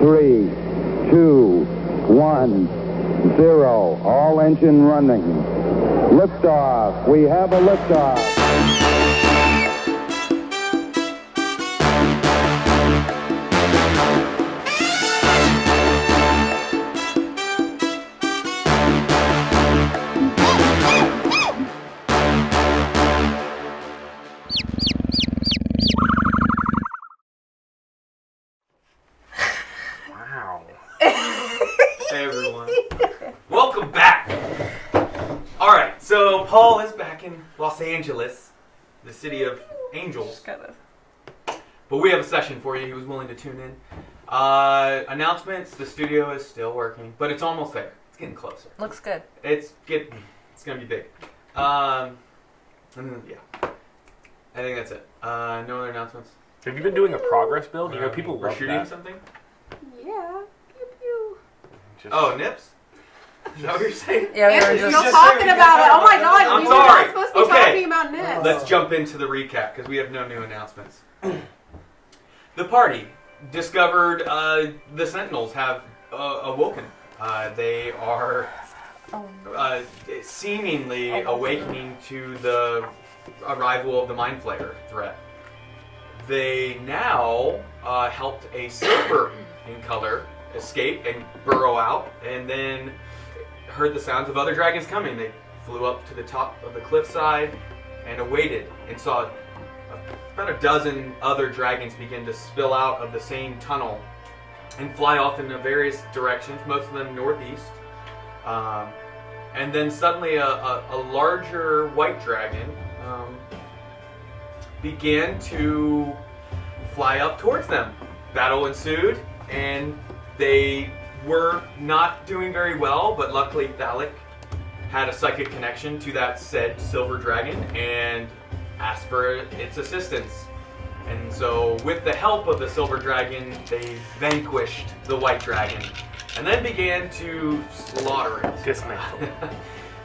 3, 2, 1, 0. All engine running. Liftoff. We have a liftoff. Hey everyone. Welcome back. Alright, so Paul is back in Los Angeles, the city of angels. But we have a session for you. He was willing to tune in. Announcements, the studio is still working, but it's almost there. It's getting closer. Looks good. It's gonna be big. Yeah. I think that's it. No other announcements? Have you been doing a progress build? You know, people We're love shooting that. something? Yeah. Pew pew. Oh, nips? Is that what you're saying? Yeah, we Yes, were you're just... still talking about it. Oh my god, I'm we sorry. were not supposed to be Okay. talking about Nets. Let's jump into the recap because we have no new announcements. The party discovered the Sentinels have awoken. They are seemingly awakening to the arrival of the mindflayer threat. They now helped a silver in color escape and burrow out, and then heard the sounds of other dragons coming. They flew up to the top of the cliffside and awaited and saw about a dozen other dragons begin to spill out of the same tunnel and fly off in various directions, most of them northeast. And then suddenly a larger white dragon began to fly up towards them. Battle ensued, and they were not doing very well, but luckily Thalic had a psychic connection to that said silver dragon and asked for its assistance. And so with the help of the silver dragon, they vanquished the white dragon and then began to slaughter it. Dismantle.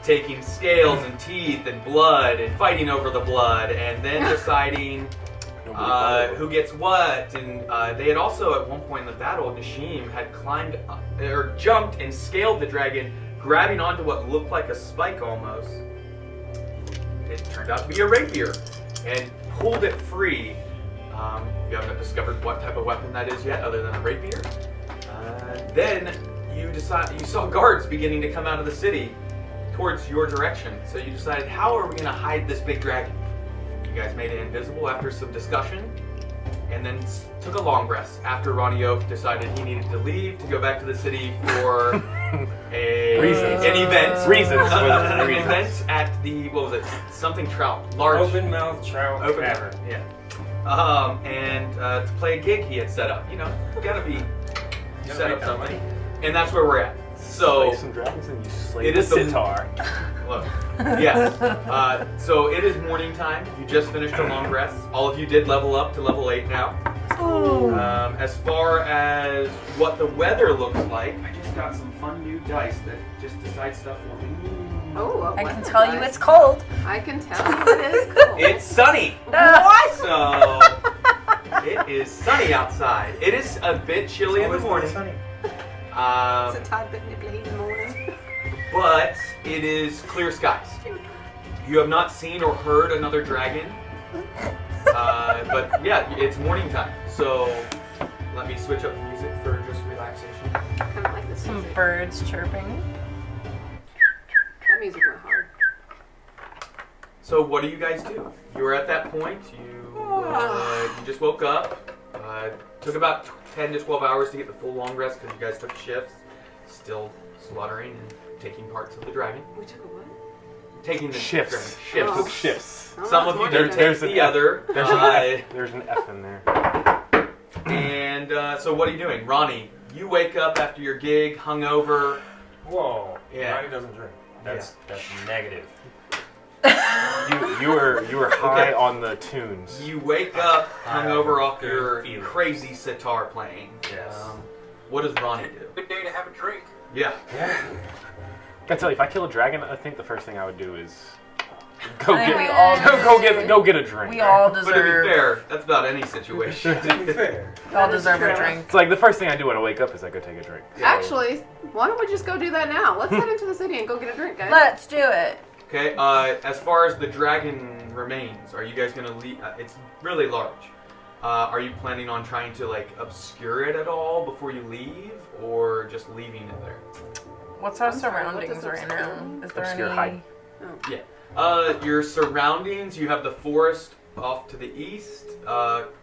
Taking scales and teeth and blood and fighting over the blood, and then deciding who gets what. And they had also, at one point in the battle, Nashim had climbed or jumped and scaled the dragon, grabbing onto what looked like a spike almost. It turned out to be a rapier, and pulled it free. You haven't discovered what type of weapon that is yet, other than a rapier. Then you saw guards beginning to come out of the city towards your direction. So you decided, how are we going to hide this big dragon? You guys made it invisible after some discussion, and then took a long rest after Ronnie Oak decided he needed to leave to go back to the city for an event. An event at the, what was it? Something trout. Large. Open mouth trout cavern. Yeah. And to play a gig he had set up. You know, gotta be set up something. And that's where we're at. So Slay some dragons and you slay it the is the sitar. Look, yes. So it is morning time. You just finished a long rest. All of you did level up to level 8 now. As far as what the weather looks like, I just got some fun new dice that just decide stuff for me. Oh, I can tell you it's cold. I can tell you it is cold. It's sunny. What? So it is sunny outside. It is a bit chilly in the morning. It's a tad bit nipply in the morning. But it is clear skies. You have not seen or heard another dragon. But yeah, it's morning time. So let me switch up the music for just relaxation. Kind of like this Some music. birds chirping. That music went hard. So what do you guys do? You were at that point. You just woke up. Took about 10 to 12 hours to get the full long rest because you guys took shifts. Still slaughtering and taking parts of the dragon. We took a what? Taking the Shifts. dragon. Oh. Took shifts. Oh, Some that's of you more did than take There's the other. There's an F in there. And so what are you doing? Ronnie, you wake up after your gig, hungover. Whoa. Yeah. Ronnie doesn't drink. That's negative. You were high Okay. on the tunes. You wake up hungover off Good your feeling. crazy sitar playing. Yes. What does Ronnie do? Good day to have a drink. Yeah. I tell you, if I kill a dragon, I think the first thing I would do is Go I think get we all go get a drink. We all But to be deserve. fair, that's about any situation. To be fair. We all That is deserve a true. drink. It's like the first thing I do when I wake up is I go take a drink. So- Actually, why don't we just go do that now? Let's head into the city and go get a drink, guys. Let's do it. Okay, as far as the dragon remains, are you guys gonna leave? It's really large. Are you planning on trying to like obscure it at all before you leave, or just leaving it there? What's our I'm sorry, what surroundings does right now? Is there Obscure any? height. Your surroundings, you have the forest off to the east,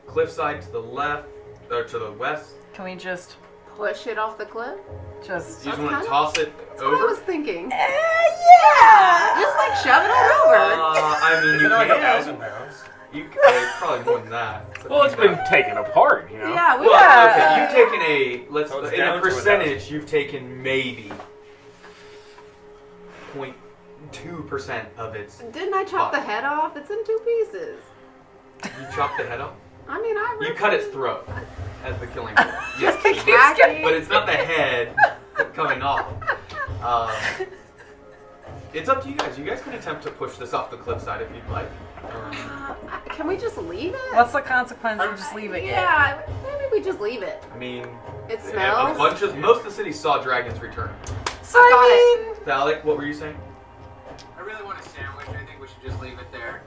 cliffside to the left, or to the west. Can we just Push it off the cliff? just? You just That's want kinda- to toss it That's what I was over? thinking. Yeah. Just like shove it on over. I mean, Is you it like can. 1,000 pounds? It's probably more than that. Well, it's been taken apart, you know. Yeah, we Well, Yeah. okay, you've taken So it's in down a to percentage, you've taken maybe 0.2% of its. Didn't I chop the head off? It's in 2 pieces. You chopped the head off. I mean, I. You cut its throat as the killing blow. Yes, Keeps you did. getting- But it's not the head coming off. It's up to you guys. You guys can attempt to push this off the cliffside if you'd like. Can we just leave it? What's the consequence of just leaving it? Yeah, maybe we just leave it. I mean, It a smells. bunch of most of the city saw dragons return. So I mean, Thalik, what were you saying? I really want a sandwich. I think we should just leave it there.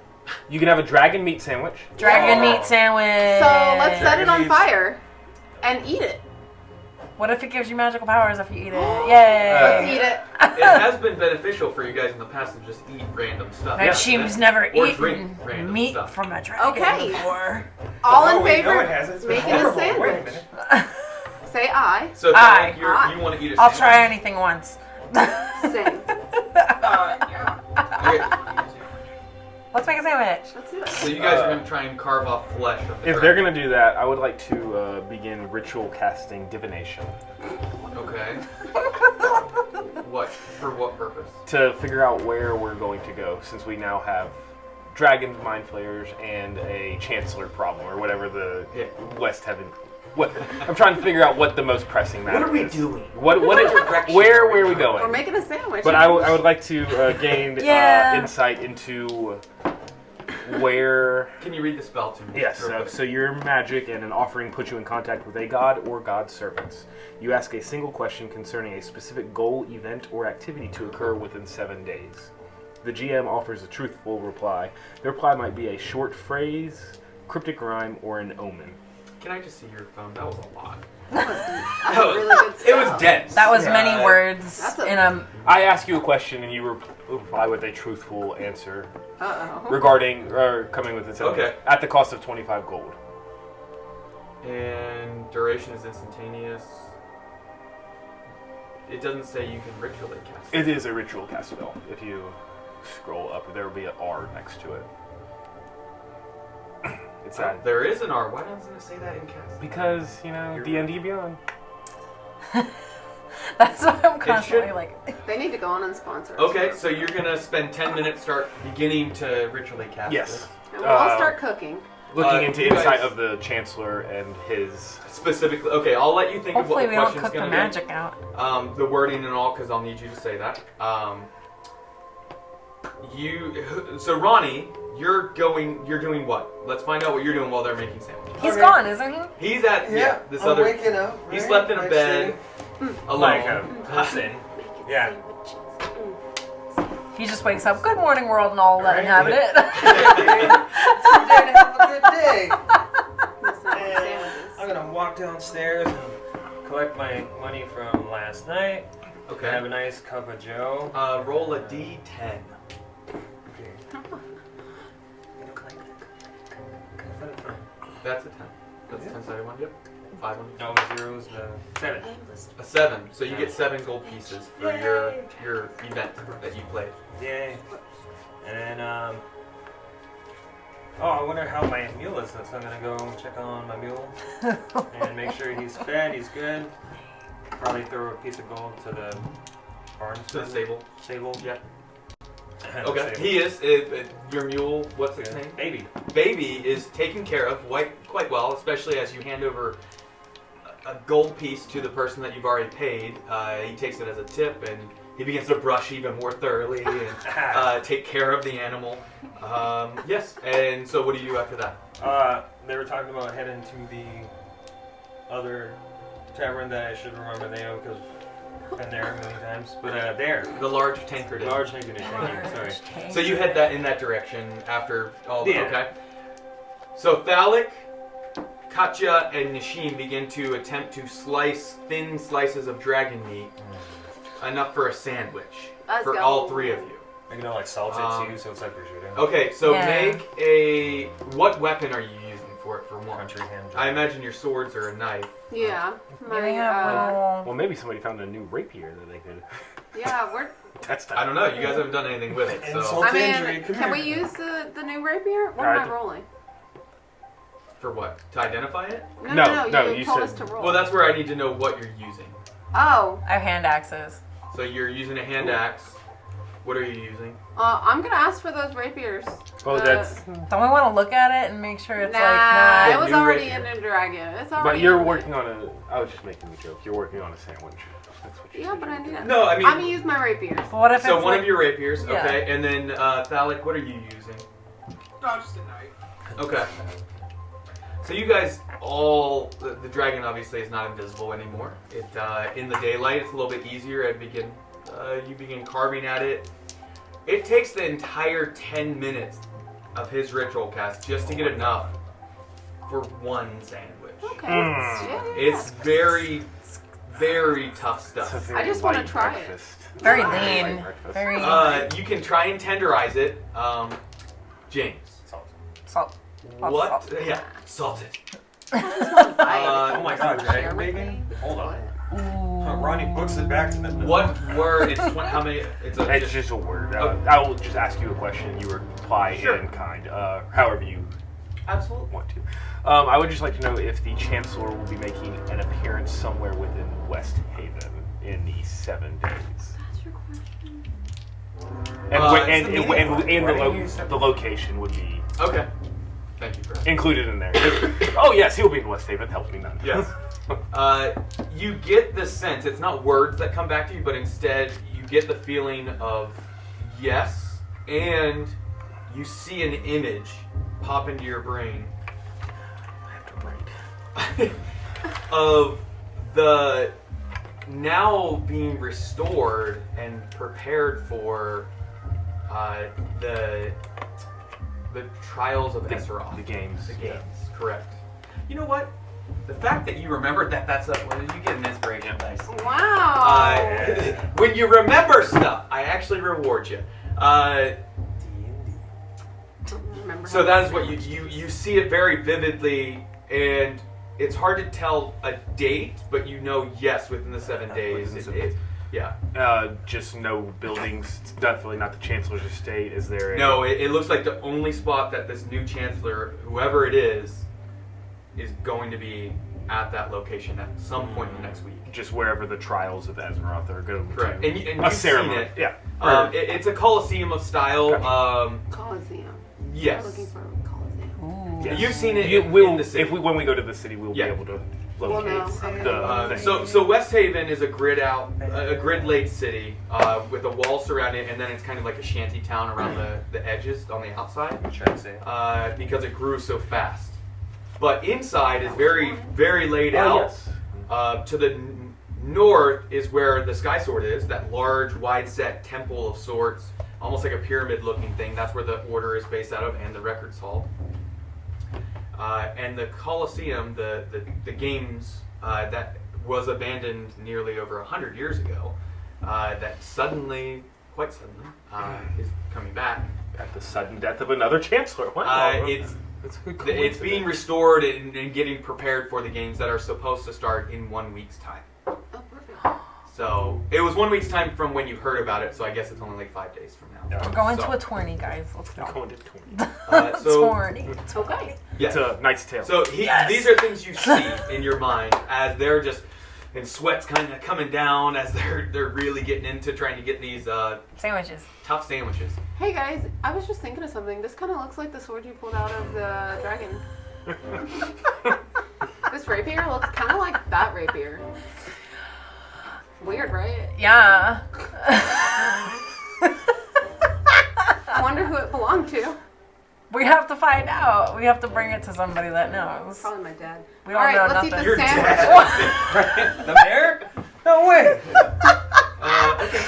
You can have a dragon meat sandwich. dragon Oh. meat sandwich. So let's set it on Dragons. fire and eat it. What if it gives you magical powers if you eat it? Let's Yay! eat it. It has been beneficial for you guys in the past to just eat random stuff. And she's never Or eaten drink random meat stuff. from a dragon Okay. before. All Oh, in wait, favor no, it hasn't. It's of been making a horrible. Wait a sandwich. minute. Say aye. So Aye. Thalik, you want to eat a I'll sandwich? try anything once. Same. Yeah. Okay, Let's make a sandwich. Let's do it. so you guys are going to try and carve off flesh of the If they're dragon. gonna do that, I would like to begin ritual casting divination Okay. What? For what purpose? to figure out where we're going to go, since we now have dragons, mind flayers, and a chancellor problem, or whatever the Yeah. Westhaven. What I'm trying to figure out what the most pressing matter What are we is. doing? What is, direction where are we are we going? We're going? making a sandwich. But I would like to gain Yeah. insight into where. Can you read the spell to me? Yes, real quick? so your magic and an offering put you in contact with a god or god's servants. You ask a single question concerning a specific goal, event, or activity to occur within 7 days. The GM offers a truthful reply. The reply might be a short phrase, cryptic rhyme, or an omen. Can I just see your phone? That was a lot. That's a really good It was spell. dense. That was many words That's a- in a. I ask you a question and you reply with a truthful answer Uh-oh. regarding or coming within 7 days Okay. at the cost of 25 gold. And duration is instantaneous. It doesn't say you can ritually cast it. It is a ritual cast spell. If you scroll up, there will be an R next to it. It's that. There is an R. Why doesn't it say that in cast? Because, you know, D&D Beyond. That's why I'm constantly should- like. They need to go on and sponsor us. Okay, so you're gonna spend 10 minutes beginning to ritually cast Yes. this. And we'll all start cooking. Looking into you guys- insight of the Chancellor and his... Specifically, okay, I'll let you think Hopefully of we what don't the cook question's the gonna be. magic out. The wording and all, because I'll need you to say that. So Ronnie, you're doing what? Let's find out what you're doing while they're making sandwiches. He's gone, isn't he? He's at this I'm other. waking up. He right? slept in a Nice bed alone. Like a person. Yeah. He just wakes up. Good morning, world, and all let him have Right. it. Sit there and have a good day. Sandwiches. I'm gonna walk downstairs and collect my money from last night. Okay. Have a nice cup of Joe. Roll a D10. That's a 10. That's a 10 sided one. Yep. 5 on No zeros. 7. a 7. So you get 7 gold pieces for your event that you played. Yay. And then oh, I wonder how my mule is. So I'm gonna go check on my mule and make sure he's fed, he's good. Probably throw a piece of gold to the barn. To the stable. Stable. Yeah. The Okay. stable. He is. Your mule. What's its Yeah. name? Baby. Baby is taken care of quite well, especially as you hand over a gold piece to the person that you've already paid. He takes it as a tip, and He begins to brush even more thoroughly and take care of the animal. Yes, and so what do you do after that? They were talking about heading to the other tavern that I should remember the name of because I've been there a million times. But there. The large tankard. Large tankard, sorry. So you head that in that direction after all the... Yeah. Okay. So Thalik, Katya, and Nishim begin to attempt to slice thin slices of dragon meat. Enough for a sandwich. Let's for go. all three of you. I can like salt it too, so it's like prosciutto. Okay, so Yeah. make a... What weapon are you using for it, for one? Country ham. I imagine your swords are a knife. Yeah. Do they have Well, maybe somebody found a new rapier that they could Yeah, we're. test out. I don't know, you guys haven't done anything with it, so... Insult I to injury. mean, Come can here. we use the new rapier? What am I rolling? For what? To identify it? No, You you told said- us to roll. Well, that's where I need to know what you're using. Oh, I have hand axes. So you're using a hand axe. What are you using? I'm gonna ask for those rapiers. Oh, that's. Don't we want to look at it and make sure it's Nah, like it not... was new already rapier. in a dragon. It's already. But you're in working on a. I was just making a joke. You're working on a sandwich. That's what you Yeah, said but you I were need doing. it. No, I mean... I'm gonna use my rapiers. What if So it's one like... of your rapiers, Yeah. okay, and then Thalik, what are you using? No, just a knife. Okay. So you guys all, the dragon obviously is not invisible anymore. It in the daylight, it's a little bit easier. You begin carving at it. It takes the entire 10 minutes of his ritual cast just to get enough for one sandwich. Okay. Mm. Yeah. It's very, very tough It's a stuff. very I just wanna light try it. breakfast. Very Light lean. breakfast. Very... You can try and tenderize it, James. Salt. Salt. Lots of What? salt. Yeah, salt it. Oh my god, dragon bacon? Hold on. Ronnie books it back to the. What word? It's how many? It's just a word. I will just ask you a question. You reply Sure. in kind, however you Absolutely. want to. I would just like to know if the Chancellor will be making an appearance somewhere within Westhaven in the 7 days. That's your question. And, it's the and the location would be Okay. Thank you for included in there. Oh yes, he'll be in Westhaven. Helps me none. Yes. You get the sense, it's not words that come back to you, but instead you get the feeling of yes, and you see an image pop into your brain of the now being restored and prepared for the trials of Esseroth. the games. The games, correct. You know what? The fact that you remembered that's well, you get an inspiration dice. Wow. When you remember stuff, I actually reward you. Remember So how that to is what you see it very vividly, and it's hard to tell a date, but you know, yes, within the 7 days. Yeah. Just no buildings. It's definitely not the Chancellor's estate. Is there? No, it looks like the only spot that this new chancellor, whoever it is going to be at that location at some point in the next week. Just wherever the trials of Azeroth are going Correct. to. And a you've ceremony. seen it. Yeah. It's a Coliseum of style. Gotcha. Coliseum. I'm looking Yes. for a Coliseum. Yes. You've seen it We'll, in the city. when we go to the city, we'll Yeah. be able to Well, locate no, okay. the thing. So Westhaven is a grid laid city with a wall surrounding it, and then it's kind of like a shanty town around the edges on the outside because it grew so fast. But inside is very, very laid out. Yes. To the north is where the Sky Sword is, that large, wide-set temple of sorts, almost like a pyramid-looking thing. That's where the Order is based out of, and the Records Hall. And the Colosseum, the games that was abandoned nearly over 100 years ago, that suddenly, quite suddenly, is coming back. At the sudden death of another Chancellor. Wow. That's a good It's coincidence. being restored and getting prepared for the games that are supposed to start in 1 week's time. Oh, perfect. So it was 1 week's time from when you heard about it, so I guess it's only like 5 days from now. We're going So, to a tourney, guys. Let's go. Going to 20. so Tourney. Okay. It's a Knight's Tale. So Yes. these are things you see in your mind as they're just, and sweat's kind of coming down as they're really getting into trying to get these Sandwiches. tough sandwiches. Hey guys, I was just thinking of something. This kind of looks like the sword you pulled out of the dragon. This rapier looks kind of like that rapier. Weird, right? Yeah. I wonder who it belonged to. We have to find out. We have to bring it to somebody that knows. Probably my dad. We don't All right, know let's eat nothing. the sandwich. The mayor? No way. Okay.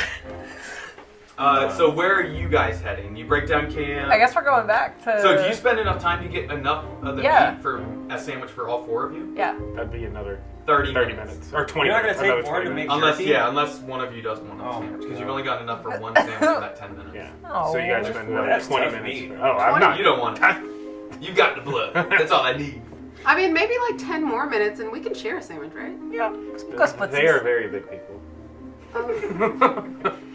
So where are you guys heading? You break down camp. I guess we're going back to. So do you spend enough time to get enough of the Yeah. meat for a sandwich for all 4 of you? Yeah. That'd be another 30 minutes. Or 20 You're not minutes. gonna take Another more 20 to minutes. make Unless one of you doesn't want a Oh. sandwich, because you've only got enough for one sandwich in that 10 minutes. Yeah. Oh. So you guys spend another That's 20 tough minutes. meat. Oh, I'm not. You don't want it. You got the blood. That's all I need. I mean, maybe like 10 more minutes and we can share a sandwich, right? Yeah. Go split They are very big people.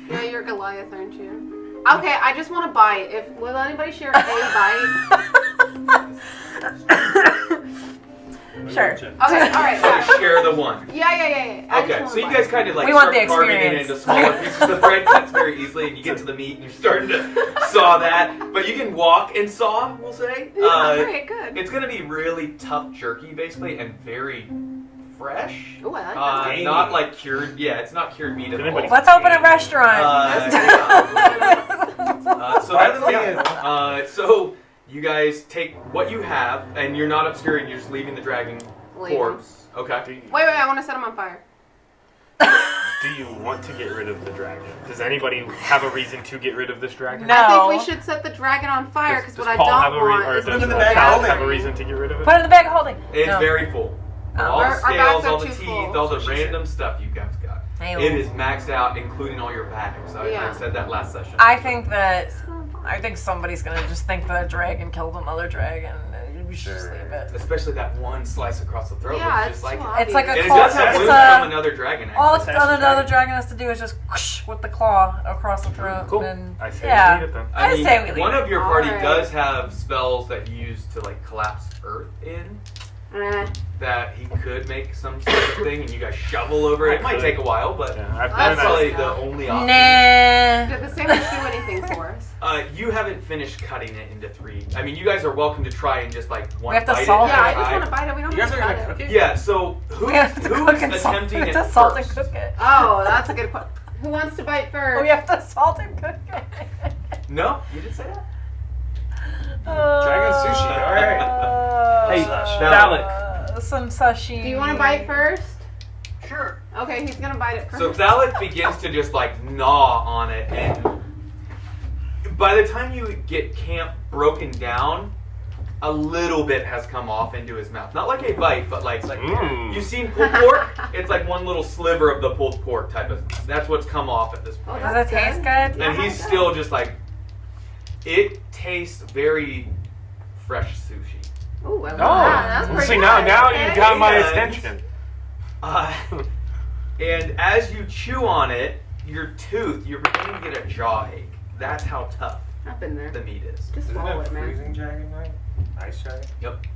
Yeah, you're Goliath, aren't you? Okay, I just want a bite. Will anybody share a bite? Sure. Okay, all right. So Yeah, share the one. yeah. I just Okay, want so a you bite. guys kind of like We want start the carving it experience. into smaller pieces. The bread cuts very easily, and you get to the meat, and you're starting to saw that. But you can walk and saw, we'll say. Alright, good. It's gonna be really tough jerky, basically, and very fresh. Ooh, I like that. Not like cured. Yeah, it's not cured meat at all. Anybody- Let's open a restaurant. So that's so you guys take what you have, and you're not obscuring. You're just leaving the dragon Leave corpse. Okay. Wait, I want to set him on fire. Do you want to get rid of the dragon? Does anybody have a reason to get rid of this dragon? No. I think we should set the dragon on fire because what I Paul have don't a want or is does Put it in the people bag Cal holding. have a reason to get rid of it? Put it in the bag holding. It's No. very full. Oh. All the Our scales, bags are all the too teeth, full. all the random stuff you guys got. Hey, It is maxed out, including all your bags. I Yeah. said that last session. I think somebody's gonna just think that a dragon killed another dragon. We should just leave it. Especially that one slice across the throat. Yeah, looks it's just like too it. obvious. It's like a And it claw. does have It's wounds a, from another dragon. all Actually. another dragon has to do is just whoosh with the claw across the throat. Cool. And, I say yeah. we leave it then. I mean, say we leave one it. of your party Alright. does have spells that you use to like collapse earth in. That he could make some sort of thing, and you guys shovel over it. It might could. take a while, but Yeah, I've That's done that's probably nice. the only option. Nah. Did the sandwich do anything for us? You haven't finished cutting it into 3. I mean, you guys are welcome to try and just like one We have to bite salt it Yeah, at I a just time. want to bite it. We don't You guys have are to gonna cut cook it. it? Yeah, so We have to who's cook and salt. attempting We it have to salt first? and cook it. Oh, that's a good question. Who wants to bite first? We have to salt and cook it. No, you didn't say that. Dragon sushi, alright. Hey, Sashi. Valak. Some sashimi. Do you want to bite first? Sure. Okay, he's gonna bite it first. So Valak begins to just like gnaw on it, and by the time you get camp broken down, a little bit has come off into his mouth. Not like a bite, but like you've seen pulled pork. It's like one little sliver of the pulled pork type of. That's what's come off at this point. Oh, Does it taste good? And he's still just like, it tastes very fresh sushi. Ooh, I love Oh, that. That's pretty see good. now Okay. you got my And- attention. And as you chew on it, your tooth, you're beginning to get a jaw ache. That's how tough I've been there. the meat is. Just Isn't swallow it it, man. freezing dragon, right? Ice dragon? Yep.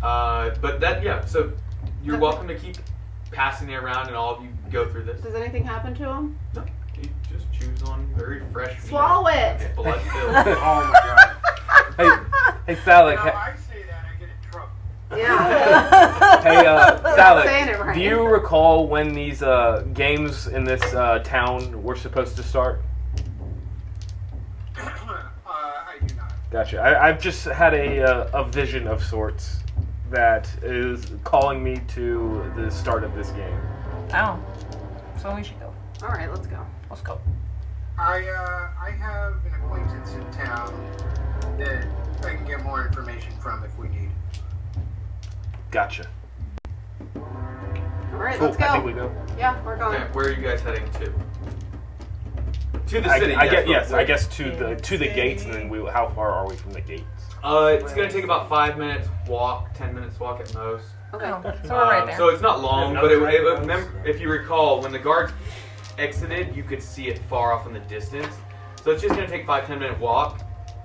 But that, yeah, so you're welcome to keep passing it around and all of you go through this. Does anything happen to him? No, he just chews on very fresh meat. Swallow it. Blood filled. Oh my god. Hey, Valak. Now, I say that, I get in trouble. Yeah. Hey, saying it Valak. right. Do you recall when these games in this town were supposed to start? I do not. Gotcha. I've just had a vision of sorts that is calling me to the start of this game. Oh. So we should go. All right, let's go. Let's go. I have an acquaintance in town that I can get more information from if we need. Gotcha. All right, Cool. let's go. I think we go. Yeah, we're going. Okay, where are you guys heading to? To the city. I but guess to the gates, and then how far are we from the gates? It's gonna take about 5 minutes walk, 10 minutes walk at most. Okay. Oh, so we're right there. So it's not long, Yeah, but no dragon remember, if you recall, when the guards exited, you could see it far off in the distance. So it's just gonna take 5-10 minute walk,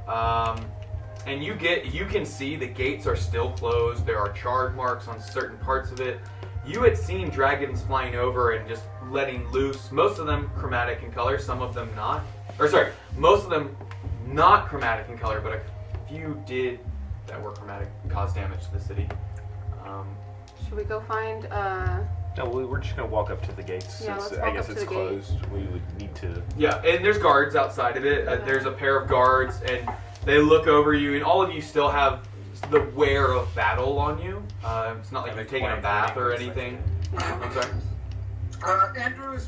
and you can see the gates are still closed. There are charred marks on certain parts of it. You had seen dragons flying over and just letting loose. Most of them chromatic in color, some of them not. Or sorry, most of them not chromatic in color, but a few did that were chromatic cause damage to the city. Should we go find No, we're just gonna walk up to the gates Yeah, since let's I walk guess up to it's the gate. closed. We would need to. Yeah, and there's guards outside of it. There's a pair of guards, and they look over you, and all of you still have the wear of battle on you. It's not like you're taking a bath or anything. I'm sorry. Andrews,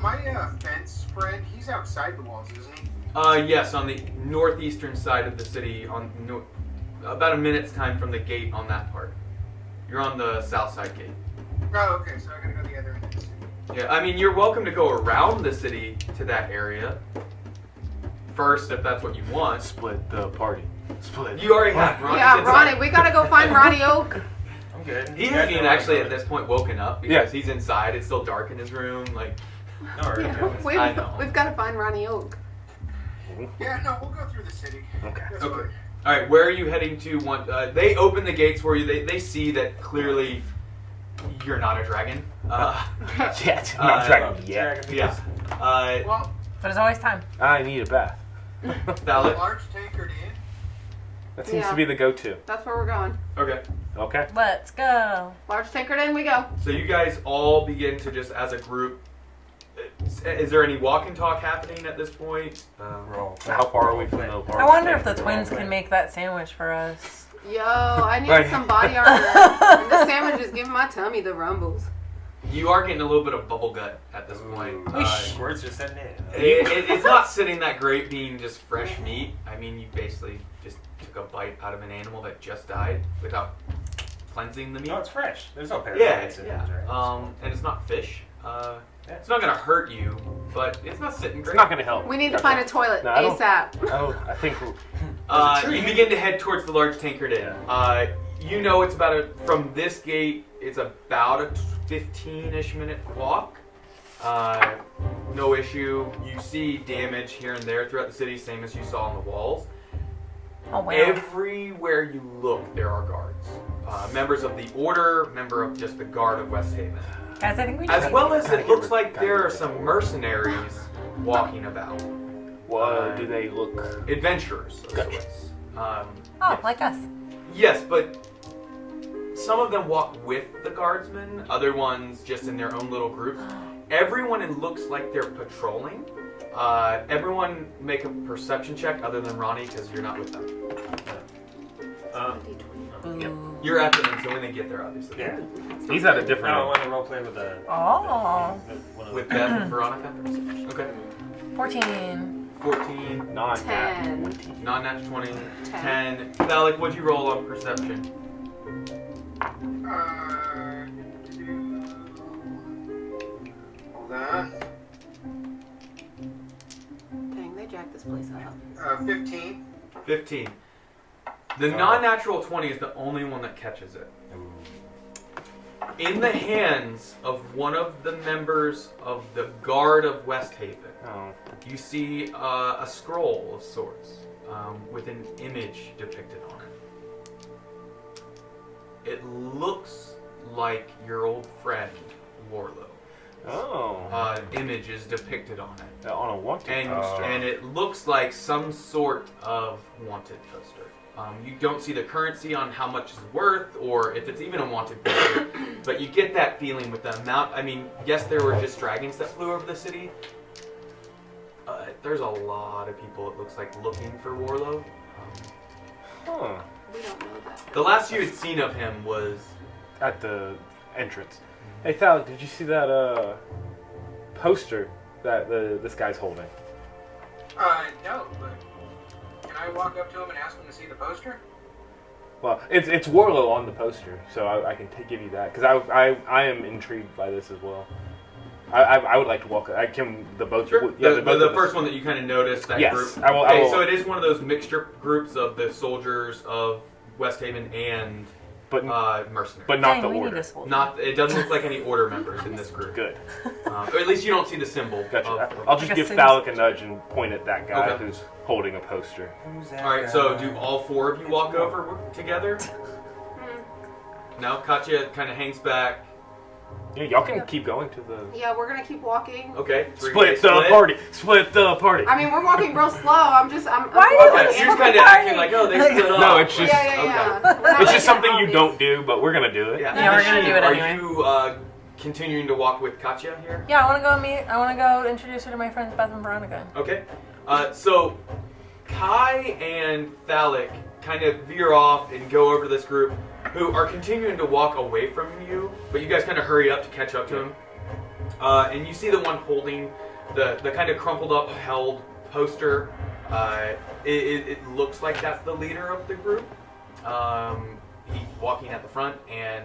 my fence friend, he's outside the walls, isn't he? Yes, on the northeastern side of the city, about a minute's time from the gate on that part. You're on the south side gate. Oh, okay, so I gotta go the other end of the city. Yeah, I mean, you're welcome to go around the city to that area first, if that's what you want. Split the party. Split. You already have Ronnie's Yeah, inside. Ronnie, we gotta go find Ronnie Oak. I'm good. He You guys hasn't even know where actually I'm at this point woken up because he's inside. It's still dark in his room. Like, going. No worries, guys. I know. We've got to find Ronnie Oak. Yeah, no, we'll go through the city. Okay. That's Okay. fine. all right, where are you heading to? They open the gates for you. They see that clearly you're not a dragon. Yeah, I'm not dragging yet. Yeah. Well, There's always time. I need a bath. Valid. large tankard in. That seems Yeah. to be the go-to. That's where we're going. Okay. Okay. Let's go. Large tankard in, we go. So you guys all begin to just, as a group. Is there any walk and talk happening at this point? Roll. How far are we from the party? I wonder if the twins can make that sandwich for us. Yo, I need Right. some body armor. And this sandwich is giving my tummy the rumbles. You are getting a little bit of bubble gut at this point. Words are setting in. It's not sitting that great being just fresh meat. I mean, you basically just took a bite out of an animal that just died without cleansing the meat. No, it's fresh. There's no Yeah, parasites in it, right? yeah. And it's not fish. It's not gonna hurt you, but it's not sitting great. It's not gonna help. We need to find a toilet No, I don't- ASAP. Oh, I think. You begin to head towards the large tankard inn. You know it's from this gate, it's about a 15-ish minute walk. No issue. You see damage here and there throughout the city, same as you saw on the walls. Oh, wow. Everywhere you look, there are guards. Members of the Order, member of just the Guard of Westhaven. Guys, I think we As just well as it looks like there are some mercenaries walking about. Well, do they look? Adventurers, of Gotcha. sorts. Oh, Yes. like us. Yes, but some of them walk with the guardsmen, other ones just in their own little groups. Everyone it looks like they're patrolling. Everyone make a perception check other than Ronnie because you're not with them. You're at the end, so when they get there, obviously. Yeah. He's at a No, I different. want to roleplay with the. Oh. one of With the. Beth and Veronica. Okay. 14. 14, Non. 10. non-nat 20, 10. Valak, what'd you roll on perception? Hold on. Dang, they jacked this place up. 15. 15. The non-natural 20 is the only one that catches it. In the hands of one of the members of the Guard of Westhaven, Oh. you see a scroll of sorts with an image depicted on it. It looks like your old friend, Warlow. Oh. Image is depicted on it. On a wanted And, poster. and it looks like some sort of wanted poster. You don't see the currency on how much it's worth or if it's even a wanted poster, but you get that feeling with the amount. I mean, yes, there were just dragons that flew over the city. There's a lot of people, it looks like, looking for Warlow. Huh. We don't know that. The last you had seen of him was... At the entrance. Hey, Thal, did you see that poster that this guy's holding? No, but can I walk up to him and ask him to see the poster? Well, it's Warlow on the poster, so I can give you that because I am intrigued by this as well. I would like to walk. I can the both. Sure. Yeah, the both of us. first one that you kind of noticed, that Yes, group. I will- Okay, I will- so it is one of those mixture groups of the soldiers of Westhaven and but mercenaries. but not Dang, the we need order. a soldier. Not, it doesn't look like any order members in this group. Good. Or at least you don't see the symbol. Gotcha. of- I'll just Like a give Sims. Thalic a nudge and point at that guy Okay. who's holding a poster. Who's that All right, so guy? do all four of you walk over together? No, Katya kind of hangs back. Yeah, y'all can keep going to the. Yeah, we're gonna keep walking. Okay, Split the party. Split the party. I mean, we're walking real slow. I'm Why are you Okay, walking you're just in. kind of acting like, oh, they split up. No, it's just Yeah. We're not it's like just something you obvious. don't do, but we're gonna do it. Yeah, we're gonna do it Are anyway. you continuing to walk with Katya here? Yeah, I want to go meet. I want to go introduce her to my friends Beth and Veronica. Okay. So Kai and Thalic kind of veer off and go over to this group who are continuing to walk away from you, but you guys kind of hurry up to catch up to them. And you see the one holding the kind of crumpled up held poster. It looks like that's the leader of the group. He's walking at the front, and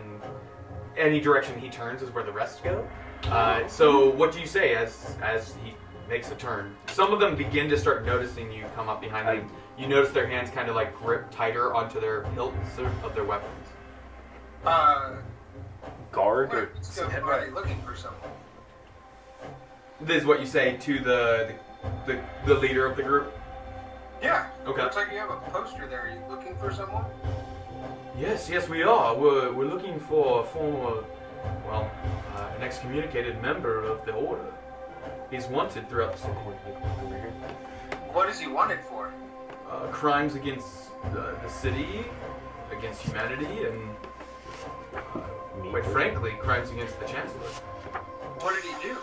any direction he turns is where the rest go. So what do you say as he makes a turn? Some of them begin to start noticing you come up behind them. You notice their hands kind of like grip tighter onto their hilts of their weapons. Guard or So are they looking for someone? This is what you say to the leader of the group? Yeah. Okay. Looks like you have a poster there. Are you looking for someone? Yes, we are. We're looking for a former, an excommunicated member of the Order. He's wanted throughout the city. What is he wanted for? Crimes against the city, against humanity, and quite frankly, crimes against the Chancellor. What did he do?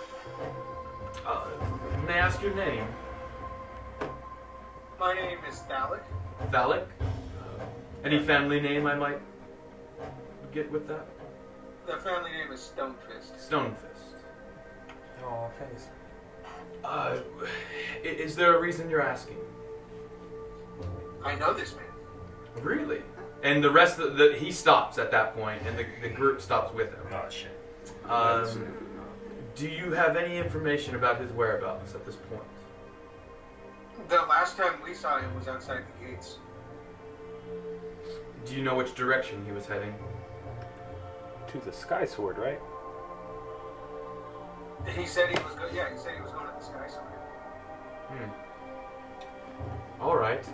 May I ask your name? My name is Thalic. Thalic? Any family name I might get with that? The family name is Stonefist. Stonefist. Oh, face. Is there a reason you're asking? I know this man. Really? And the rest of he stops at that point, and the group stops with him. Oh, shit. Do you have any information about his whereabouts at this point? The last time we saw him was outside the gates. Do you know which direction he was heading? to the Sky Sword, right? He said he was going. Yeah, he said he was going to the Sky Sword. All right.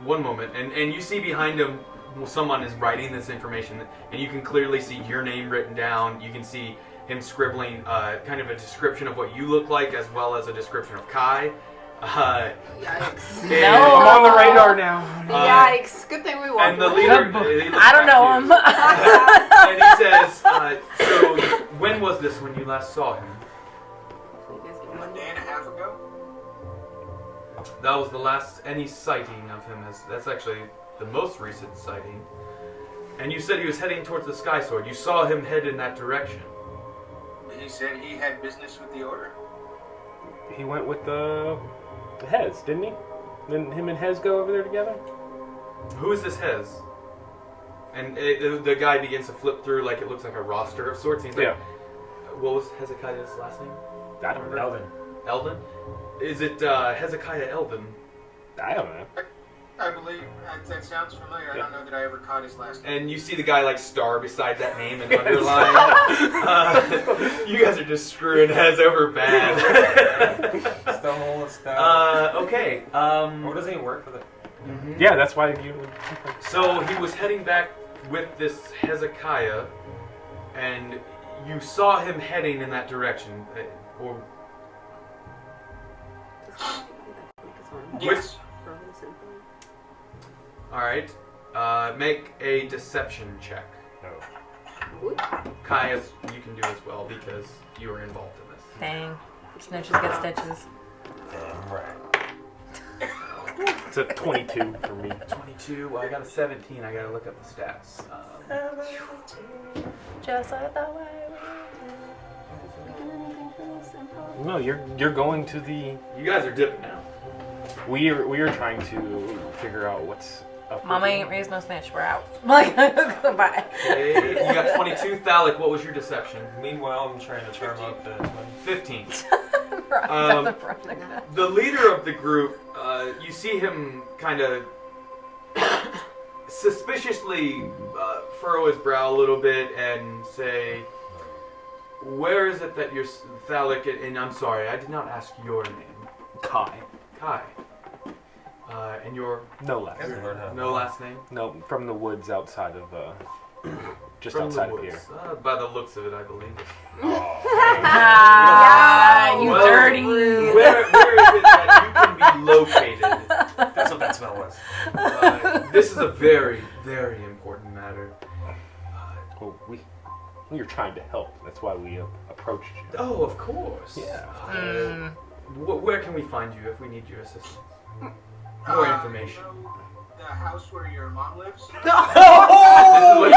One moment, and you see behind him, someone is writing this information, and you can clearly see your name written down. You can see him scribbling kind of a description of what you look like, as well as a description of Kai. Yikes. No. I'm on the radar now. Yikes. Good thing we walked And the away. leader, I don't know him. And he says, so when was this when you last saw him? A day and a half ago. That was the last any sighting of him. That's actually the most recent sighting. And you said he was heading towards the Sky Sword. You saw him head in that direction. He said he had business with the Order. He went with the Hez, didn't he? Didn't him and Hez go over there together? Who is this Hez? And the guy begins to flip through like it looks like a roster of sorts. He's like, what was Hezekiah's last name? I don't know. Eldon? Is it Hezekiah Eldon? I don't know. I believe that sounds familiar. I don't know that I ever caught his last name. And you see the guy like star beside that name and underline. You guys are just screwing Hez over bad. Okay. What doesn't he work for the? Yeah, that's why you. So he was heading back with this Hezekiah, and you saw him heading in that direction. Or Yes. all right. Make a deception check. No. Kai, you can do as well because you were involved in this. Dang. Snitches get stitches. Damn right. It's a 22 for me. 22. Well, I got a 17. I gotta look up the stats. Just like the way No, you're going to the. You guys are dipping now. We are trying to figure out what's up. Mama ain't raised no snitch. We're out. Like, goodbye. Okay, you got 22. Thalic, what was your deception? Meanwhile, I'm trying to charm up the 15. Right, The leader of the group, you see him kind of suspiciously furrow his brow a little bit and say, where is it that you're Thalic, and I'm sorry, I did not ask your name. Kai. Kai. And your No last. no last name? No, from the woods outside of just From outside the of woods. here. By the looks of it, I believe. Ah, you Well, dirty. Where is it that you can be located? That's what that smell was. This is a very, very important matter. Well, we are trying to help That's why we approached you. Oh, of course. Yeah. Where can we find you if we need your assistance? More information. You know, the house where your mom lives? This is what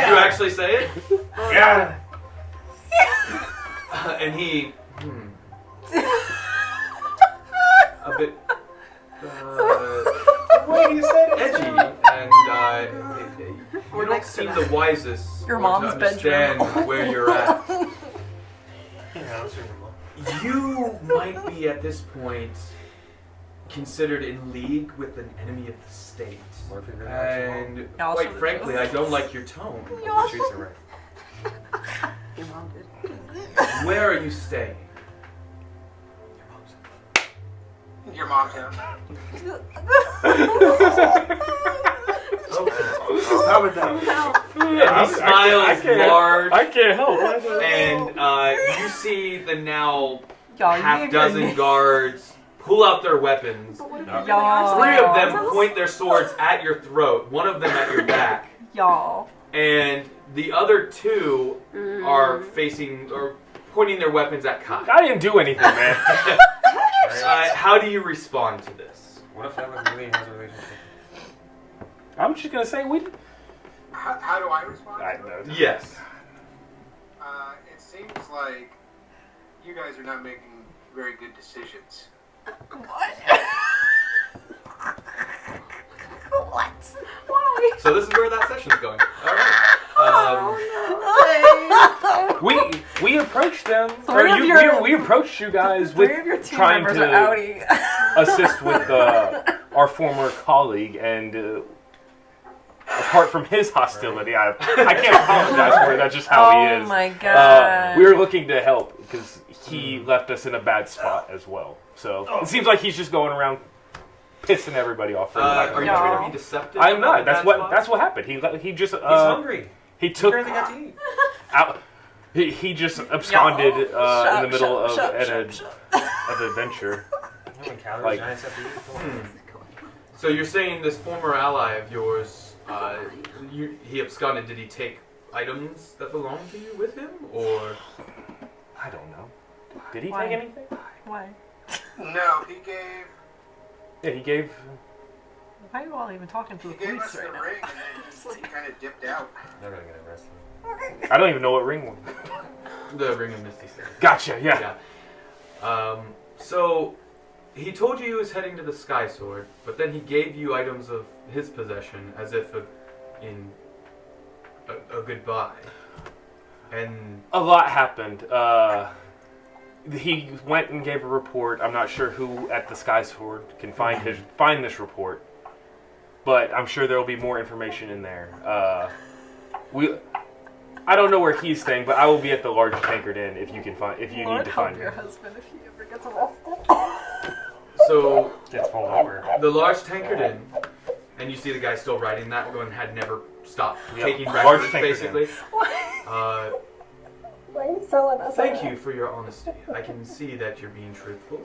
you actually say it? Yeah. And he, a bit edgy, and you don't seem the wisest Your or mom's to understand where you're at. You might be at this point considered in league with an enemy of the state. And quite frankly, I don't like your tone. Patrice are right. Your mom did. Where are you staying? Your mom's house. How about that? And he smiles large. I can't help. And you see the now Y'all, you half gave your dozen name. guards pull out their weapons. Y'all. 3 of them point their swords at your throat, 1 of them at your back, Y'all. and the other 2 are facing or pointing their weapons at Kai. I didn't do anything, man. How do you respond to this? What if that really has a relationship? I'm just gonna say we. How do I respond? I know. Yes. It seems like you guys are not making very good decisions. What? Why? So this is where that session's going. All right. We approached them. Three Or of your- we approached you guys with 3 of your team trying members to are outie. assist with our former colleague, and apart from his hostility, I can't apologize for it. That's just how he is. Oh my god. We were looking to help because he left us in a bad spot as well. So it seems like he's just going around pissing everybody off. For Are you Yeah. trying to be deceptive? I'm not. That's That's what happened. He just He's hungry. he He took barely got to eat. out. He just absconded in the middle of shut an adventure. How many calories Like- giants have to eat? Come on. So you're saying this former ally of yours, he absconded. Did he take items that belong to you with him, or? I don't know. Did he Why? take anything? Why? No, he gave Yeah, he gave. Why are you all even talking to the us police the right now? ring and then he kind of dipped out. They're gonna get arrested. I don't even know what ring was. The Ring of Misty Stone. Gotcha. Yeah. So he told you he was heading to the Sky Sword, but then he gave you items of his possession as if in a goodbye. And A lot happened. He went and gave a report. I'm not sure who at the Sky Sword can find this report, but I'm sure there will be more information in there. I don't know where he's staying, but I will be at the large tankard inn if you need to find your me. husband if he ever gets arrested. so Gets pulled over. the large tankard inn, and you see the guy still riding that one, had never stopped Yep. taking Large records, tankard basically. Why are you selling us? Thank you for your honesty. I can see that you're being truthful.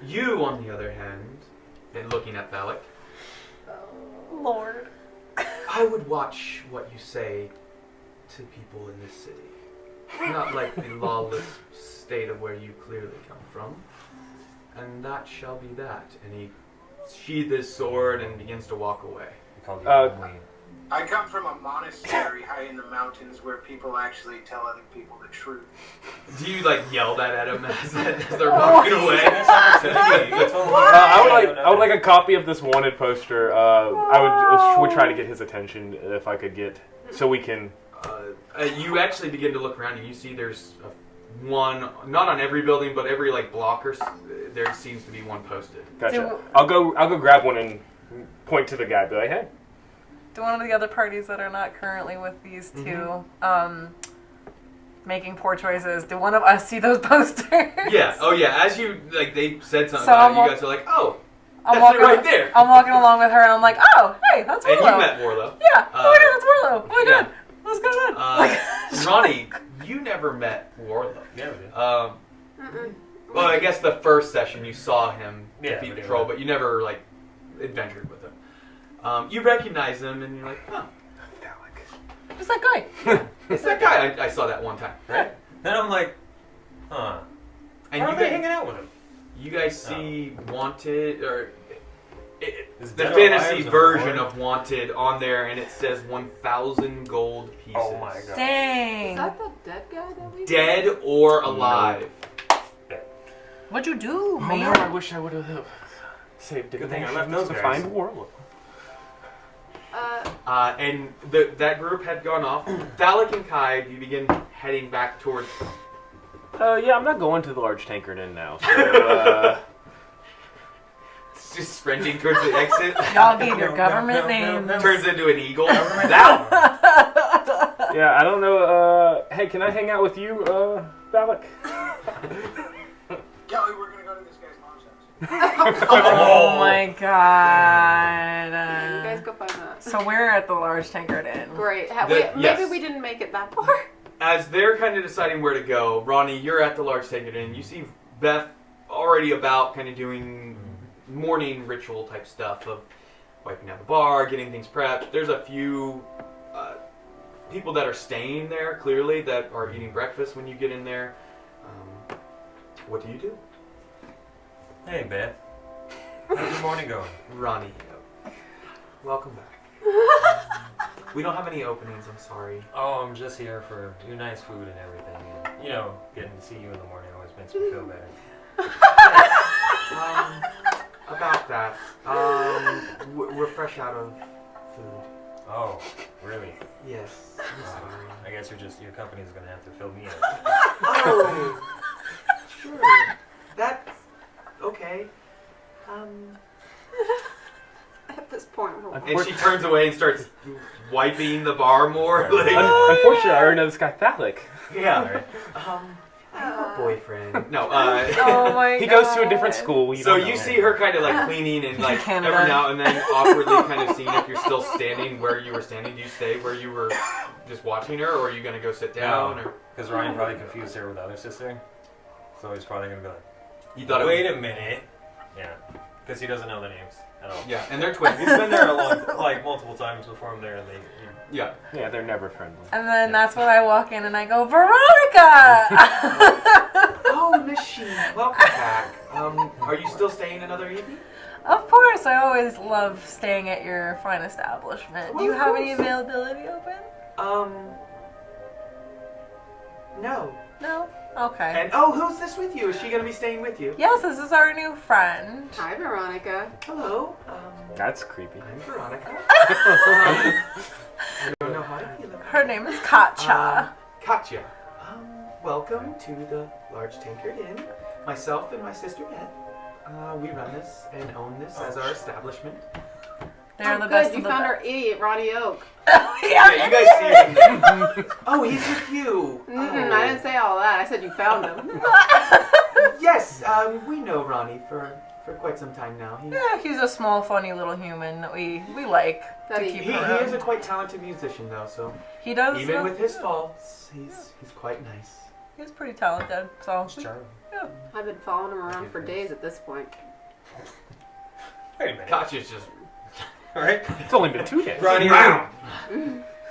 You, on the other hand, and looking at Valak, Lord. I would watch what you say to people in this city. Not like the lawless state of where you clearly come from. And that shall be that. And he sheathes his sword and begins to walk away. He called you Uh, only. I come from a monastery high in the mountains where people actually tell other people the truth. Do you yell that at him as they're walking away? This opportunity. You told me. I would like a copy of this wanted poster. I would try to get his attention if I could get, so we can. You actually begin to look around and you see there's one, not on every building, but every block or there seems to be one posted. Gotcha. I'll go grab one and point to the guy. Be like, hey. Do one of the other parties that are not currently with these two making poor choices, do one of us see those posters? Yeah. Oh yeah. As you they said something So about I'm it, you guys are like, oh, I'm that's it right there. I'm walking along with her and I'm like, oh, hey, that's And Warlow. you met Warlow. Yeah. Oh my god, that's Warlow. Oh my yeah. god. What's going on? Ronnie, you never met Warlow. Yeah, we did. Well, I guess the first session you saw him defeat but the it troll, was- but you never adventured with him. You recognize him, and you're like, oh, Who's that guy? It's that guy I saw that one time. Right? Then I'm like, huh. And How you are they guys, hanging out with him? you guys see Wanted, or Is the Dead or fantasy Alive's version on of Wanted on there, and it says 1,000 gold pieces. Oh my god. Dang. Is that the dead guy that we Dead or alive. What'd you do, Oh man? man, I wish I would have saved Good thing I left those to guys. find Warlock. And that group had gone off. Thalik and Kai, you begin heading back towards. Yeah, I'm not going to the large tankard inn now. So, Just sprinting towards the exit. Y'all gave your government names. Turns into an eagle. That yeah, I don't know. Hey, can I hang out with you, Valak? Kelly, we're gonna go to this guy's mom's house. Oh my god. You guys go find that. So we're at the large tankard inn. Great. Maybe Yes. we didn't make it that far. As they're kind of deciding where to go, Ronnie, you're at the large tankard inn. You see Beth already about kind of doing morning ritual type stuff of wiping down the bar, getting things prepped. There's a few people that are staying there, clearly, that are eating breakfast when you get in there. What do you do? Hey, Beth. How's your morning going? Ronnie, welcome back. We don't have any openings, I'm sorry. Oh, I'm just here for your nice food and everything. And, you know, getting to see you in the morning always makes me feel better. About that, we're fresh out of food. Oh, really? Yes, I'm sorry. I guess your company's gonna have to fill me in. Oh, sure. That's okay. At this point, And she turns away and starts wiping the bar more. Like, Unfortunately, I already know this guy Thalik. yeah. I have a boyfriend. No. Oh my god. He goes to a different school. So you see her kind of like cleaning and like Canada. every now and then awkwardly kind of seeing if you're still standing where you were standing. Do you stay where you were just watching her, or are you gonna go sit down? Or Because Ryan probably confused her with the other sister. So he's probably gonna be like, you thought wait a minute. Yeah. Because he doesn't know their names at all. Yeah, and they're twins. He's been there multiple times before I'm there, and Yeah. Yeah, they're never friendly. And then that's when I walk in and I go, Veronica! Oh, Miss Sheen, welcome back. Are you still staying another evening? Of course, I always love staying at your fine establishment. Well, Do you of have any course. availability open? No. No? Okay. And who's this with you? Is she gonna be staying with you? Yes, this is our new friend. Hi, Veronica. Hello. That's creepy. I'm Veronica. I don't know how to feel about Her name is Katja. Katja. Welcome to the Large Tankard Inn. Myself and my sister Beth. We run this and own this as our establishment. They're the Good, best you of the found best. our idiot, Ronnie Oak. Yeah, you guys see him. Oh, he's with you. Mm-mm, I didn't say all that. I said you found him. Yes, we know Ronnie for quite some time now. Yeah, he's a small, funny little human that we like That to he- keep He around. is a quite talented musician, though, so He does. even with his faults, he's quite nice. He's pretty talented. So. Charlie. Yeah. I've been following him around for days at this point. Wait a minute. Katja's just Alright. It's only been 2 days. Ronnie Wow.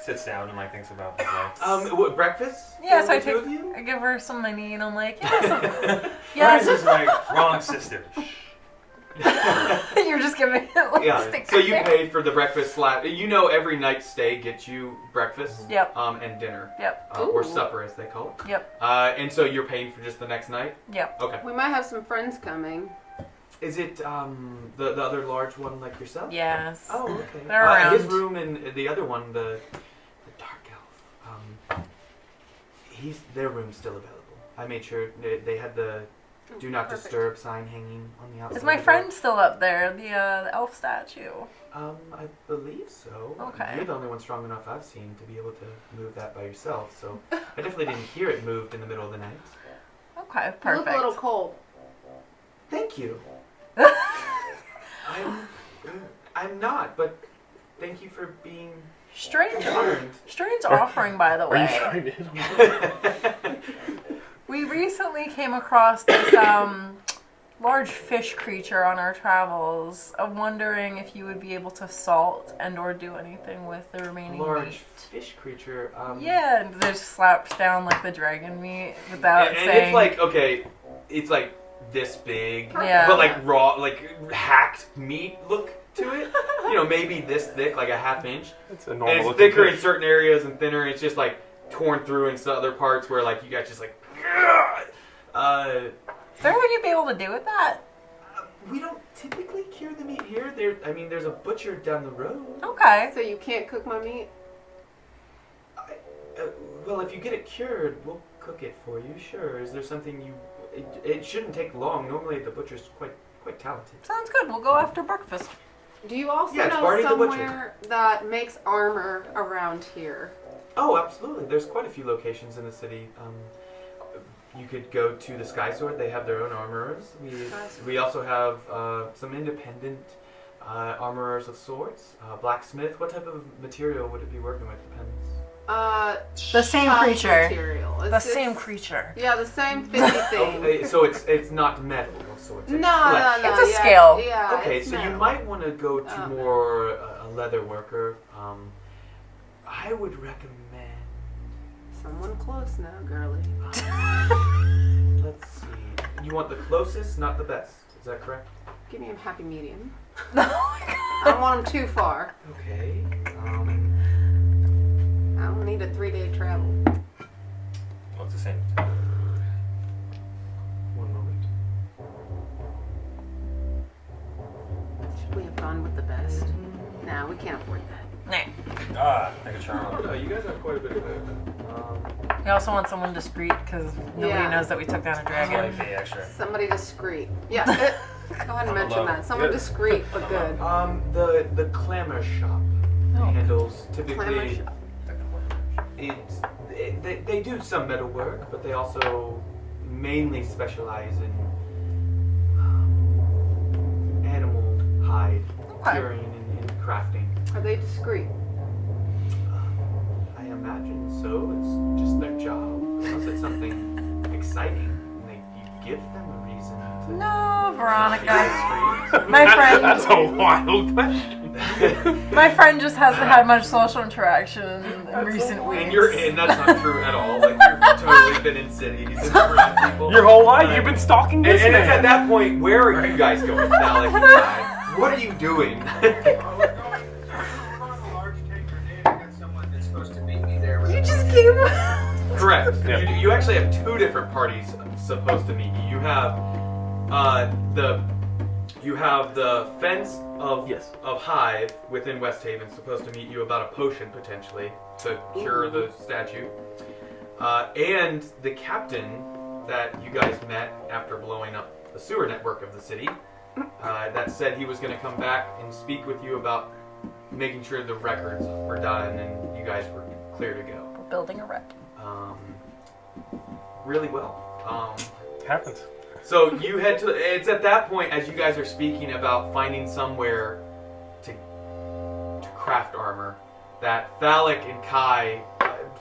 sits down and thinks about his life. What, breakfast? Yes, for I the two take. of you? I give her some money, and I'm like, yes, Ryan's yes. is like, wrong sister. You're just giving it like Yeah. stick So you figure. pay for the breakfast You know every night's stay gets you breakfast. Yep. And dinner. Yep. Or Ooh. supper, as they call it. Yep. And so you're paying for just the next night. Yep. Okay. We might have some friends coming. Is it the other large one like yourself? Yes. Oh, okay. They're around. His room and the other one, the dark elf. Their room's still available. I made sure they had the do not Perfect. disturb sign hanging on the outside. Is my of the friend still up there? The elf statue. door. I believe so. Okay. You're the only one strong enough I've seen to be able to move that by yourself. So I definitely didn't hear it moved in the middle of the night. Okay. You Perfect. look a little cold. Thank you. I'm not, but thank you for being Strange. kind. Strange offering, by the Are you way. trying to hit him? We recently came across this large fish creature on our travels. I'm wondering if you would be able to salt and or do anything with the remaining Large meat. fish creature. Yeah, and just slaps down like the dragon meat without and saying. it's like, okay, it's like this big, Yeah. but like raw, like hacked meat look to it. You know, maybe this thick, like a half inch. It's a normal And it's looking thicker fish. in certain areas and thinner. And it's just like torn through in some other parts where like you guys just like. Is there anything you'd be able to do with that? We don't typically cure the meat here. There's a butcher down the road. Okay. So you can't cook my meat? Well, if you get it cured, we'll cook it for you. Sure. Is there something you? It shouldn't take long. Normally, the butcher's quite talented. Sounds good. We'll go after breakfast. Do you also Yeah, it's know Barney the Butcher. somewhere that makes armor around here? Oh, absolutely. There's quite a few locations in the city. You could go to the Sky Sword. They have their own armorers. We also have some independent armorers of sorts. Blacksmith. What type of material would it be working with? Depends. The same tough creature. Material. The same creature. Yeah, the same 50 thing. Okay, so it's not metal of sorts. It's No, flesh. It's a yeah, scale. Yeah. Okay, it's so you metal. might want to go to Oh. more a leather worker. I would recommend. Someone close now, girly. Let's see. You want the closest, not the best. Is that correct? Give me a happy medium. Oh I don't want them too far. Okay. I don't need a 3-day travel. Well, it's the same. One moment. Should we have gone with the best? Nah, we can't afford that. Nah. Like a charm. Oh, you guys have quite a bit of it. We also want someone discreet because nobody Yeah. knows that we took down a So dragon. I pay extra. Somebody discreet. Yeah. Go ahead and mention low. that. Someone Good. discreet but good. The clamor shop handles typically. Clamor shop. They do some metal work, but they also mainly specialize in animal hide curing and crafting. Are they discreet? I imagine so. It's just their job. Unless it's something exciting, and you give them a reason to. No, Veronica. Discreet. My friend. That's a wild question. My friend just hasn't had much social interaction in recent weeks. And that's not true at all. Like you've totally been in cities and around people. Your whole life, you've been stalking this And it's man. at that point, where are you guys going, Alec and Ty? What are you doing? We're going a large tanker in. I got someone that's supposed to meet me there. You just keep. Correct. Yeah. You actually have two different parties supposed to meet you. You have the fence of Hive within Westhaven supposed to meet you about a potion potentially to cure the statue, and the captain that you guys met after blowing up the sewer network of the city. That said he was going to come back and speak with you about making sure the records were done and you guys were clear to go. We're building a rep. Really well. Happens. So you head to. It's at that point as you guys are speaking about finding somewhere to craft armor that Thalic and Kai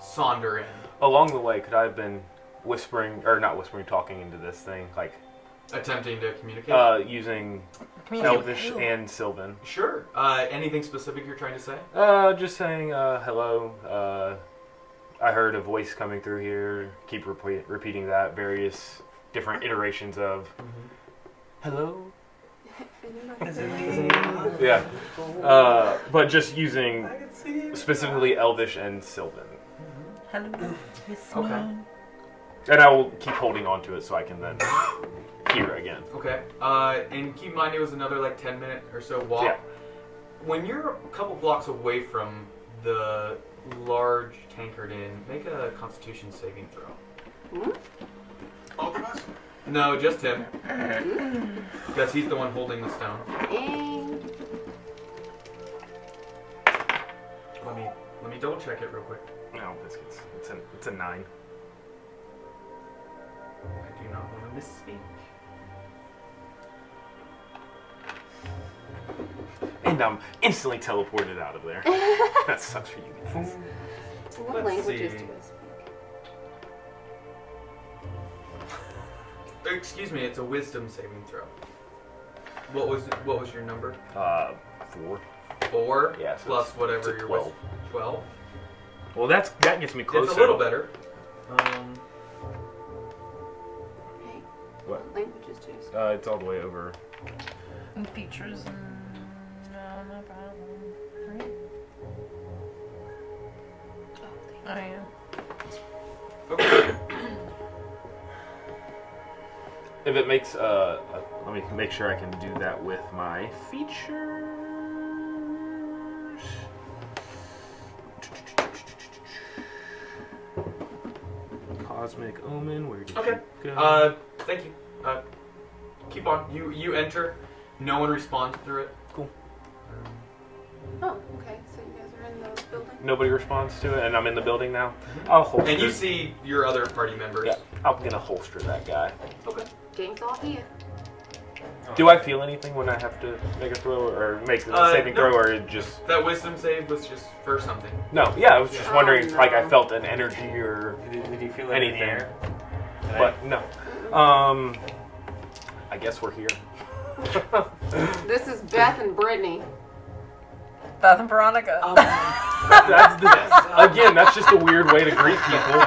saunder in, Along the way, could I have been not whispering, talking into this thing, like attempting to communicate. using Communicate Elvish with who? and Sylvan? Sure. Anything specific you're trying to say? Just saying hello. I heard a voice coming through here. Keep repeating that. Various different iterations of hello. Yeah. But just using specifically Elvish and Sylvan. Hello, it's Okay. me. And I will keep holding on to it so I can then hear again. Okay. And keep in mind it was another like 10-minute or so walk. Yeah. When you're a couple blocks away from the large tankard inn, make a Constitution saving throw. Both of us? No, just him. Because he's the one holding the stone. Let me double check it real quick. No, biscuits. It's a 9. I do not want to misspeak. And I'm instantly teleported out of there. That sucks for you guys. What Let's languages see. do they speak? excuse me, it's a wisdom saving throw. What was your number? 4. 4? Yeah, so plus it's whatever a your 12. wisdom. 12? Well, that gets me closer. It's a little better. Hey, What? languages, Jason? It's all the way over. And features and no problem. Right? Oh yeah. Okay. If it makes, let me make sure I can do that with my features. Cosmic Omen, where did Okay. you go? Thank you. Keep on. You enter. No one responds through it. Cool. Oh, okay. So you guys are in the building? Nobody responds to it, and I'm in the building now. I'll holster. And you see your other party members. Yeah, I'm gonna holster that guy. Okay. Gang's all here. Do I feel anything when I have to make a throw or make a saving no. throw, or it just? That wisdom save was just for something. No, yeah, I was just Oh, wondering if like I no. felt an energy or Did you feel it anything. in the air? But no. I guess we're here. This is Beth and Brittany. Beth and Veronica. That's again, that's just a weird way to greet people.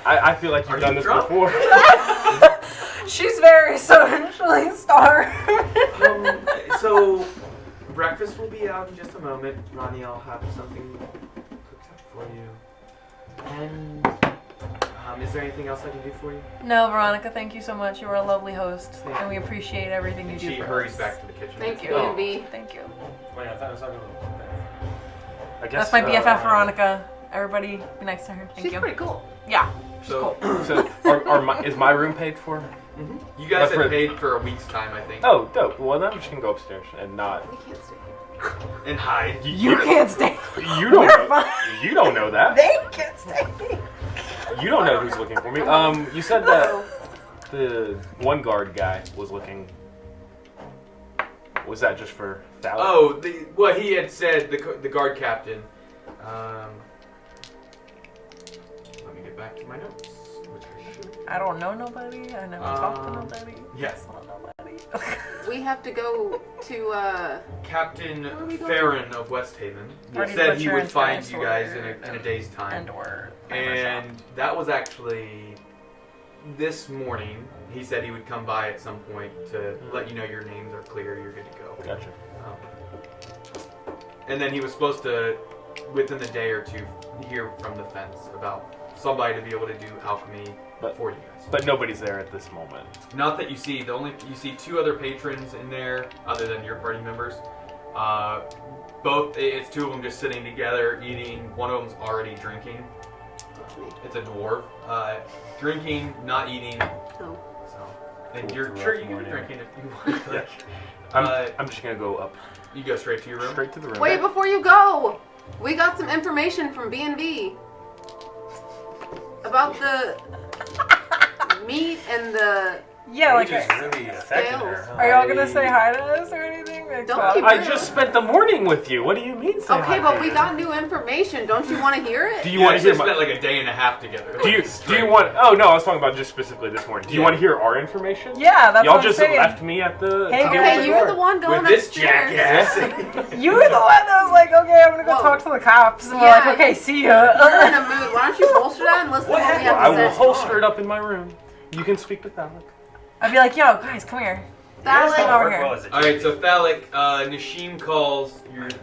I feel like you've Are done you this drunk? before. She's very socially starved. So, breakfast will be out in just a moment. Ronnie, I'll have something cooked up for you. And, is there anything else I can do for you? No, Veronica, thank you so much. You are a lovely host, and we appreciate everything you And do she for hurries us. back to the kitchen. Thank you, Oh. B&B. Thank you. Wait, I thought I was talking about I guess That's my BFF, Veronica. Everybody, be nice to her. Thank She's you. pretty cool. Yeah. So, So, is my room paid for? you guys But for- had paid for a week's time, I think. Oh, dope. Well, then I'm just gonna go upstairs and not. We can't stay here. And hide. You can't stay. You don't We're know. fine. You don't know that. They can't stay. You don't know who's looking for me. You said that the one guard guy was looking. Was that just for Thal? Oh, what he had said, the guard captain. Let me get back to my notes, which I should. I don't know nobody. I never talk to nobody. Yes. I don't know nobody. We have to go to, Captain are we going? Farron of Westhaven Party said he Butcher would and find you Dinosaur guys in a day's time. and or And that was actually this morning. He said he would come by at some point to let you know your names are clear, you're good to go. Gotcha. And then he was supposed to, within a day or two, hear from the fence about somebody to be able to do alchemy for you guys. But nobody's there at this moment. Not that you see. You see two other patrons in there, other than your party members. It's two of them just sitting together eating. One of them's already drinking. It's a dwarf. Drinking, not eating. oh. So, and Cool, you're it's a sure rough you can be morning. drinking if you want. Yeah. I'm just gonna go up You go straight to your room. straight to the room. Wait, before you go, we got some information from B&B about the meat and the. Yeah, like. just really affected her. Huh? Are y'all gonna say hi to us or anything? Like, Don't talk? keep- I just spent the morning with you. What do you mean? Say Okay, hi but to we you? got new information. Don't you want to hear it? Do you You want to hear actually my? spent like a day and a half together. Do you want? Oh no, I was talking about just specifically this morning. Do you Yeah. want to hear our information? Yeah, that's Y'all what I'm just saying. left me at the. Hey, to get Okay, the you're door. the one going With this upstairs. jackass. You were the one that was like, okay, I'm gonna go Whoa. talk to the cops. And we're Yeah, like, okay, see You're ya. in a mood. Why don't you holster that and listen to what we have to I say? will holster it up in my room. You can speak to Thalic. I'd be like, yo, guys, come here. That Come like, over here. Alright, so Thalic, Nashim calls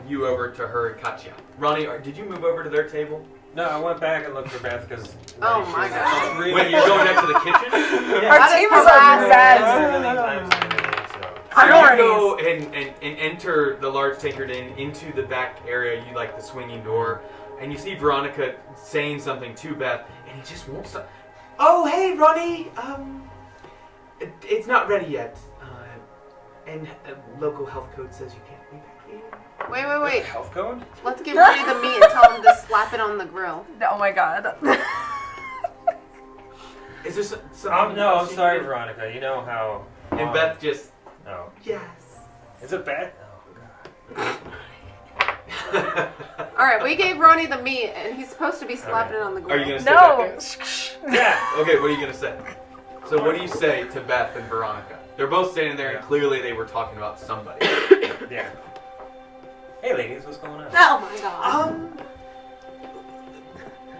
you over to her and Katya. Ronnie, did you move over to their table? No, I went back and looked for Beth because. Oh my God. Really, When you're going next to the kitchen? Our That is team is harassing. obsessed. So you Priorities. go and enter the large tankard inn into the back area, you like the swinging door, and you see Veronica saying something to Beth, and he just won't stop. Oh, hey, Ronnie, it's not ready yet, and local health code says you can't be back here. wait. Health code? Let's give Bree the meat and tell him to slap it on the grill. Oh my god. Is there something? No, I'm else you sorry, can do? Veronica. You know how. And Beth just, No. yes. Is it bad? Oh, God. Alright, we gave Ronnie the meat and he's supposed to be slapping it on the grill. Are you gonna stay No. back there? Yeah. Okay, what are you gonna say? So what do you say to Beth and Veronica? They're both standing there, and clearly they were talking about somebody. Yeah. Hey, ladies, what's going on? Oh my god.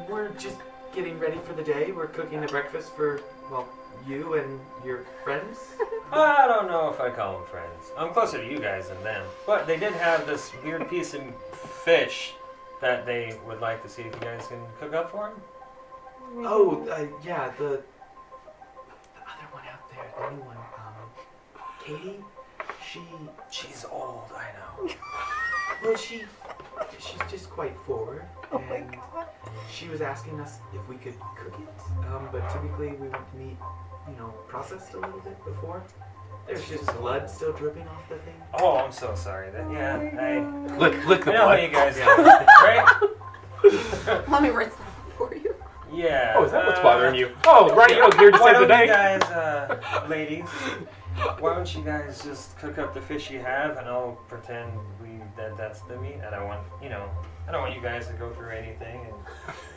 We're just getting ready for the day. We're cooking the breakfast for, well, you and your friends. I don't know if I'd call them friends. I'm closer to you guys than them. But they did have this weird piece of fish that they would like to see if you guys can cook up for them. Oh, yeah, the other one out there, the new one, Katie, She's old, I know. well, she's just quite forward, and she was asking us if we could cook it, but typically we want the meat, processed a little bit before. There's just blood still dripping off the thing. Oh, I'm so sorry. Lick the I know how blood. you guys do, right? Let me rinse that for you. Yeah. Oh, is that what's bothering you? Oh, right, you're here to Why save the don't you day. guys, ladies, why don't you guys just cook up the fish you have, and I'll pretend that's the meat. I don't want you guys to go through anything, and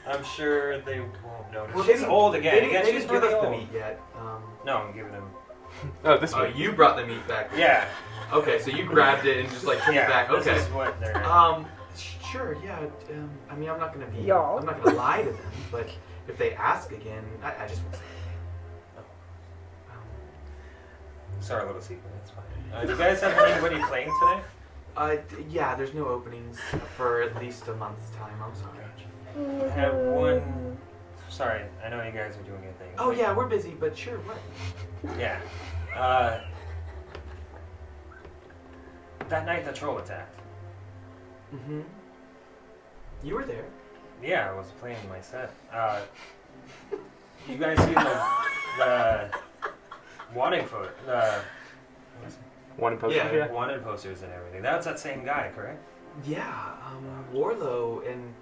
I'm sure they won't notice. Well, She's old again. They She's didn't give really us the old. meat yet. No, I'm giving them. Oh, this way. You brought the meat back. Yeah. Okay, so you grabbed it and just took it back. This Okay. is what they're. Sure, yeah. I mean, I'm not gonna lie to them, but if they ask again, I just won't say. It's our little secret. That's fine. Do you guys have anybody playing today? Yeah, there's no openings for at least a month's time. I'm sorry. I have one. Sorry, I know you guys are doing your thing. Oh yeah, we're busy, but sure, what? Yeah. That night the troll attacked. Mm-hmm. You were there. Yeah, I was playing my set. You guys see the wanted photo? Wanted posters, Yeah. Wanted posters and everything. That's that same guy, correct? Yeah, Warlow, and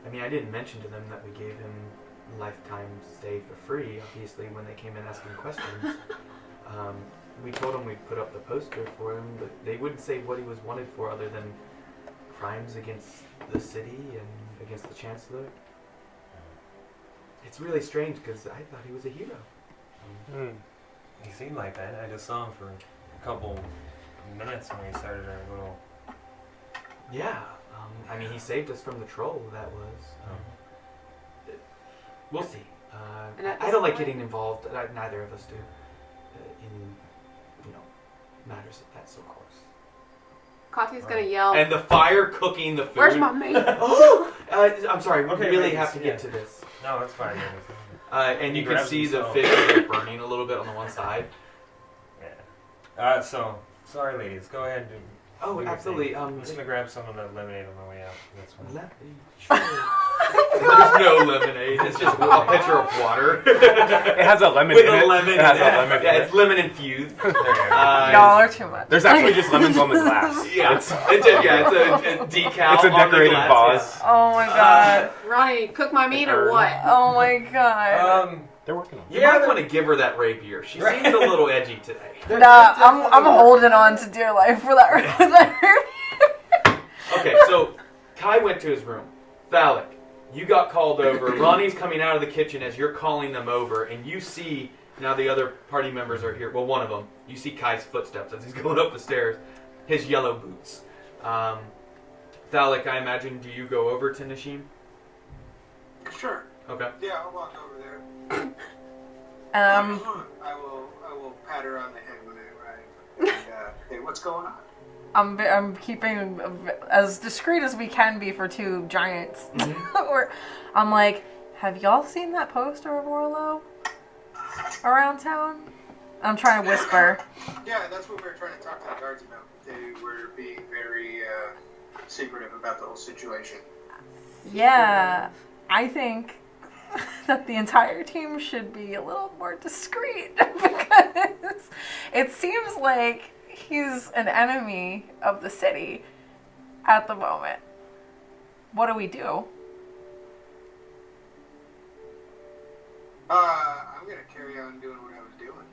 I mean, I didn't mention to them that we gave him lifetime stay for free, obviously, when they came in asking questions. We told them we'd put up the poster for him, but they wouldn't say what he was wanted for other than crimes against the city and against the Chancellor. It's really strange because I thought he was a hero. Mm. He seemed like that. I just saw him for a couple minutes when we started our little... Yeah, I mean, he saved us from the troll, that was. We'll see. And at I this don't like point- getting involved, neither of us do, in, matters of that so close. Katya's gonna yell. And the fire cooking the food. Where's my meat? Oh! I'm sorry, we Okay, really ladies, have to get yeah. to this. No, that's fine. And you can grabs see the himself. fish is like burning a little bit on the one side. Yeah. So, sorry ladies, go ahead and Oh, do your absolutely. thing. I'm just gonna grab some of the lemonade on the way out. That's fine. There's no lemonade. It's just a pitcher of water. It has a lemon With in a it. lemon. It has yeah. a lemon Yeah, in it's it. lemon infused. There you go. Y'all are too much. There's actually just lemons on the glass. Yeah, it's a decal. It's a on the decorated glass, vase. Oh my god. Ronnie, cook my meat or what? Oh my god. They're working on it. You might want to give her that rapier. She seems a little edgy today. Nah, I'm holding on to dear life for that. Okay, so Kai went to his room. Phallic, you got called over. Ronnie's coming out of the kitchen as you're calling them over, and you see now the other party members are here. Well, one of them. You see Kai's footsteps as he's going up the stairs. His yellow boots. Phallic, I imagine, do you go over to Nashim? Sure. Okay. Yeah, I'll walk over there. I will pat her on the head when I arrive. And, hey, what's going on? I'm keeping as discreet as we can be for two giants. Or I'm like, have y'all seen that poster of Orlo around town? I'm trying to whisper. Yeah, that's what we were trying to talk to the guards about. They were being very secretive about the whole situation. Yeah, I think that the entire team should be a little more discreet because it seems like he's an enemy of the city at the moment. What do we do? I'm gonna carry on doing what I was doing.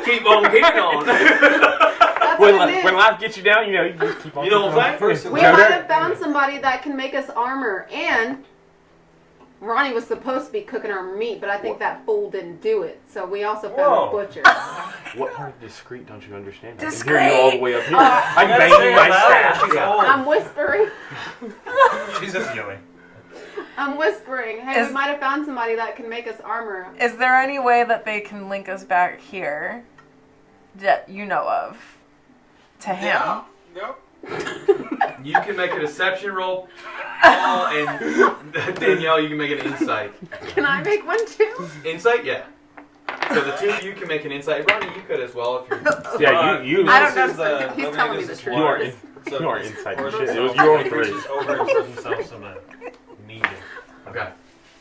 Keep on keeping on. That's When, what it is. when life gets you down, you just keep on. You know what I'm saying? We might have found somebody that can make us armor, and Ronnie was supposed to be cooking our meat, but I think that fool didn't do it. So we also found Whoa. a butcher. What part of discreet don't you understand? I can Discreet. hear you all the way up here. I'm You gotta banging say my it louder, staff. she's Yeah. old. I'm whispering. She's just yelling. I'm whispering. Hey, Is- we might have found somebody that can make us armor. Is there any way that they can link us back here that you know of to him? Yeah. Nope. You can make a deception roll, Paul, and Danielle, you can make an insight. Can I make one too? Insight, yeah. So the two of you can make an insight. Ronnie, you could as well if you're. Yeah, you I don't This is know. the- He's nobody telling me does the this truth. You are one. in, So you are it's inside or the shit. it's It was you only reaches three. over and puts himself some meat. Okay.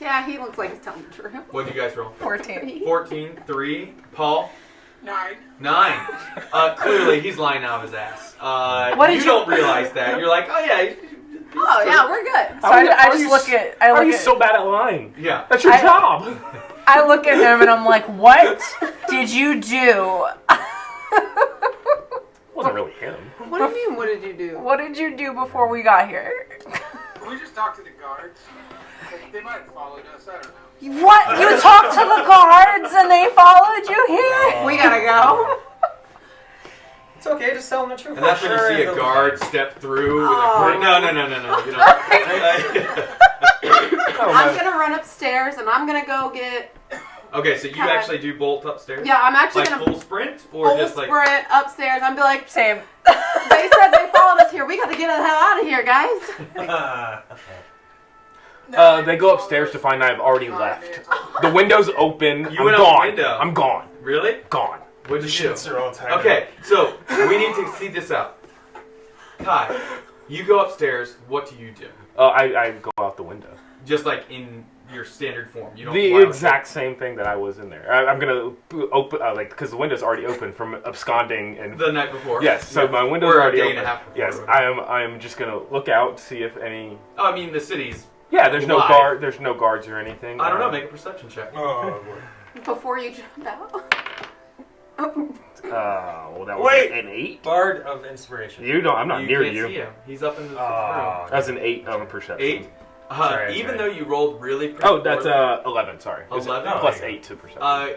Yeah, he looks like he's telling the truth. What'd you guys roll? 14. 14, 3. Paul? 9. 9. Clearly, he's lying out of his ass. What did you you- don't realize that. You're like, oh yeah. Oh yeah, we're good. So I How just you look s- at. How I are look you at. so bad at lying? Yeah. That's your I- job. I look at him and I'm like, what did you do? Wasn't really him. What do you mean? What did you do? What did you do before we got here? We just talked to the guards. They might have followed us. I don't know. What? You talked to the guards and they followed you here? We gotta go. It's okay, just tell him the truth. And that's when you see a guard step through with a curtain. No. You don't. I'm gonna run upstairs and I'm gonna go get. Okay, so you Can I- actually do bolt upstairs? Yeah, I'm actually Like gonna full sprint? Or full just like. sprint upstairs. I'm be like, Same. they said they followed us here. We gotta get the hell out of here, guys. They go upstairs to find I've already left. The window's open. You I'm went out the gone. window. I'm gone. Really? Gone. What'd you do? Shits are all tied Okay, so we need to see this out. Kai, you go upstairs. What do you do? I go out the window. Just like in your standard form. You don't The fly exact same thing that I was in there. I'm gonna open because the window's already open from absconding and. the night before. Yes, so my window's Or a already day open. and a half before. Yes, I am just gonna look out, see if any. Oh, I mean, the city's. Yeah, there's no Live. guard. There's no guards or anything. I don't know. Make a perception check. Oh, boy. Before you jump out. Well, that was Wait. an 8. Bard of inspiration. You don't. I'm not near can't you. see him. He's up in the Oh, room. That's an 8 on perception. 8. Sorry, Even sorry. though you rolled really. Oh, that's 11. Sorry. It's 11? plus Oh, 8 to perception.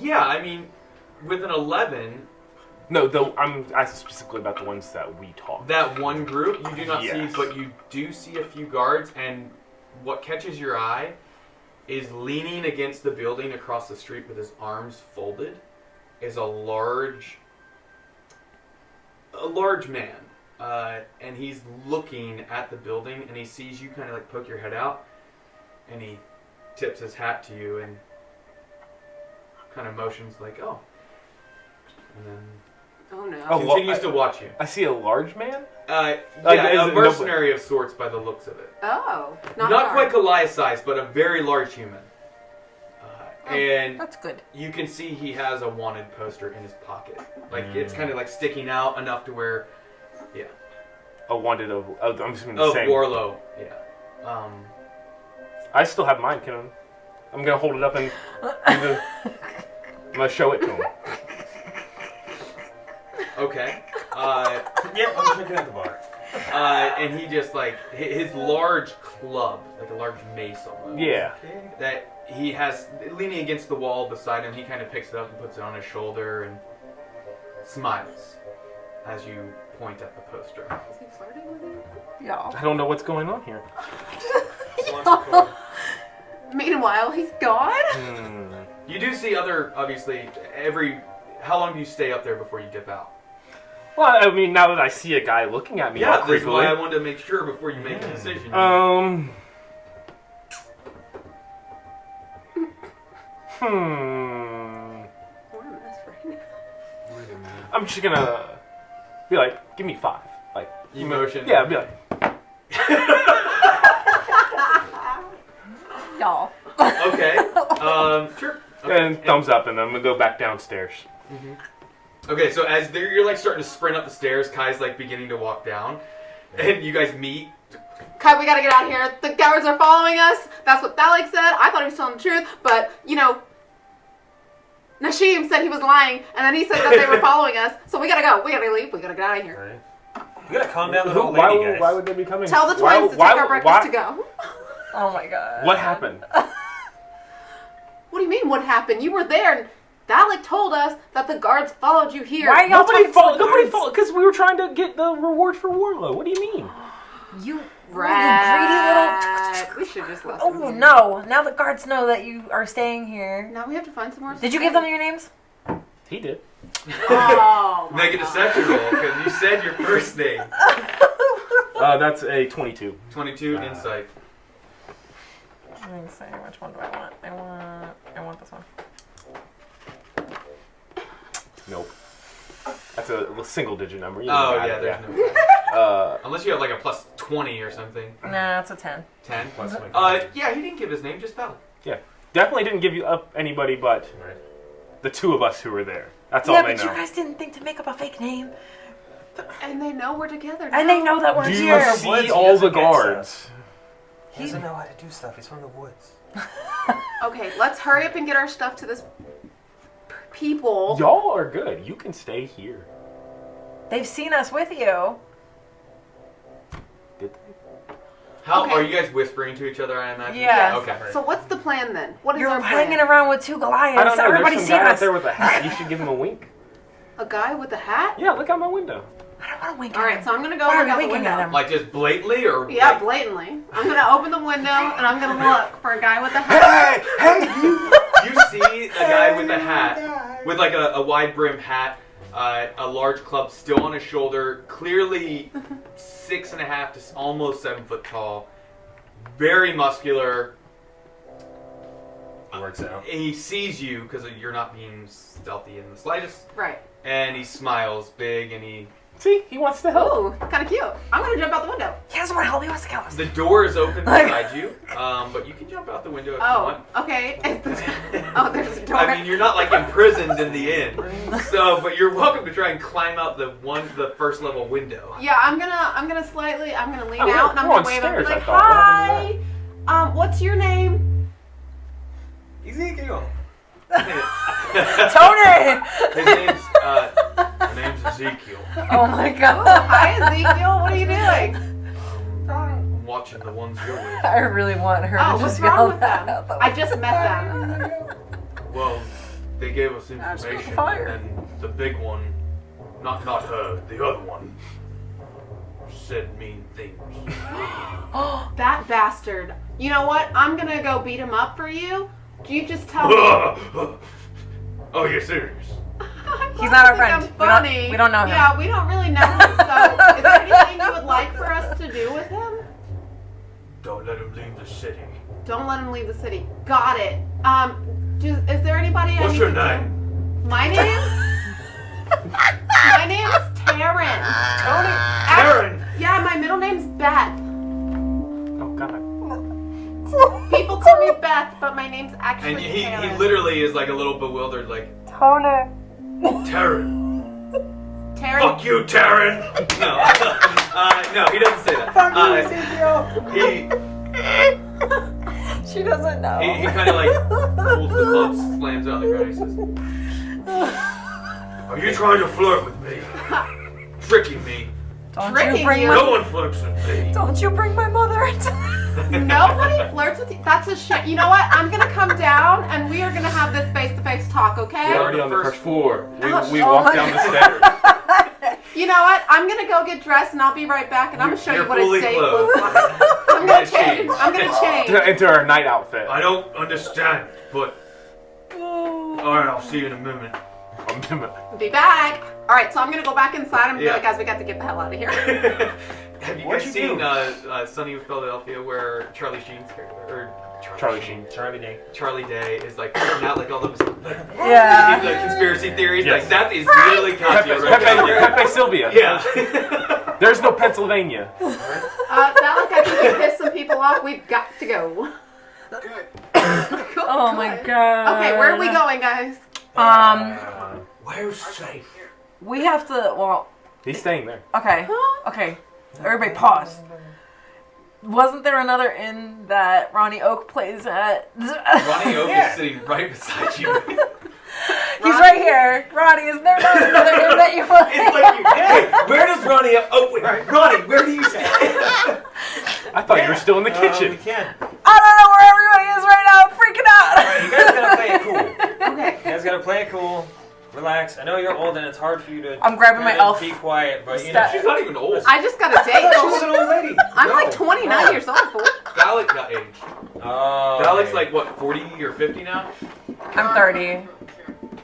Yeah, I mean, with an 11, no, I'm asking specifically about the ones that we talked. that one group you do not Yes. see, but you do see a few guards, and what catches your eye is leaning against the building across the street with his arms folded is a large man. And he's looking at the building, and he sees you kind of like poke your head out, and he tips his hat to you and kind of motions like, oh. And then Oh no. Oh, continues to watch you. I see a large man. Yeah, is a it mercenary of sorts by the looks of it. Oh. Not quite Goliath size, but a very large human. And That's good. you can see he has a wanted poster in his pocket. Like, it's kind of like sticking out enough to where, yeah. A wanted of. I'm assuming the Oh, same. Warlow, yeah. I still have mine. I'm gonna hold it up and I'm gonna show it to him. Okay. Yep, I'm drinking at the bar. And he just like, his large club, like a large mace almost. Yeah. That he has leaning against the wall beside him. He kind of picks it up and puts it on his shoulder and smiles as you point at the poster. Is he flirting with you? Y'all. I don't know what's going on here. Meanwhile, he's gone. You do see other, obviously, how long do you stay up there before you dip out? Well, I mean, now that I see a guy looking at me, Yeah, all that's creepily, why I wanted to make sure before you make a decision. I'm just gonna be like, give me 5. Like, Emotion. Yeah, I'd be like, Y'all. Okay. Sure. Okay. and thumbs up, and I'm gonna go back downstairs. Okay, so as you're like starting to sprint up the stairs, Kai's like beginning to walk down, and you guys meet. Kai, we gotta get out of here. The guards are following us. That's what Thalik said. I thought he was telling the truth, but, you know, Nashim said he was lying, and then he said that they were following us. So we gotta go. We gotta leave. We gotta get out of here. Right. You gotta calm down the Who- old why, lady, guys. why would they be coming? Tell the twins to take our breakfast to go. Oh my god. What happened? What do you mean, what happened? You were there, and Dalek told us that the guards followed you here. Why y'all Nobody talking to the followed. guards? Because we were trying to get the reward for Warlow. What do you mean? You Rat. We should just let them Oh here. no! Now the guards know that you are staying here. Now we have to find some more. Did you give them your names? He did. Oh, my Make a God. deception roll because you said your first name. That's a 22. 22 insight. Let me see. Which one do I want? I want this one. Nope. That's a single-digit number. You Oh, got yeah, it, there's no. Unless you have like a plus 20 or something. Nah, it's a 10. 10? Plus 20. Yeah, he didn't give his name, just Bella. Yeah. Definitely didn't give you up anybody but Right. the two of us who were there. That's Yeah, all they but know. you guys didn't think to make up a fake name. And they know we're together now. And they know that we're Do here. you Woods, see he all the doesn't get guards? He doesn't know how to do stuff. He's from the woods. Okay, let's hurry up and get our stuff to this people. Y'all are good. You can stay here. They've seen us with you. Did they? How Okay. are you guys whispering to each other, I imagine? Yeah. Okay. So what's the plan then? What is You're our plan? hanging around with two Goliaths. I don't know. Everybody's There's some seen guy out us. there with a hat. You should give him a wink. A guy with a hat? Yeah, look out my window. I don't want to wink All at right, him. so I'm gonna go Why are look we out the winking window. at him? Like just blatantly or? Yeah, like, blatantly. I'm gonna open the window and I'm gonna look for a guy with a hat. You see a guy with a hat, with like a wide brim hat, a large club still on his shoulder, clearly 6.5 to almost 7 foot tall, very muscular. It works out. He sees you because you're not being stealthy in the slightest, Right. and he smiles big, and See, he wants to help. Ooh, kind of cute. I'm gonna jump out the window. He doesn't want to help. He wants to kill us. the door is open beside you, but you can jump out the window if you Oh, want. okay. Oh, there's a door. I mean, you're not like imprisoned in the inn, so but you're welcome to try and climb out the first level window. Yeah, I'm gonna slightly, I'm gonna lean Oh, out and I'm we're gonna on wave up and stairs, be like, I thought. What hi. What's your name? Ezekiel. Tony! His name's Ezekiel. Oh my Oh, god. hi Ezekiel. What are you doing? I'm watching the ones you're with. I really want her Oh, to what's just wrong yell with that them? out the I just met them. Well, they gave us That's information, fire. and the big one, not her, the other one, said mean things. That bastard. You know what? I'm gonna go beat him up for you. You just tell me. Oh, you're serious? He's not our I think friend. I'm We don't- funny. we don't know him. Yeah, we don't really know him. So, is there anything you would like for us to do with him? Don't let him leave the city. Don't let him leave the city. Got it. Is there anybody? What's I your need to name? do? My name? My name's Taryn. Aaron! Yeah, my middle name's Beth. Oh God. People call me Beth, but my name's actually And he Taryn. literally is like a little bewildered, like, Tony. Taryn. Taryn. Fuck you, Taryn! No. No, he doesn't say that. She doesn't know. He kind of like pulls the club, slams it on the ground, he says, are you trying to flirt with me? Tricking me? Don't Tricking you bring you. No my one flirts with me. Don't you bring my mother into Nobody flirts with you. That's a shit. You know what? I'm gonna come down and we are gonna have this face-to-face talk, okay? We're already on the first floor. We Oh walked my down the stairs. You know what? I'm gonna go get dressed and I'll be right back and I'm gonna show you You're what a fully date clothed. looks like. I'm gonna change. I'm gonna change. Into our night outfit. I don't understand, but alright, I'll see you in a minute. Be back. All right, so I'm gonna go back inside and be Yeah. like, guys, we got to get the hell out of here. Have you What'd guys you seen do? Sunny with Philadelphia where Charlie Sheen's character, or Charlie Sheen. Charlie Day. Charlie Day is like freaking out like all those like, Yeah. the conspiracy theories? Yes. Like that is literally Pepe Sylvia. Yeah. There's no Pennsylvania. That like I can piss some people off. We've got to go. Good. Oh my god. Okay, where are we going, guys? Where's safe? We have to, well, He's staying there. okay. Okay. Everybody pause. Wasn't there another inn that Ronnie Oak plays at? Ronnie Oak is sitting right beside you. He's right here. Ronnie, isn't there not another inn that you play? It's like you, hey, where does Ronnie? Oh, wait, Ronnie, where do you stay? I thought you were still in the kitchen. We can. Oh, guys gotta play it cool. Relax. I know you're old and it's hard for you to. I'm grabbing my kinda elf. Be quiet, but you know. She's not even old. I just got a date. She's an old lady. I'm No. like 29 years old. Fool. Phallic got aged. Oh. Phallic's like, what, 40 or 50 now? I'm 30.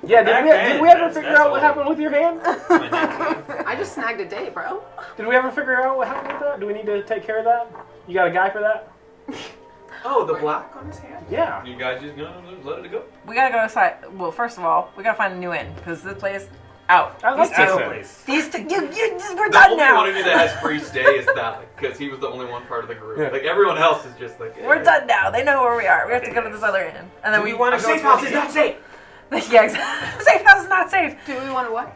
Yeah, Back did then, we ever that's- figure that's out what old. happened with your hand? I just snagged a date, bro. Did we ever figure out what happened with that? Do we need to take care of that? You got a guy for that? Oh, the black on his hand? Yeah. You guys just gonna let it go? We gotta go outside. Well, first of all, we gotta find a new inn because this place out. I like These this two. inn. Place. These two. We're The done only now. one of you that has free stay is Phallic, because he was the only one part of the group. Yeah. Like, everyone else is just like, We're done now. They know where we are. We have to go to this other inn, and then Do we we want to go safe house is not safe! Yeah, exactly. Safe house is not safe. Do we want to what?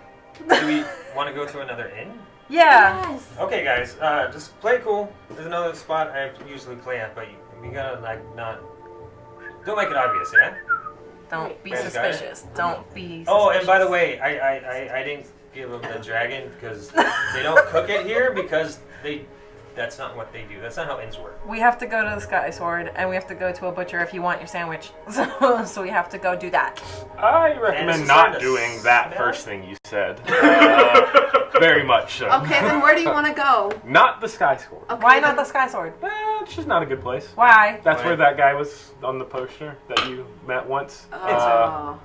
Do we want to go to another inn? Yeah. Yes. Okay, guys. Just play it cool. There's another spot I usually play at, but you gotta like not. Don't make it obvious, yeah. Don't be Bad guy. suspicious. Don't be suspicious. Oh, and by the way, I didn't give them the dragon because they don't cook it here because that's not what they do. That's not how inns work. We have to go to the Sky Sword, and we have to go to a butcher if you want your sandwich. So we have to go do that. I And recommend it's not starting to doing that smell. first thing you said. Very much so. Okay, then where do you want to go? Not the Sky Sword. Okay, Why not then- the Sky Sword? It's just not a good place. Why? That's Why? where that guy was on the poster that you met once. Oh.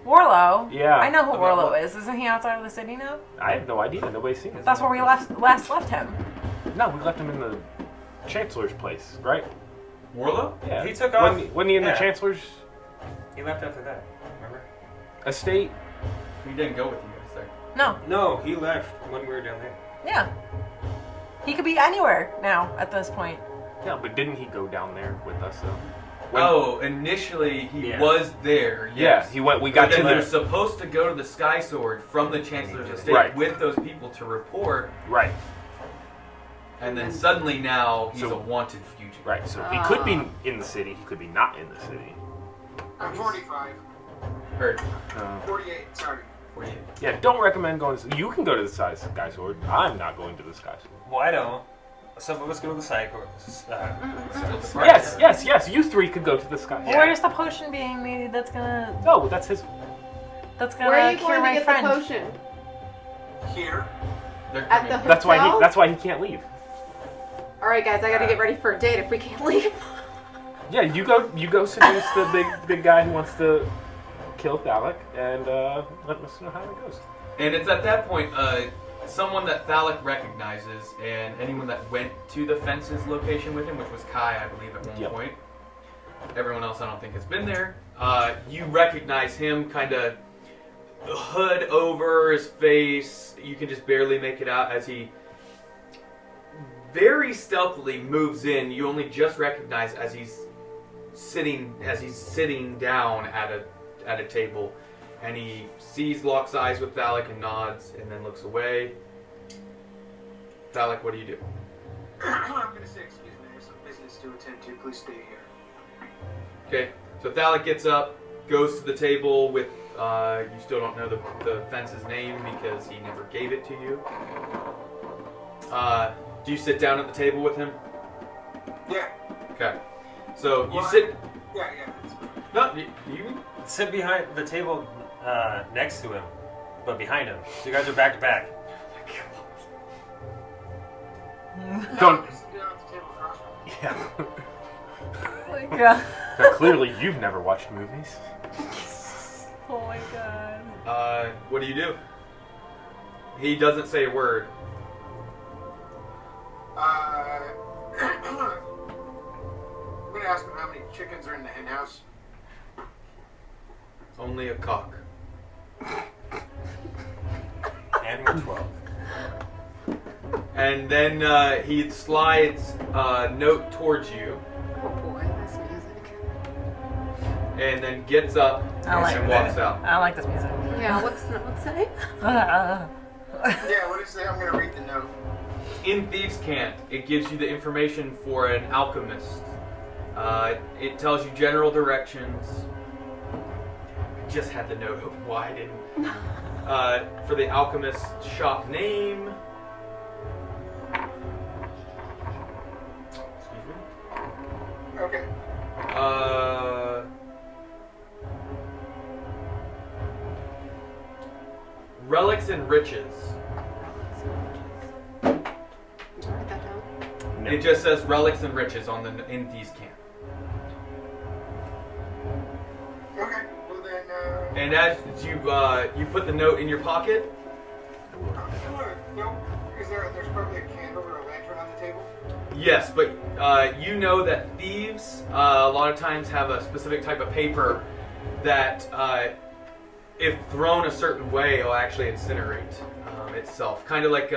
Warlow? Yeah. I know who About Warlow what? is. Isn't he outside of the city now? I have no idea. Nobody's seen him. That's where we last left him. No, we left him in the Chancellor's place, right? Warlow? Yeah. He took off. Wasn't he in Yeah. the Chancellor's He left after that. Remember? estate? We didn't go with you guys there. No. No, he left when we were down there. Yeah. He could be anywhere now at this point. Yeah, but didn't he go down there with us though? Oh, initially he Yeah. was there. Yeah, Yes. he went. We But got then to they're the supposed to go to the Sky Sword from the Chancellor's estate Right. with those people to report, right, and then suddenly now he's So- a wanted fugitive. right. So he could be in the city. He could be not in the city. I'm 45. Heard. 48, sorry. 48. Yeah, don't recommend going. You can go to the Sky Sword. I'm not going to the Sky Sword. Why don't some of us go to the cycle? Yes. You three could go to the Sky Sword. Where's the potion being made that's gonna No, that's his. that's gonna Where are you cure going to my get friend? the potion? Here. They're At coming. the hotel? That's why he can't leave. All right, guys, I got to get ready for a date if we can't leave. Yeah, you go seduce the big guy who wants to kill Phallic, and let us know how it goes. And it's at that point, someone that Phallic recognizes, and anyone that went to the fences location with him, which was Kai, I believe, at one Yep. point. Everyone else I don't think has been there. You recognize him, kind of hood over his face. You can just barely make it out as he very stealthily moves in. You only just recognize as he's sitting down at a table, and he locks eyes with Phallic and nods, and then looks away. Phallic, what do you do? I'm going to say, excuse me, there's some business to attend to. Please stay here. Okay, so Phallic gets up, goes to the table with, you still don't know the fence's name because he never gave it to you. Do you sit down at the table with him? Yeah. Okay. So you Well, sit. Yeah, that's fine. No, you. Sit behind the table next to him, but behind him. So you guys are back to back. Don't. Just sit down at the table across from me. Yeah. Oh my god. Now, clearly, you've never watched movies. Oh my god. What do you do? He doesn't say a word. I'm going to ask him how many chickens are in the hen house. Only a cock. And we're 12. And then he slides a note towards you, Oh boy, this music. and then gets up I like and walks out. I like this music. Yeah, what's the note say? Yeah, what is that? I'm going to read the note. In Thieves' Cant, it gives you the information for an alchemist. It tells you general directions. I just had the note open wide. And, for the alchemist shop name. Excuse me. Okay. relics and riches. Write that down. No. It just says relics and riches on the in these camp. Okay. Well then. And as you put the note in your pocket. No. There's probably a candle or a lantern on the table. Yes, but you know that thieves a lot of times have a specific type of paper that, if thrown a certain way, will actually incinerate itself. Kind of like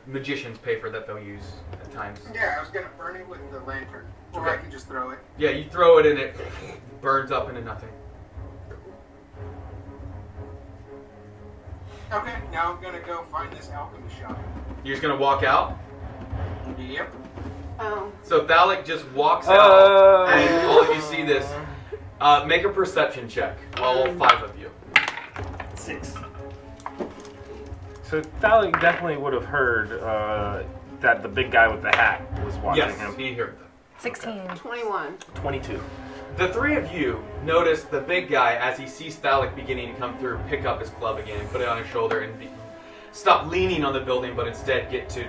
magician's paper that they'll use at times. Yeah, I was gonna burn it with the lantern, or Okay. I can just throw it. Yeah, you throw it and it burns up into nothing. Okay, now I'm gonna go find this alchemy shop. You're just gonna walk out. Yep. Oh. So Thalic just walks out, and all of you see this. Make a perception check, all 5 of you. 6. So Thalic definitely would have heard that the big guy with the hat was watching Yes, him. he heard them. 16. 21. 22. The 3 of you notice the big guy, as he sees Thalic beginning to come through, pick up his club again, put it on his shoulder, and stop leaning on the building, but instead get to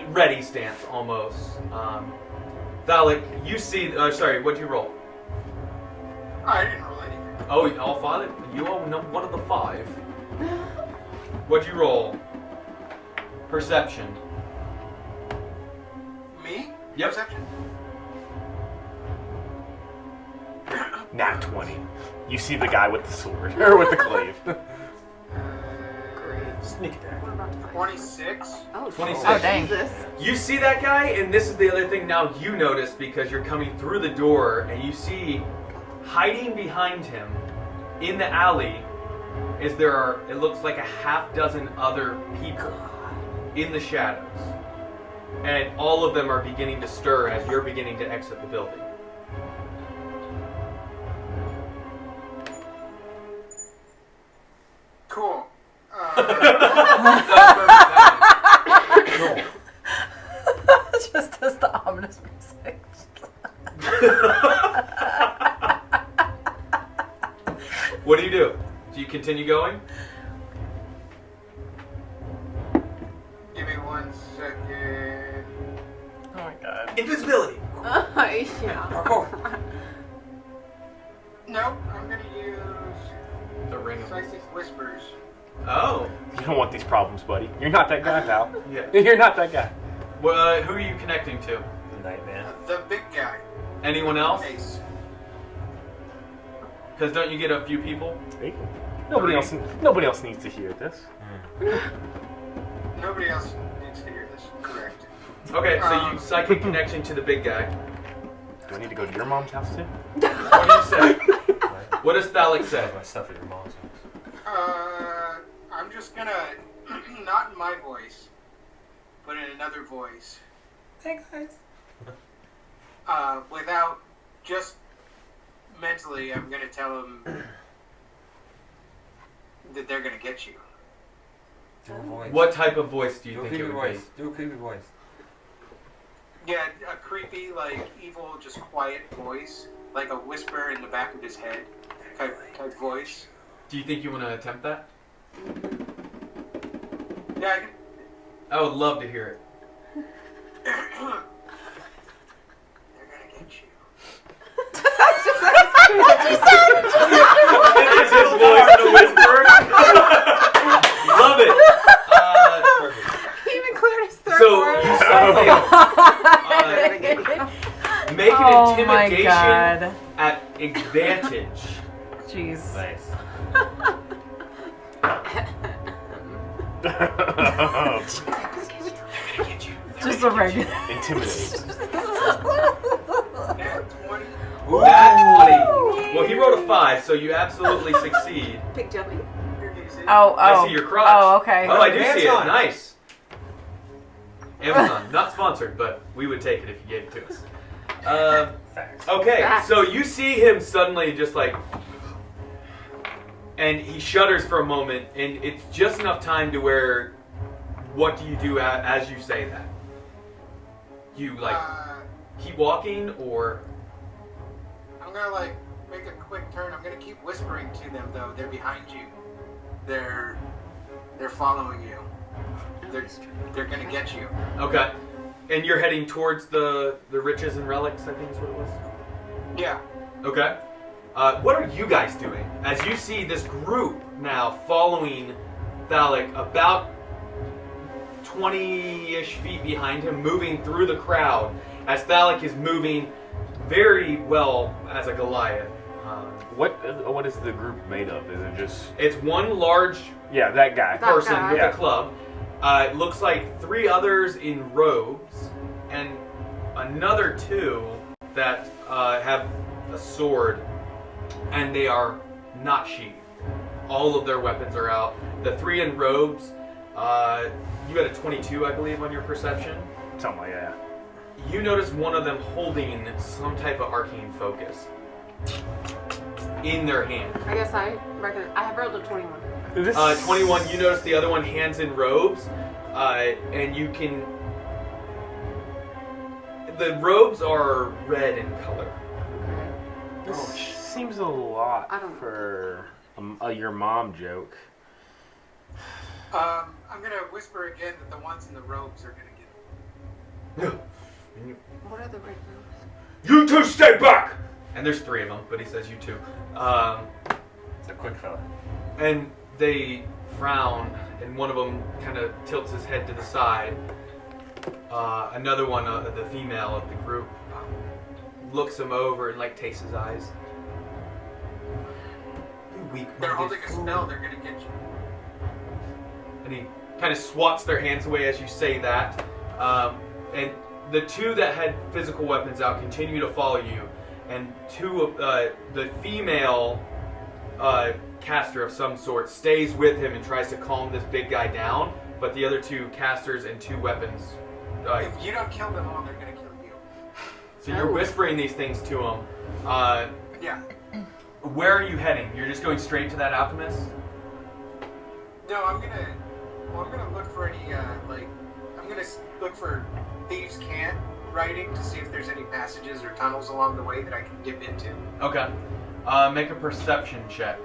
ready stance almost. Thalic, you see. Sorry, what'd you roll? I didn't roll anything. Oh, all 5? You are one of the 5. What'd you roll? Perception. Me? Yep. Perception? Nat 20. You see the guy with the sword, or with the glaive. Sneak attack. We're about to find 26. Oh, 26. Oh, dang. Jesus. You see that guy, and this is the other thing now you notice because you're coming through the door, and you see hiding behind him in the alley is it looks like a half dozen other people in the shadows. And all of them are beginning to stir as you're beginning to exit the building. Cool. Just as the ominous music. What do? Do you continue going? Give me 1 second. Oh my god. Invisibility! Yeah. Parkour. Nope, I'm gonna use The ring of Psychic Whispers. Oh. You don't want these problems, buddy. You're not that guy, pal. Yeah. You're not that guy. Well, who are you connecting to? Nightman. The big guy. Anyone else? Ace. Because don't you get a few people? Hey, Nobody else needs to hear this. Nobody else needs to hear this. Correct. Okay, so you psychic connection to the big guy. Do I need to go to your mom's house too? What do you say? What does Thalic say? My stuff at your mom's house. I'm just gonna, not in my voice, but in another voice. Hey guys. Without, just mentally, I'm gonna tell them that they're gonna get you. Do a voice. What type of voice do you Do a think it creepy would voice. Do a creepy voice. Yeah, a creepy, like, evil, just quiet voice. Like a whisper in the back of his head type voice. be? Do you think you want to attempt that? Yeah, I can... I would love to hear it. They're gonna get you. It's his voice in a whisper. Love it. He even cleared his third So word. you suddenly make an Oh my intimidation god. at advantage. Jeez. Nice. Just a regular. Intimidate. Nat 20. Nat 20. Well, he wrote a 5, so you absolutely succeed. Big jumping. Oh, I see your crotch. Oh, okay. Oh, I do see it. Amazon. Nice. Amazon, not sponsored, but we would take it if you gave it to us. Facts. Okay, Facts. so you see him suddenly just like, and he shudders for a moment, and it's just enough time to where, what do you do as you say that? You like keep walking, or I'm gonna like make a quick turn. I'm gonna keep whispering to them though. They're behind you. They're They're following you. They're gonna get you. Okay. And you're heading towards the riches and relics, I think is what it was? Yeah. Okay. What are you guys doing? As you see this group now following Thalik about 20-ish feet behind him, moving through the crowd, as Thalik is moving very well as a Goliath. What is the group made of? Is it just... It's one large that guy. person guy. with a club. It looks like 3 others in robes, and another 2 that have a sword, and they are not sheathed. All of their weapons are out. The 3 in robes, you had a 22, I believe, on your perception. Something like that. You notice one of them holding some type of arcane focus in their hand. I guess I reckon I have rolled a 21. 21, you notice the other one hands in robes, and you can... The robes are red in color. This seems a lot I don't- for your mom joke. I'm gonna whisper again that the ones in the robes are gonna get him. What are the red robes? You 2 stay back! And there's 3 of them, but he says you 2. It's a quick fella. And they frown, and one of them kind of tilts his head to the side. Another one, the female of the group, looks him over and like tastes his eyes. You weak. They're holding a spell. They're gonna get you. And he kind of swats their hands away as you say that. And the 2 that had physical weapons out continue to follow you. And 2 of the female caster of some sort stays with him and tries to calm this big guy down. But the other 2 casters and 2 weapons. If you don't kill them all, they're gonna kill you. So you're whispering these things to him. Yeah. Where are you heading? You're just going straight to that alchemist? No, I'm gonna look for any I'm gonna look for thieves' cant writing to see if there's any passages or tunnels along the way that I can dip into. Okay. Make a perception check.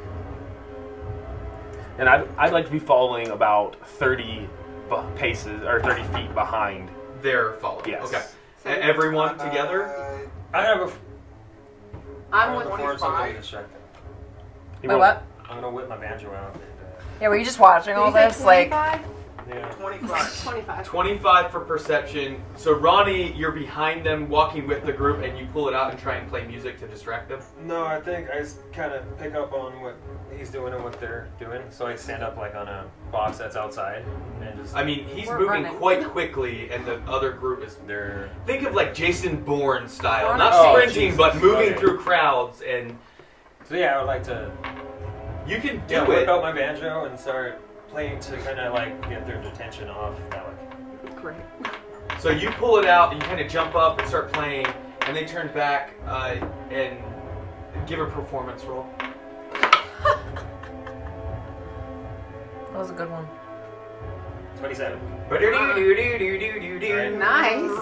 And I'd like to be following about 30 paces or 30 feet behind. They're following. Yes. Okay. Everyone together? I have I'm a with forward something 25. distracted. Wait, what? I'm gonna whip my banjo out. And, Yeah, were you just watching all Did you this? say Like, 25? yeah. 25. 25. 25 for perception. So Ronnie, you're behind them, walking with the group, and you pull it out and try and play music to distract them. No, I think I kind of pick up on what he's doing and what they're doing. So I stand up like on a box that's outside and just. I mean, he's We're moving running. quite quickly, and the other group is they're. Think of like Jason Bourne style, Running. not Oh, sprinting, Jesus. but moving Okay. through crowds, and So yeah, I would like to. you can do Yeah, whip it. out my banjo and start playing to kind of like get their attention off Alec. Great. So you pull it out, and you kind of jump up and start playing, and they turn back and give a performance roll. that was a good one. 27. Nice.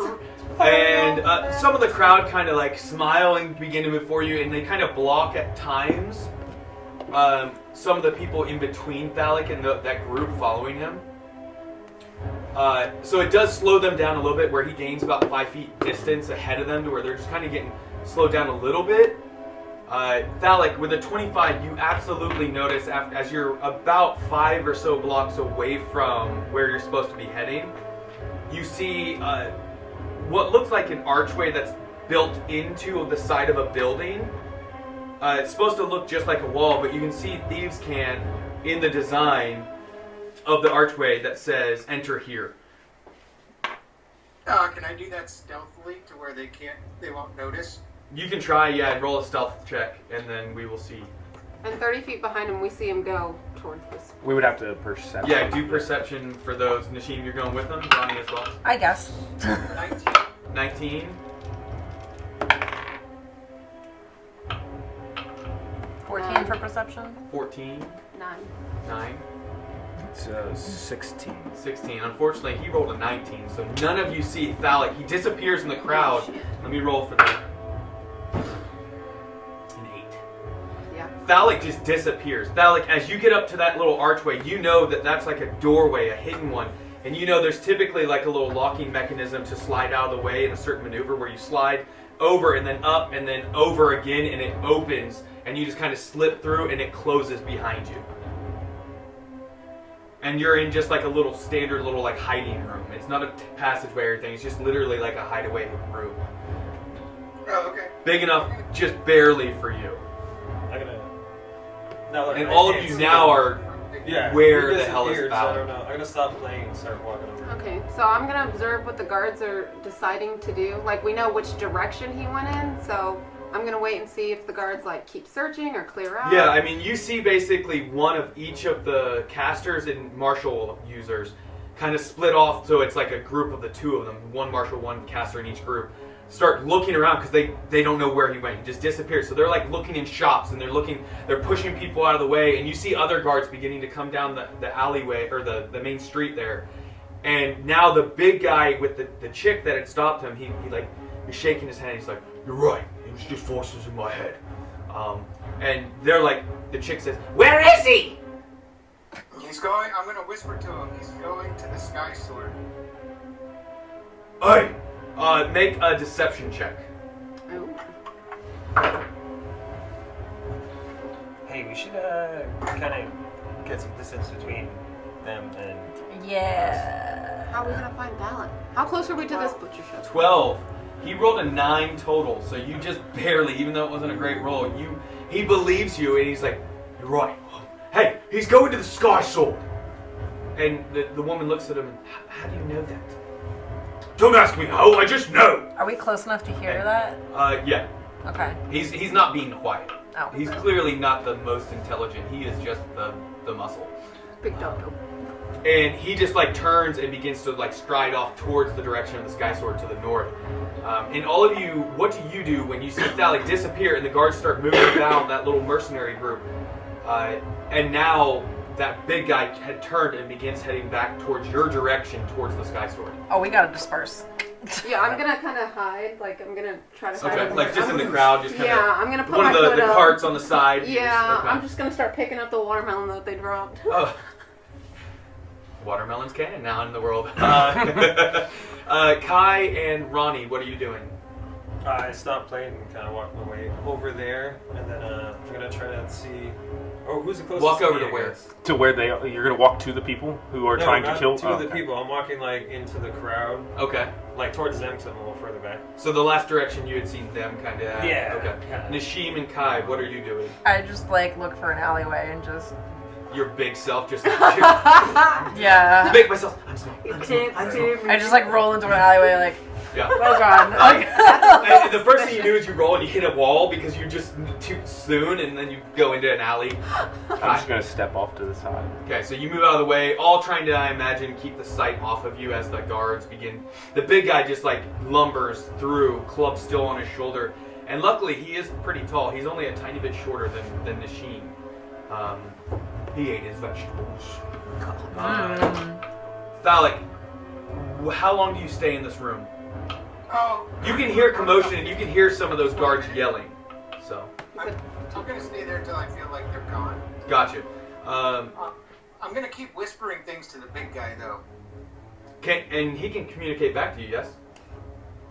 And some of the crowd kind of like smile and begin to move for you, and they kind of block at times some of the people in between Thalik and that group following him. So it does slow them down a little bit, where he gains about 5 feet distance ahead of them, to where they're just kind of getting slowed down a little bit. Thalik, with a 25, you absolutely notice as you're about 5 or so blocks away from where you're supposed to be heading, you see what looks like an archway that's built into the side of a building. It's supposed to look just like a wall, but you can see thieves' cant in the design of the archway that says "Enter here." Can I do that stealthily to where they won't notice? You can try, yeah, and roll a stealth check, and then we will see. And 30 feet behind him, we see him go towards this. We would have to perception. Yeah, do perception for those. Nashim, you're going with them. Ronnie as well. I guess. 19. 19. 14 for perception. 14. 9. 9. It's 16. 16. Unfortunately, he rolled a 19, so none of you see Thalik. He disappears in the crowd. Oh, shit. Let me roll for that. An 8. Yeah. Thalic just disappears. Thalic, as you get up to that little archway, you know that that's like a doorway, a hidden one. And you know there's typically like a little locking mechanism to slide out of the way in a certain maneuver where you slide over and then up and then over again and it opens and you just kind of slip through and it closes behind you. And you're in just like a little standard little like hiding room. It's not a passageway or anything, it's just literally like a hideaway room. Oh, okay. Big enough just barely for you. I'm gonna. Now, look, And I all of can't you see now it. are Yeah. where he the hell is disappeared, so I Thalic? don't know. I'm gonna stop playing and start walking over. Okay, so I'm gonna observe what the guards are deciding to do. Like, we know which direction he went in, so I'm gonna wait and see if the guards like keep searching or clear out. Yeah, I mean, you see basically one of each of the casters and martial users kind of split off, so it's like a group of the two of them, one martial, one caster in each group, start looking around because they don't know where he went. He just disappeared. So they're like looking in shops and they're pushing people out of the way, and you see other guards beginning to come down the alleyway or the main street there. And now the big guy with the chick that had stopped him, he like is shaking his hand. He's like, "You're right. It was just voices in my head." And they're like, the chick says, "Where is he?" He's going. I'm gonna whisper to him. He's going to the Sky Sword. Hey, make a deception check. Ooh. Hey, we should kind of get some distance between them and. Yeah. How are we gonna find Balin? How close are we to this butcher shop? 12. He rolled a 9 total, so you just barely, even though it wasn't a great roll, he believes you, and he's like, "You're right. Hey, he's going to the Sky Sword." And the woman looks at him and, "How do you know that?" "Don't ask me how, I just know." Are we close enough to hear that? Yeah. Okay. He's not being quiet. Oh. He's clearly not the most intelligent. He is just the muscle. Big dog. And he just like turns and begins to like stride off towards the direction of the Sky Sword to the north. And all of you, what do you do when you see Thalic disappear and the guards start moving down that little mercenary group? And now that big guy had turned and begins heading back towards your direction, towards the Sky Sword. Oh, we gotta disperse. Yeah, I'm gonna kind of hide. Like, I'm gonna try to hide. Okay, like just in the crowd, just kind of. Yeah, I'm gonna put one my of the foot up. carts on the side. you Yeah, just- okay. I'm just gonna start picking up the watermelon that they dropped. Oh. Watermelon's canon now in the world. Kai and Ronnie, what are you doing? I stopped playing and kind of walked my way over there, and then I'm gonna try to see. Oh, who's the closest? Walk over me, to I where? guess? To where you're gonna walk to the people who are No, trying to not kill. to oh, the okay. people. I'm walking like into the crowd, Okay. like towards them, because I'm a little further back. So the last direction you had seen them kind of at. Yeah, Okay. kinda. Nashim and Kai, what are you doing? I just like look for an alleyway and just Your big self just yeah. make myself. I'm small. You I'm small. can't I'm see small. me. I just like roll into an alleyway like Yeah. well done. Like, And the first thing you do is you roll and you hit a wall because you're just too soon, and then you go into an alley. I'm just gonna step off to the side. Okay, so you move out of the way, all trying to, I imagine, keep the sight off of you as the guards begin. The big guy just like lumbers through, club still on his shoulder, and luckily he is pretty tall. He's only a tiny bit shorter than Nashim. He ate his vegetables. Thalic, how long do you stay in this room? Oh. You can hear commotion and you can hear some of those guards yelling. So, I'm gonna stay there until I feel like they're gone. gotcha. I'm gonna keep whispering things to the big guy though. And he can communicate back to you, yes?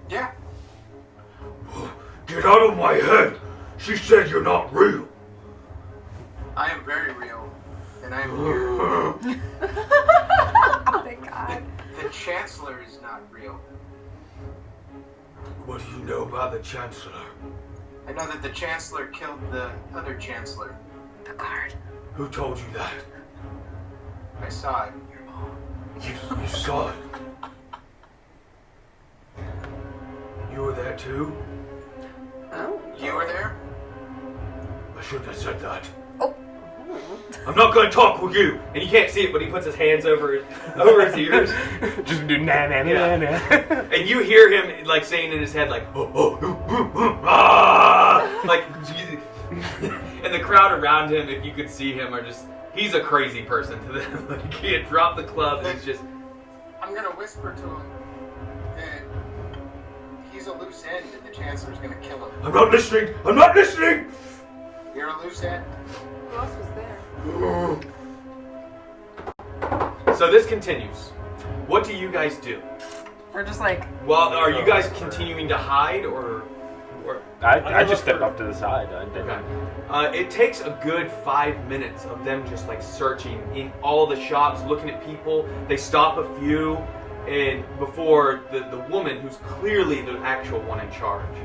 Yeah. Get out of my head! She said you're not real. I am very real, and I am here. thank God. The Chancellor is not real. What do you know about the Chancellor? I know that the Chancellor killed the other Chancellor. The guard. Who told you that? I saw it. You saw it. You were there too? Oh. You were there? I shouldn't have said that. Oh. I'm not going to talk with you. And you can't see it, but he puts his hands over his ears. Just do na na na Yeah. na. And you hear him like saying in his head like, ah! Like, and the crowd around him, if you could see him, are just, he's a crazy person to them. Like, he had dropped the club and he's just, I'm gonna whisper to him that he's a loose end and the Chancellor's gonna kill him. I'm not listening! I'm not listening! You gonna lose that? Who else was there? So this continues. What do you guys do? We're just like, Well, are you guys continuing to hide or I just stepped off to the side. I didn't. Okay. It takes a good 5 minutes of them just like searching in all the shops, looking at people. They stop a few, and before the woman, who's clearly the actual one in charge,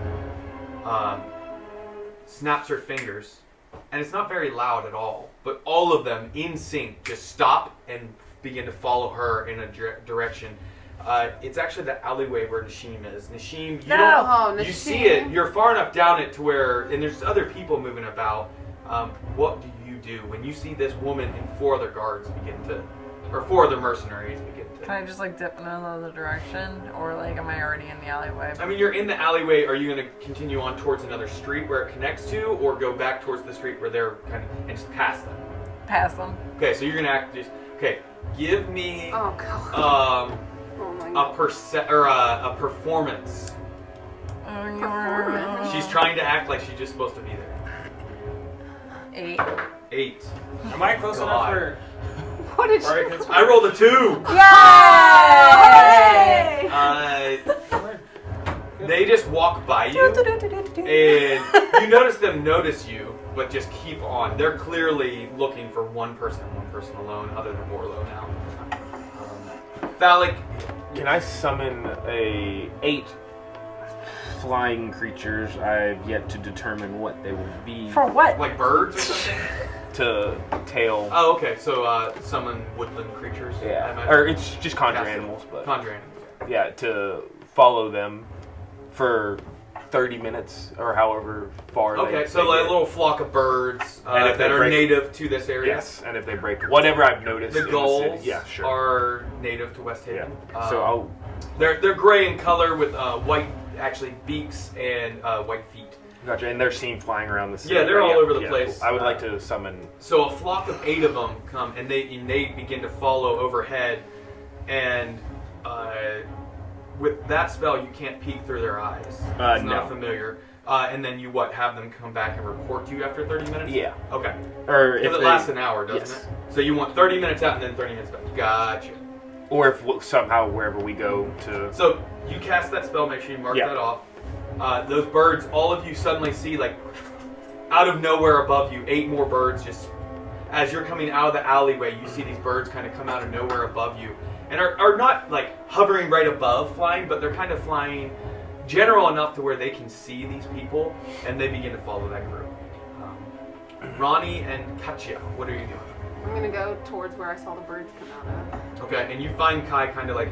snaps her fingers, and it's not very loud at all. But all of them in sync just stop and begin to follow her in a direction. It's actually the alleyway where Nashim is. Nashim, you see it. You're far enough down it to where, and there's other people moving about. What do you do when you see this woman and 4 other guards or 4 other mercenaries begin to? can I just like dip in another direction, or like am I already in the alleyway? I mean, you're in the alleyway. Are you going to continue on towards another street where it connects to, or go back towards the street where they're kind of and just pass them? Pass them. Okay, so you're going to act just. Okay, give me. Oh god. Oh my god. a performance. Performance. She's trying to act like she's just supposed to be there. 8. 8. Am I close enough for? What did Alright, you? that's I rolled a 2. Yay! They just walk by you, and you notice them notice you, but just keep on. They're clearly looking for one person alone, other than Warlow now. Phallic, Can I summon 8 flying creatures? I've yet to determine what they will be. For what? like birds or something? To tail. Oh, okay. So summon woodland creatures. I Yeah. imagine. Or it's just conjure Cast it. animals, but Conjure animals. yeah, to follow them for 30 minutes or however far. Okay, they so like a get. little flock of birds And if that they are break- native to this area. Yes, and if they break whatever I've noticed, The in the gulls city, yeah, sure. are native to Westhaven. Yeah. So I'll. They're gray in color with white actually beaks and white feet. Gotcha, and they're seen flying around the city. Yeah, they're right? all over the Yeah, place. cool. I would like to summon. So a flock of 8 of them come, and they begin to follow overhead, and with that spell, you can't peek through their eyes. It's No. not familiar. And then you have them come back and report to you after 30 minutes? Yeah. Okay. Or Because if it they, lasts an hour, doesn't yes. it? So you want 30 minutes out and then 30 minutes back. Gotcha. Or if somehow wherever we go to. So you cast that spell, make sure you mark Yeah. that off. Those birds, all of you suddenly see, like, out of nowhere above you, 8 more birds just, as you're coming out of the alleyway, you see these birds kind of come out of nowhere above you. And are not, like, hovering right above flying, but they're kind of flying general enough to where they can see these people, and they begin to follow that group. Ronnie and Katya, what are you doing? I'm gonna go towards where I saw the birds come out of. Okay, and you find Kai kind of like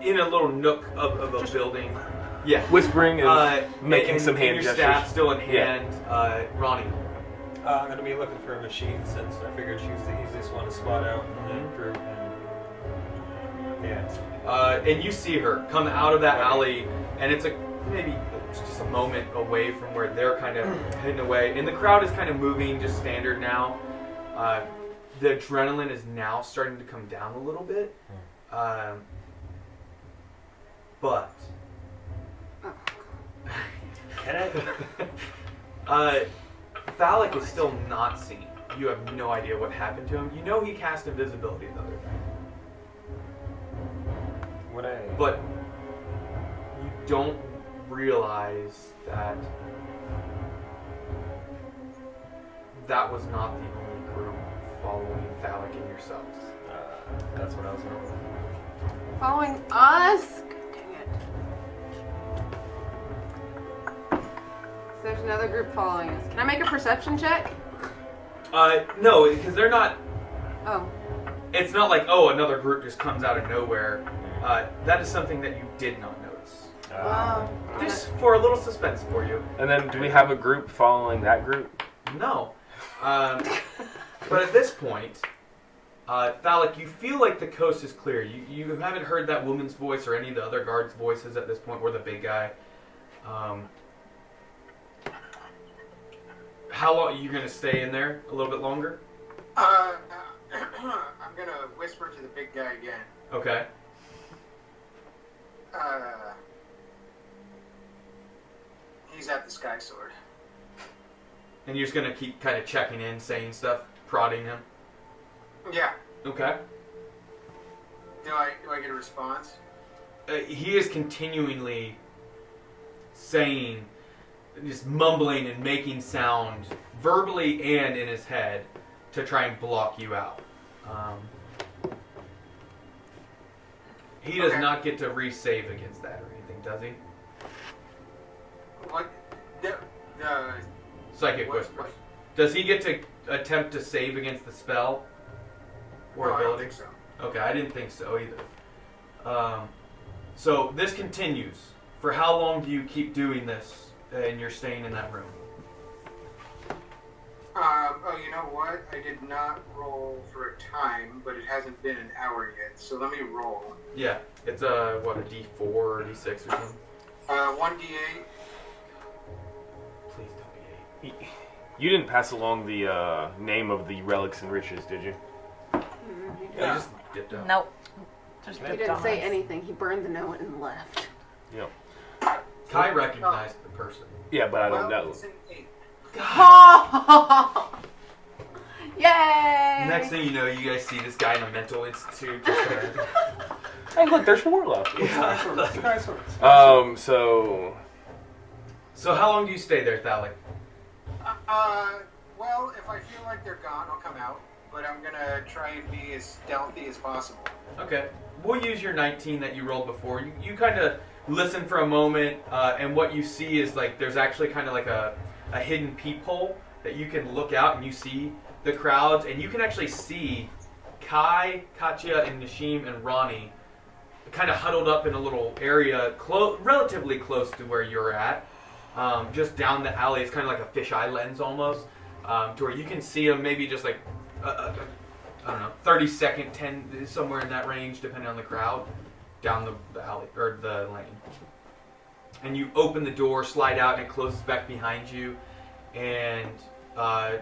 in a little nook of a building. Yeah. Whispering and making and some hand your gestures. staff still in Yeah. hand. Ronnie. I'm gonna be looking for a machine since I figured she's the easiest one to spot out in the group. And yeah. And you see her come out of that alley, and it's maybe just a moment away from where they're kind of heading away. And the crowd is kind of moving, just standard now. The adrenaline is now starting to come down a little bit. But Can I? Phallic is still not seen. You have no idea what happened to him. You know he cast invisibility the other night. Would I? But you don't realize that that was not the only group following Phallic and yourselves. That's what I was going with. Following us? Dang it. So there's another group following us. Can I make a perception check? No, because they're not. Oh. It's not like, oh, another group just comes out of nowhere. That is something that you did not notice. Wow. Just for a little suspense for you. And then do we have a group following that group? No. But at this point, Phallic, you feel like the coast is clear. You haven't heard that woman's voice or any of the other guards' voices at this point, or the big guy. How long are you going to stay in there? A little bit longer? I'm gonna whisper to the big guy again. Okay. He's at the Sky Sword. And you're just gonna keep kind of checking in, saying stuff, prodding him. Yeah. Okay. Do I get a response? He is continually saying, just mumbling and making sound verbally and in his head to try and block you out. He does not get to re-save against that or anything, does he? What? The Psychic what- Whispers. Does he get to attempt to save against the spell or No, I don't ability? think so. Okay, I didn't think so either. So this continues. For how long do you keep doing this and you're staying in that room? Oh, you know what? I did not roll for a time, but it hasn't been an hour yet. So let me roll. Yeah, it's a D4 or D6 or something? 1d8. Please don't be 8. You didn't pass along the name of the relics and riches, did you? Yeah, you just dipped out. Nope. Just He didn't say anything. He burned the note and left. Yep. Kai recognized the person. Yeah, but I don't Well, know. it's an 8. Yay! Next thing you know, you guys see this guy in a mental institute. Just there. Hey, look, there's 4 left. Yeah. So So how long do you stay there, Thalic? Well, if I feel like they're gone, I'll come out. But I'm gonna try and be as stealthy as possible. Okay. We'll use your 19 that you rolled before. You kind of listen for a moment, and what you see is like there's actually kind of like a hidden peephole that you can look out and you see the crowds, and you can actually see Kai, Katya, and Nishim and Ronnie kind of huddled up in a little area relatively close to where you're at, just down the alley. It's kind of like a fisheye lens almost, to where you can see them maybe just like I don't know, 30 second, 10, somewhere in that range, depending on the crowd, down the alley or the lane. And you open the door, slide out, and it closes back behind you. And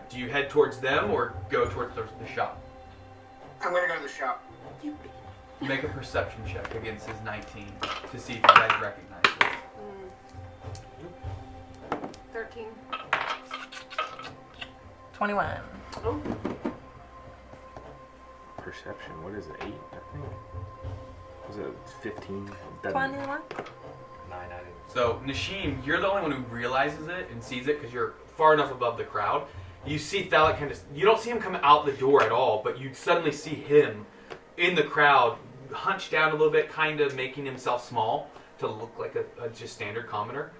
do you head towards them or go towards the shop? I'm gonna go to the shop. Make a perception check against his 19 to see if you guys recognize this. 13. 21. perception. What is it? 8, I think. Was it 15? 21. 9, I didn't. So, Nishim, you're the only one who realizes it and sees it because you're far enough above the crowd. You see Thalic kind of... You don't see him come out the door at all, but you suddenly see him in the crowd, hunched down a little bit, kind of making himself small to look like a just standard commoner,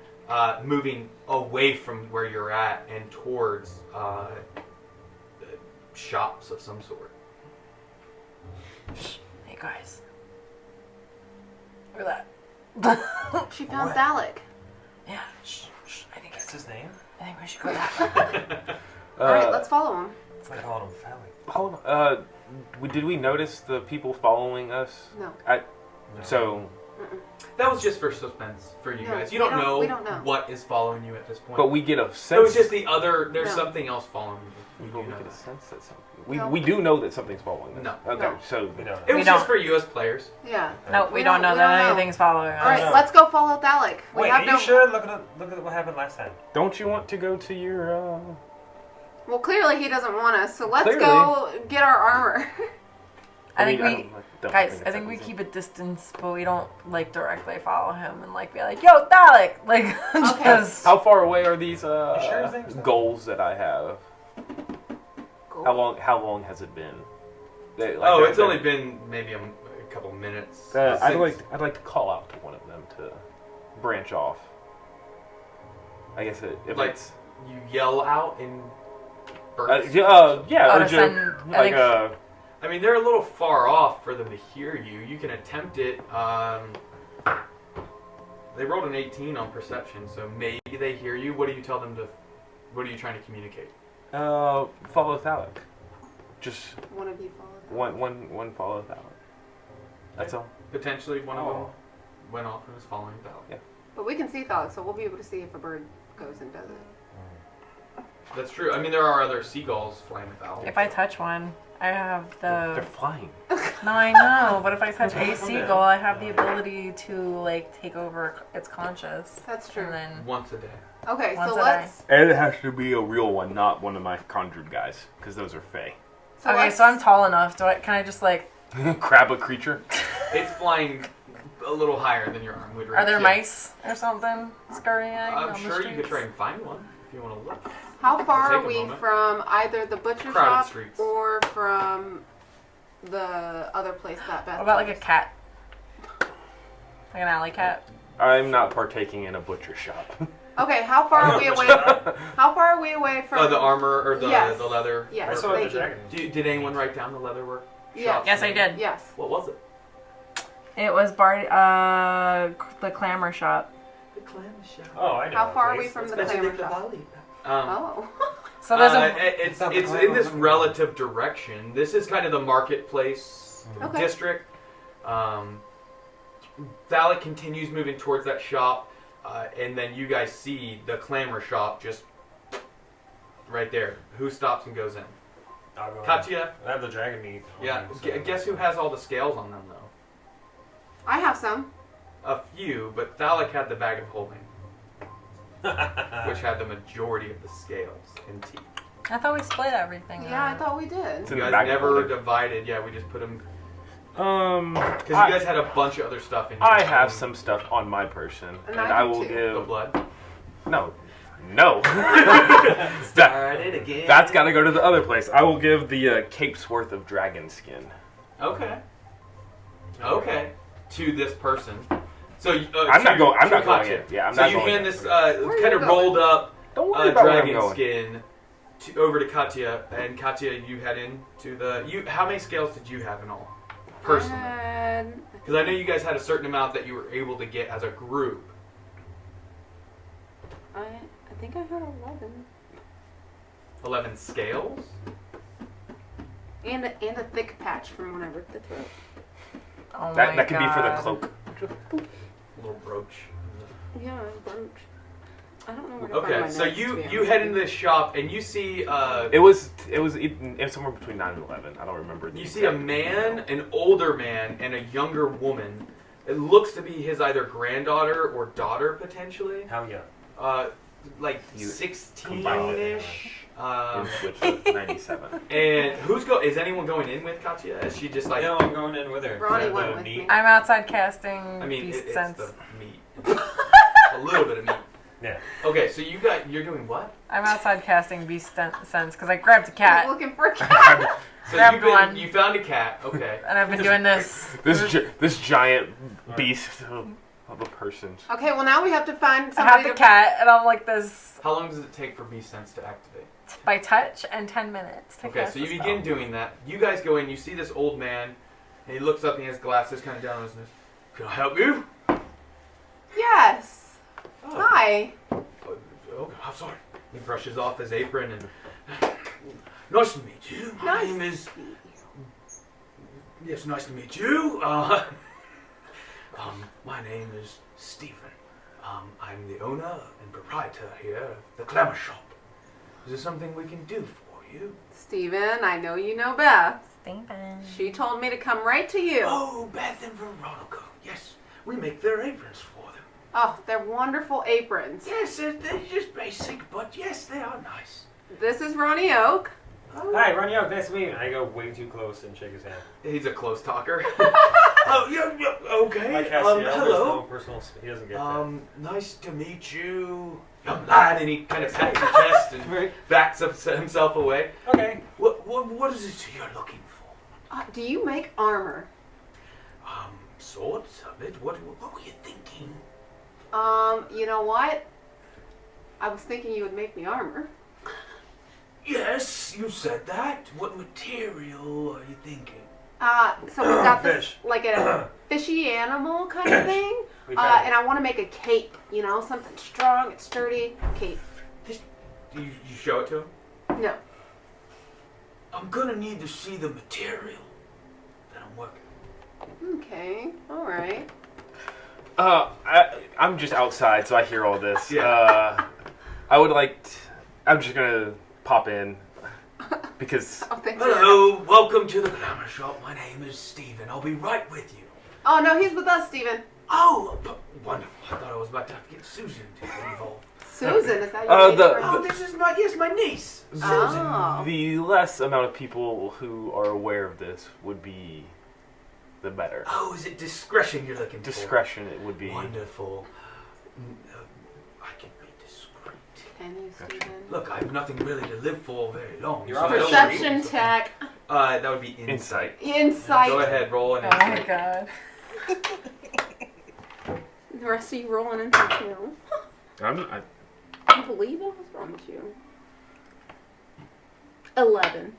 moving away from where you're at and towards shops of some sort. Hey guys. Look at that. She found Thalic. Yeah. Shh, shh. I think That's his name? we should go that way. Alright, let's follow him. I called him Phallic. Hold on. Did we notice the people following us? No. So, That was just for suspense for you No, guys. You we don't don't- know we don't know. what is following you at this point. but we get a sense. So it's just the other. There's No. something else following you. You But do we know get a that. sense that something. No. We do know that something's following us. No. Okay, No. so We don't It know. was don't. just for you as players. Yeah. No, we don't know we that don't know. anything's following us. Alright, No. let's go follow Thalic. We Wait, have are no... you sure? Look at what happened last time. don't you want to go to your? Well, clearly he doesn't want us, so let's Clearly. go get our armor. I think mean, we, don't guys, think I think we that's keep a distance, but we don't like directly follow him and like be like, "Yo, Thalic!" Like, just How far away are these sure his name's- goals that I have? Cool. How long has it been? It's only been maybe a couple minutes. I'd since- like to call out to one of them to branch off. I guess if Like, it's you yell out in bursts. yeah, Oh, or to just send- I like think- I mean, they're a little far off for them to hear you. You can attempt it. They rolled an 18 on perception, so maybe they hear you. What do you tell them to? What are you trying to communicate? follow Thalic. Just One of you follow Thalic. one follow Thalic. That's all. Potentially one of them Oh. went off and was following Thalic. Yeah. But we can see Thalic, so we'll be able to see if a bird goes and does it. That's true. I mean, there are other seagulls flying about. If I touch one, I have They're the. flying. No, I know, but if I touch a seagull, I have the ability to like take over its conscious. That's true. And then Once a day. Okay, Once so a let's. And it has to be a real one, not one of my conjured guys, because those are fey. So okay, let's- so I'm tall enough. Can I just like? Grab a creature. It's flying a little higher than your arm would reach. Are there yeah. mice or something scurrying on I'm the sure you could streets? try and find one if you want to look. How far Take are a we moment. from either the butcher Crowded shop streets. or from the other place that Beth What about like a told us? cat? Like an alley cat? I'm not partaking in a butcher shop. Okay, how far are we away? How far are we away from The armor or the Yes. the leather. Yes, I saw the thank you. dragon. Did anyone write down the leather work? Yes. Yes, I did. Yes. What was it? It was the clamor shop. The clam shop. Oh, I know. How a far are we place. from the Let's go. clamor shop? Um, Oh. So there's it's in this relative direction. This is kind of the marketplace Okay. district. Thalic continues moving towards that shop, and then you guys see the clamor shop just right there. Who stops and goes in? I'll go in. Katya. I have the dragon meat. on Yeah. me, so- Guess who has all the scales on them though? I have some. A few, but Thalic had the bag of holding, which had the majority of the scales and teeth. I thought we split everything. Yeah, I up. thought we did. It's You in the guys bag of never holding. divided. Yeah, we just put them Because because you guys had a bunch of other stuff in here. I have some stuff on my person, And and I I do will too. The give. blood. No. Started again. That's got to go to the other place. I will give the cape's worth of dragon skin. Okay. Okay. To this person. So I'm not going. I'm to not going Katya. in. Yeah, I'm So not you going hand in. this Where are you kind of going? rolled up Don't worry about where I'm dragon going. skin over to Katya, and Katya, you head into the. How many scales did you have in all, personally? Because I know you guys had a certain amount that you were able to get as a group. I think I had 11. 11 scales. And a thick patch from when I ripped the throat. Oh That my that could be for the God. cloak. Little brooch. Yeah, brooch. I don't know where to find Okay, my so notes, to you be you honest head with into this shop and you see It was somewhere between 9 and 11. I don't remember. the you see a exact man, detail. an older man, and a younger woman. It looks to be his either granddaughter or daughter potentially. How young? Like You 16-ish. In Switch 97. And is anyone going in with Katya? Is she just like? No, I'm going in with her. Ronnie Is that went the with meat? me. I'm outside casting I mean, beast it's sense. the meat. A little bit of meat. Yeah. Okay, so you're doing what? I'm outside casting beast sense because I grabbed a I'm cat looking for a cat. So Grabbed one. you found a cat. Okay. and I've been doing this. This giant beast of a person. Okay, well now we have to find I have somebody the to cat and I'm like this How long does it take for Beast Sense to activate? by touch and 10 minutes. To Okay, cast so you the begin spell. doing that. You guys go in, you see this old man, and he looks up and he has glasses kind of down on his nose. Can I help you? Yes. Oh, Hi. oh, I'm sorry. He brushes off his apron and. Nice to meet you. My name is. Yes, nice to meet you. My name is Stephen. I'm the owner and proprietor here of the Clamor Shop. Is there something we can do for you? Steven, I know you know Beth. Stephen. She told me to come right to you. Oh, Beth and Veronica. Yes, we make their aprons for them. Oh, they're wonderful aprons. Yes, they're just basic, but yes, they are nice. This is Ronnie Oak. Hi, Ronnie Oak. Nice to meet you. I go way too close and shake his hand. He's a close talker. Oh, yeah, okay. Like Cassiel, there's Hello. no personal. He doesn't get that. Nice to meet you, young lad. And he kind of pats your chest and backs up himself away. Okay. What is it you're looking for? Do you make armor? Sorts of it. What were you thinking? You know what? I was thinking you would make me armor. Yes, you said that. What material are you thinking? So we've got this Fish. like a fishy animal kind of thing. We found And I want to make a cape, you know, something strong and sturdy. Cape. You show it to him? No. I'm gonna need to see the material that I'm working. Okay. All right. I'm just outside, so I hear all this. Yeah. I would like. I'm just gonna pop in because Oh, thanks. Hello, welcome to the glamour shop. My name is Steven. I'll be right with you. Oh no, he's with us, Steven. Oh, wonderful. I thought I was about to have to get Susan to get involved. Susan, is that your name? Oh, this is my niece. Susan. Oh. the less amount of people who are aware of this would be, the better. Oh, is it discretion you're looking for? Discretion, it would be. Wonderful. I can be discreet. Can you, Steven? Look, I have nothing really to live for very long. You're so on I don't Perception really- check. That would be insight. Insight. Go ahead, roll an Oh my insight. god. The rest of you rolling insight too. I, Unbelievable. What's wrong with you? 11.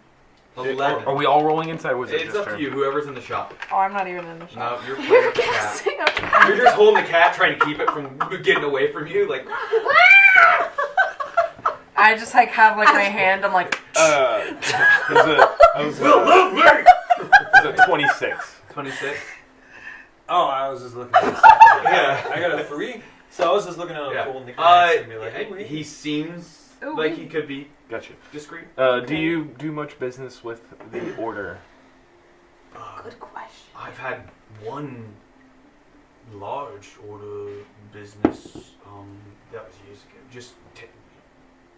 11. are we all rolling inside? Or was it It's just up her? to you, whohoever's in the shop. Oh, I'm not even in the shop. No, you're playing You're with the cat. guessing. Okay. You're just holding the cat, trying to keep it from getting away from you. Like, I just like have like my hand. I'm like, I was a 26. 26. Oh, I was just looking at this. Yeah. I got a 3, so I was just looking at Yeah. a cool knickknacks and be like, hey, He seems Ooh, like wee. he could be Gotcha. discreet. Do you do much business with the order? Good question. I've had one large order business that was years ago. Just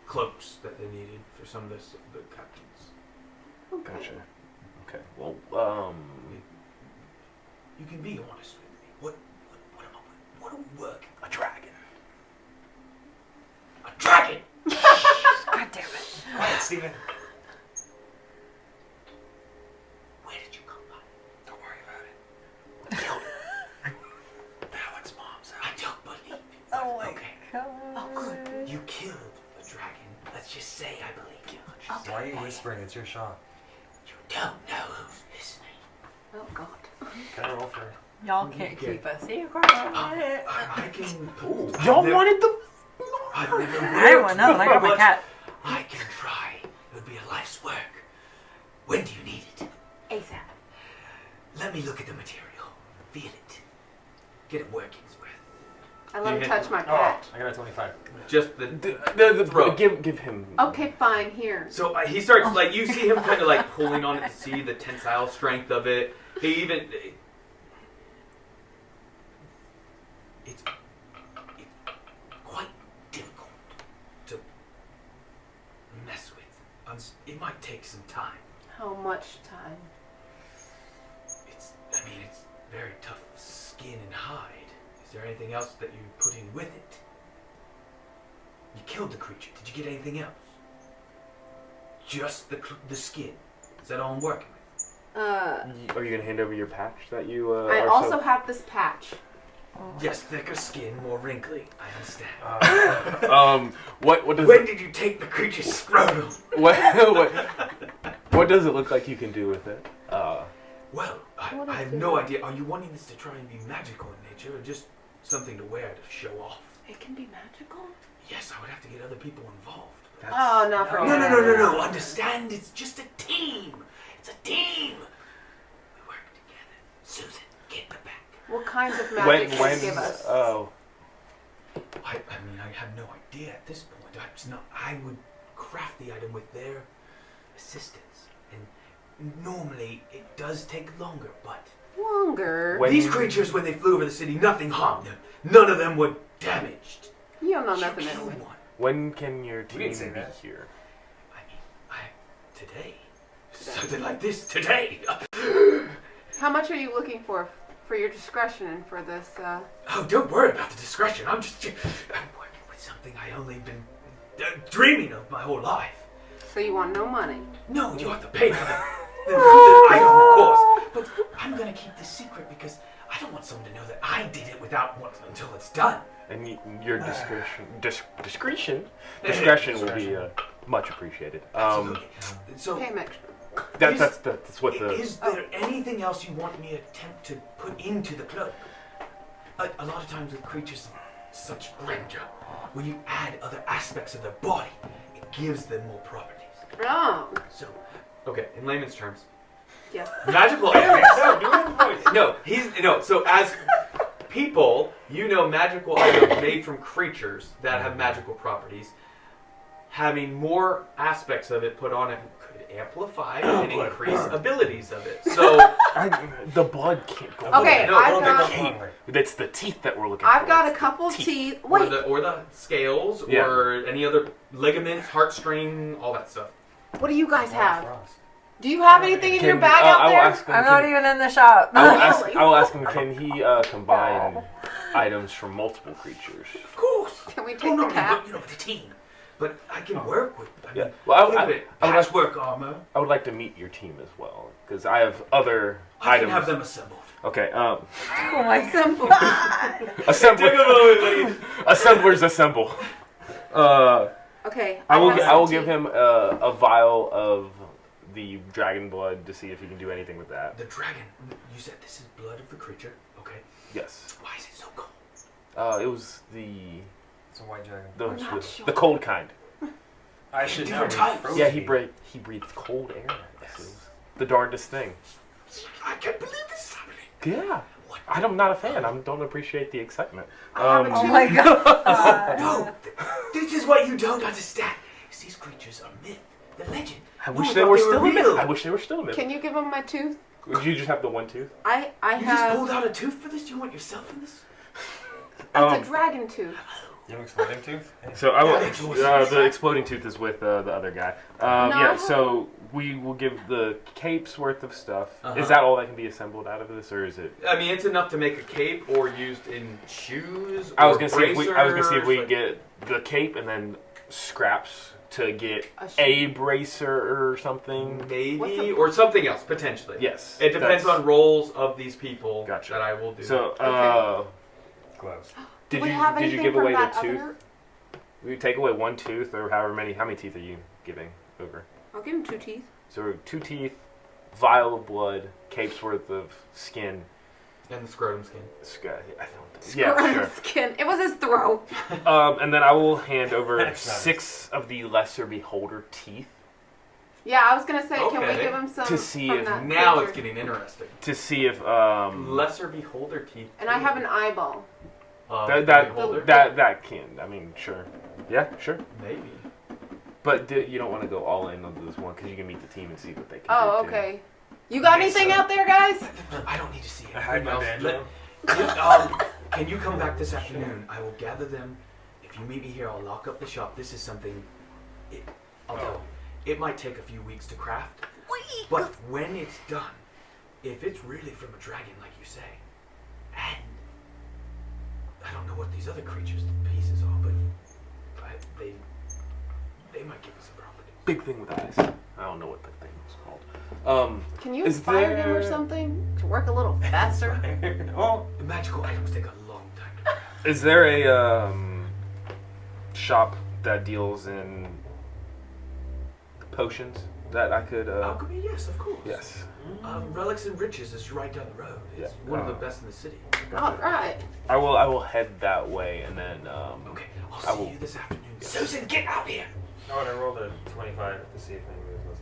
cloaks that they needed for some of the captains. Gotcha. Okay. Well, You can be honest with me. What am I? What are we working? a dragon. A dragon. God damn it. Quiet, Steven. Where did you come by? don't worry about it. Killed it. Howard's mom's house. I don't believe you. Oh my Okay. god. Oh, good. You killed a dragon. Let's just say I believe you. Why are you whispering? It's your shop. You don't know who's listening. Oh God. Can I roll for Y'all can't Okay. keep a secret. I can. Ooh, Y'all wanted the. I've never I worked want nothing. I got my but cat. I can try. It would be a life's work. When do you need it? ASAP. Let me look at the material. Feel it. Get a working's worth. I let him You touch my Oh, patch. I got a 25. Just the. The Throw. give him. Okay, fine. Here. So he starts like you see him kind of like pulling on it to see the tensile strength of it. He even. It's quite difficult to mess with. It might take some time. How much time? It's very tough skin and hide. Is there anything else that you put in with it? You killed the creature. Did you get anything else? Just the skin. Is that all I'm working with? Are you gonna hand over your patch that you? I are also so... have this patch. Yes, thicker skin, more wrinkly. I understand. What does When did you take the creature's scrotum? what does it look like you can do with it? Well, What I is have it? no idea. Are you wanting this to try and be magical in nature, or just something to wear to show off? It can be magical. Yes, I would have to get other people involved. Oh, no, forget No. Understand? It's just a team. It's a team. We work together. Susan, get in the back. What kinds of magic can you give us? Oh, I have no idea at this point. I would craft the item with their assistance. And normally it does take longer, but Longer. When- these creatures, when they flew over the city, nothing harmed them. None of them were damaged. You don't know You nothing killed anyway. one. when can your We team didn't say be that. here? Today. Something like this today. How much are you looking for your discretion and for this? Oh, don't worry about the discretion. I'm working with something I only been dreaming of my whole life. So you want no money? No, you have to pay for the item, of course. But I'm gonna keep this secret because I don't want someone to know that I did it until it's done. And your discretion will be much appreciated. Absolutely. So, Pay him extra. That's what the. is there anything else you want me to attempt to put into the cloak? A lot of times with creatures of such grandeur, when you add other aspects of their body, it gives them more properties. Oh, So, okay, in layman's terms, yeah. magical items. No, so as people, magical items made from creatures that have magical properties having more aspects of it put on it could amplify and increase abilities of it. So the blood can't go. Okay, No, I've don't got. get hungry. It's the teeth that we're looking for. I've got a It's the couple teeth. or Wait, the scales Yeah. or any other ligaments, heartstring, all that stuff. what do you guys have? Frost. Do you have anything in Can- your bag I out will there? ask him, I'm not even in the shop. I will ask him, can he combine items from multiple creatures? Of course. Can we Oh, take no, the cat? but, you know, the team. But I can work with. I Yeah. mean, Well, think of it. I would like- Patchwork armor. I would like to meet your team as well, because I have other I items. can have them assembled. Okay, Oh my Simple. assemblers assemble. Okay. I will have I will some give teeth. him a vial of the dragon blood to see if he can do anything with that. The dragon. You said this is blood of the creature. Okay. Yes. Why is it so cold? It was the It's a white dragon. We're not sure. the cold kind. I should know. Different types. Frozen. Yeah, he breathed cold air. It was the darndest thing. I can't believe this is happening. Yeah. I'm not a fan. I don't appreciate the excitement. I have a Oh tooth. my god. No, this is what you don't understand. Is these creatures are myth, the legend. I No, wish I they thought were they still were a myth. real. I wish they were still a myth. Can you give him my tooth? Did you just have the one tooth? I You just have. pulled out a tooth for this? You want yourself in this? That's a dragon tooth. You have an exploding tooth? Hey. So I will. That makes more sense. The exploding tooth is with the other guy. Yeah. So we will give the cape's worth of stuff. Uh-huh. Is that all that can be assembled out of this, or is it? I mean, it's enough to make a cape or used in shoes. I was or gonna see if we. I was gonna see if we bracers, get the cape and then scraps to get A shoe. a bracer or something. What's maybe, a- or something else potentially. Yes. It depends that's- on roles of these people Gotcha. that I will do. So, Gloves. did Do we you have did you anything give from away the that tooth? other- We take away one tooth, or however many. How many teeth are you giving over? I'll give him 2 teeth. So 2 teeth, vial of blood, cape's worth of skin. and the scrotum skin. I don't. Yeah, sure. Skin. It was his throat. And then I will hand over That's nice. 6 of the lesser beholder teeth Yeah, I was gonna say, can we Okay. give him some To see from if that Now creature? it's getting interesting. to see if Lesser beholder teeth. And I have an eyeball. Beholder? that can. I mean, sure. Yeah, sure. Maybe. But you don't want to go all in on this one because you can meet the team and see what they can Oh, do. too. okay. You got Okay, anything so- out there, guys? I don't need to see I hide my anything else. banjo. Can you come back this afternoon? I will gather them. If you meet me here, I'll lock up the shop. This is something. I'll tell you, it might take a few weeks to craft, but when it's done, if it's really from a dragon, like you say, and I don't know what these other creatures' pieces are, but they might give us a property. Big thing with eyes. I don't know what the thing is called. Can you Is inspire him or there- something to work a little faster? Oh, Magical items take a long time to craft. Is there a shop that deals in potions that I could? Alchemy, yes, of course. Yes. Relics and Riches is right down the road. It's Yeah. one of the best in the city. All right. I will head that way and then. Okay, I'll I see will- you this afternoon. Susan, get out here! I want to roll the 25 to see if anybody was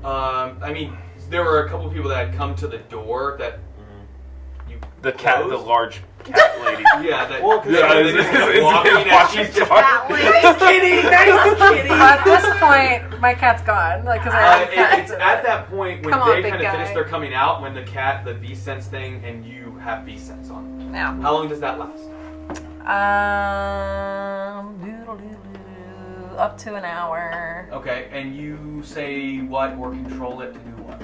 listening. I mean, there were a couple people that had come to the door that you The cat, the closed. large cat lady. Yeah, that. Well, 'cause yeah, Yeah, they just kept it's walking as watching she's just. That lady. Nice kitty, nice kitty. At this point, my cat's gone. Like, cause I have a cat. It's at that point when Come on, they big kind of guy. finish their coming out, when the cat, the beast sense thing, and you have beast sense on. Yeah. How long does that last? Up to an hour. Okay, and you say what or control it to do what?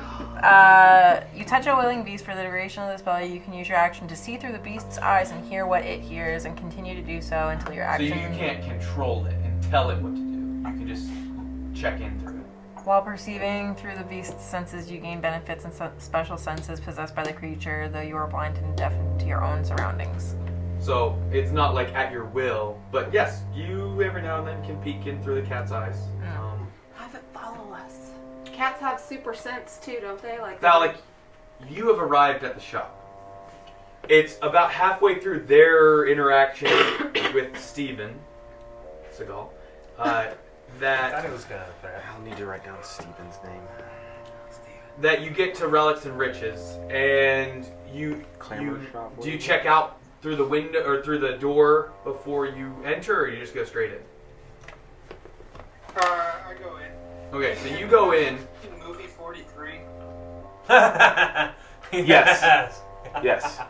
You touch a willing beast for the duration of the spell. You can use your action to see through the beast's eyes and hear what it hears, and continue to do so until your So action. you can't control it and tell it what to do. You can just check in through it. While perceiving through the beast's senses, you gain benefits and special senses possessed by the creature, though you are blind and deafened to your own surroundings. So it's not like at your will, but yes, you every now and then can peek in through the cat's eyes. Have it follow us. Cats have super sense too, don't they? Like Valak, you have arrived at the shop. It's about halfway through their interaction with Steven Seagal. I thought That it was kind of bad. I'll need to write down Steven's name. that you get to Relics and Riches, and you Clamor shop, do you check out through the window or through the door before you enter, or you just go straight in? Okay, so you go in. In movie 43, Yes. Yes.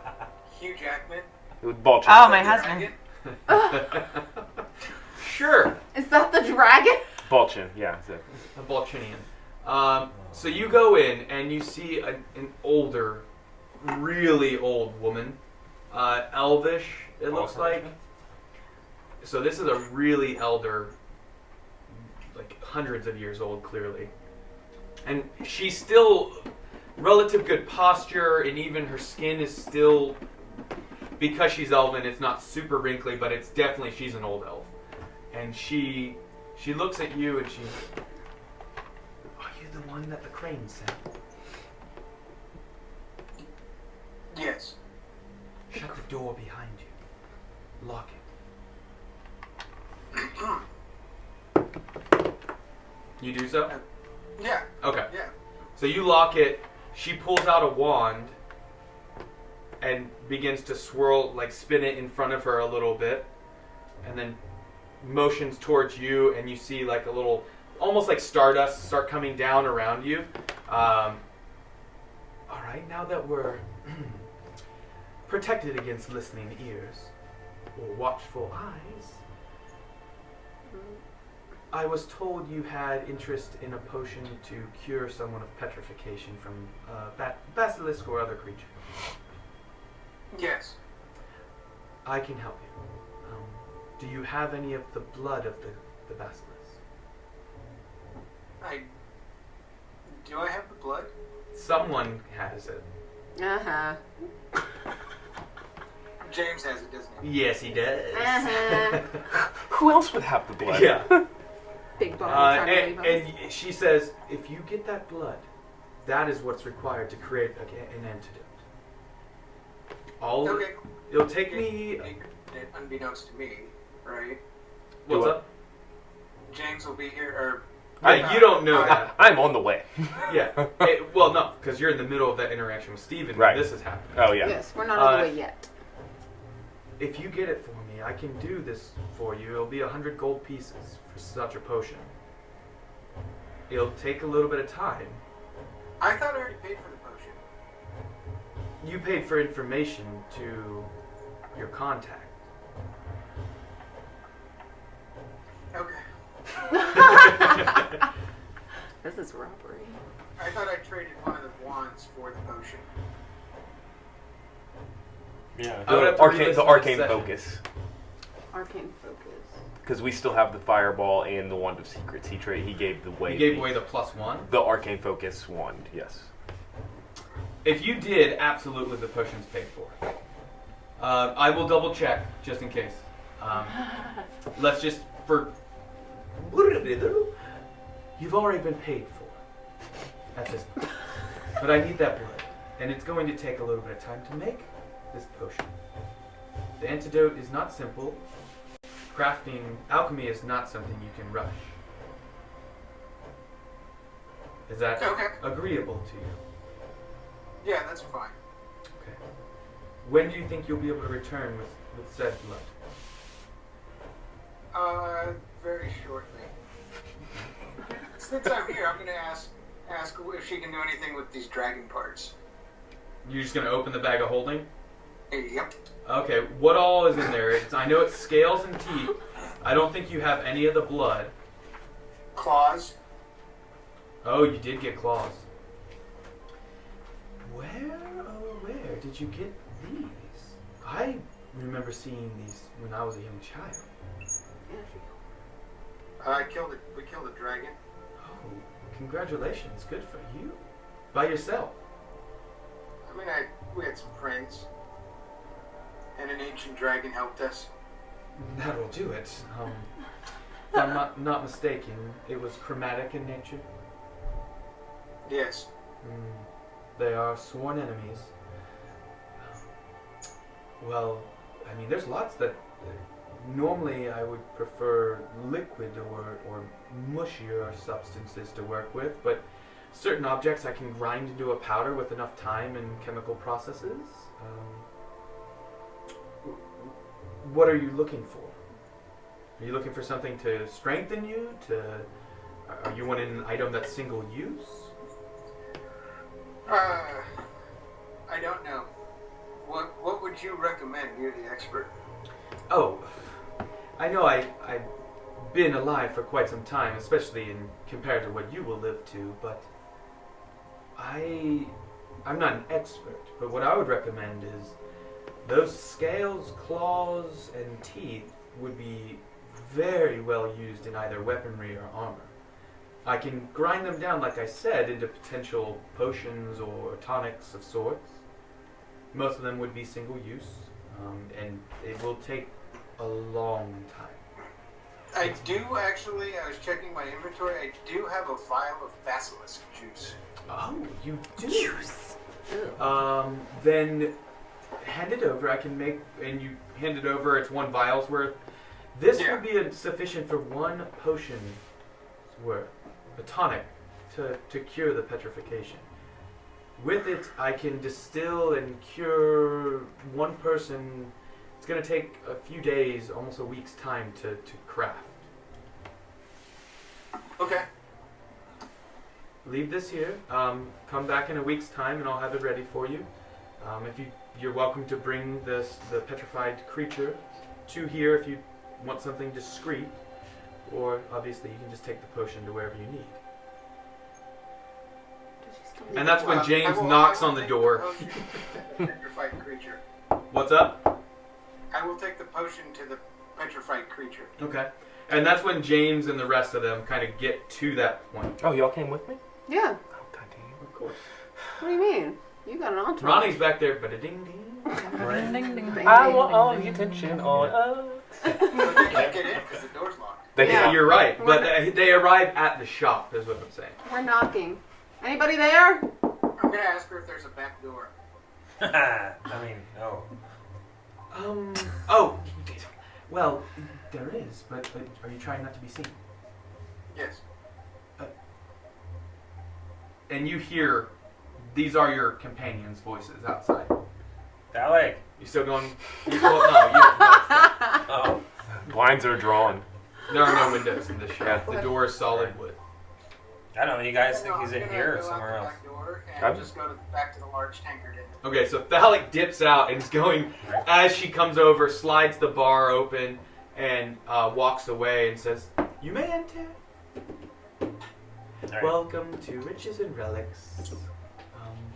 Hugh Jackman. With Balchin. Oh, my the husband. dragon. Sure. Is that the dragon? Balchin, yeah. Exactly. A Balchinian. So you go in and you see an older, really old woman. Elvish, it looks like. So this is a really elder, like hundreds of years old, clearly. And she's still relative good posture, and even her skin is still, because she's elven, it's not super wrinkly, but it's definitely, she's an old elf. And she looks at you and she, are you the one that the crane sent? Yes. Shut the door behind you. Lock it. You do so? Yeah. Okay. Yeah. So you lock it. She pulls out a wand and begins to swirl, like spin it in front of her a little bit, and then motions towards you, and you see like a little, almost like stardust start coming down around you. All right, now that we're protected against listening ears or watchful eyes, I was told you had interest in a potion to cure someone of petrification from basilisk or other creature. Yes. I can help you. Do you have any of the blood of the basilisk? Do I have the blood? Someone has it. Uh-huh. James has it, doesn't he? Yes, he does. Uh-huh. Who else would have the blood? Yeah. Big ball trying to leave us. And she says, if you get that blood, that is what's required to create an antidote. Okay. It'll take me. Unbeknownst to me, right? What's up? James will be here, or You don't know that. I'm on the way. Yeah. Well, no, because you're in the middle of that interaction with Steven Right. when this is happening. Oh, yeah. Yes, we're not on the way yet. If you get it for me, I can do this for you. It'll be 100 gold pieces for such a potion. It'll take a little bit of time. I thought I already paid for the potion. You paid for information to your contact. Okay. This is robbery. I thought I traded one of the wands for the potion. Yeah. I would have to The re-listen to arcane the session. focus. Arcane focus. Because we still have the fireball and the wand of secrets. He gave the way. You gave away the +1. the arcane focus wand. Yes. If you did, absolutely the potion's paid for. I will double check just in case. Let's just for. You've already been paid for at this point, but I need that blood, and it's going to take a little bit of time to make this potion. The antidote is not simple. Crafting alchemy is not something you can rush. Is that Okay. agreeable to you? Yeah, that's fine. Okay. When do you think you'll be able to return with said blood? Very shortly. Since I'm here, I'm gonna ask if she can do anything with these dragon parts. You're just gonna open the bag of holding? Yep. Okay, what all is in there? I know it's scales and teeth. I don't think you have any of the blood. Claws. Oh, you did get claws. Where did you get these? I remember seeing these when I was a young child. We killed a dragon. Oh, congratulations. Good for you. By yourself. I mean, we had some friends, and an ancient dragon helped us. That'll do it. If I'm not mistaken, it was chromatic in nature. Yes. They are sworn enemies. Well, I mean, there's lots that normally I would prefer liquid or mushier substances to work with, but certain objects I can grind into a powder with enough time and chemical processes. What are you looking for? Are you looking for something to strengthen you, to Are you wanting an item that's single use? I don't know. What would you recommend? You're the expert. Oh, I know I've been alive for quite some time, especially compared to what you will live to, but I'm not an expert, but what I would recommend is those scales, claws, and teeth would be very well used in either weaponry or armor. I can grind them down, like I said, into potential potions or tonics of sorts. Most of them would be single use, and it will take a long time. I was checking my inventory, I do have a vial of basilisk juice. Oh, you do? Juice. Then hand it over. I can make, and you hand it over. It's 1 vial's worth. This Yeah. would be sufficient for 1 potion's worth, a tonic, to cure the petrification. With it, I can distill and cure 1 person. It's going to take a few days, almost a week's time to craft. Okay. Leave this here. Come back in a week's time, and I'll have it ready for you. You're welcome to bring the petrified creature to here if you want something discreet, or obviously you can just take the potion to wherever you need. And that's when James knocks on the door. Petrified creature. What's up? I will take the potion to the petrified creature. Okay. And that's when James and the rest of them kind of get to that point. Oh, y'all came with me? Yeah. Oh, goddamn. Of course. What do you mean? You got an entourage. Ronnie's back there, but a ding ding. Ding, ding, ding, ding, I ding, want ding, all ding, the ding, attention ding, on ding. us. But they can't get in because the door's locked. Yeah. You're right, but they arrive at the shop, is what I'm saying. We're knocking. Anybody there? I'm gonna ask her if there's a back door. I mean, no. Oh, well, there is, but are you trying not to be seen? Yes. And you hear, these are your companions' voices outside. Alec. You still going? No, Oh. Blinds are drawn. there are no windows in this shop. Yeah. The door is solid wood. I don't know. You guys think No, he's I'm in gonna here or go out somewhere the else? back door and I'm- just go back to the large tankard inn. Okay, so Thalic dips out and is going, as she comes over, slides the bar open and walks away and says, "You may enter. All right. Welcome to Riches and Relics.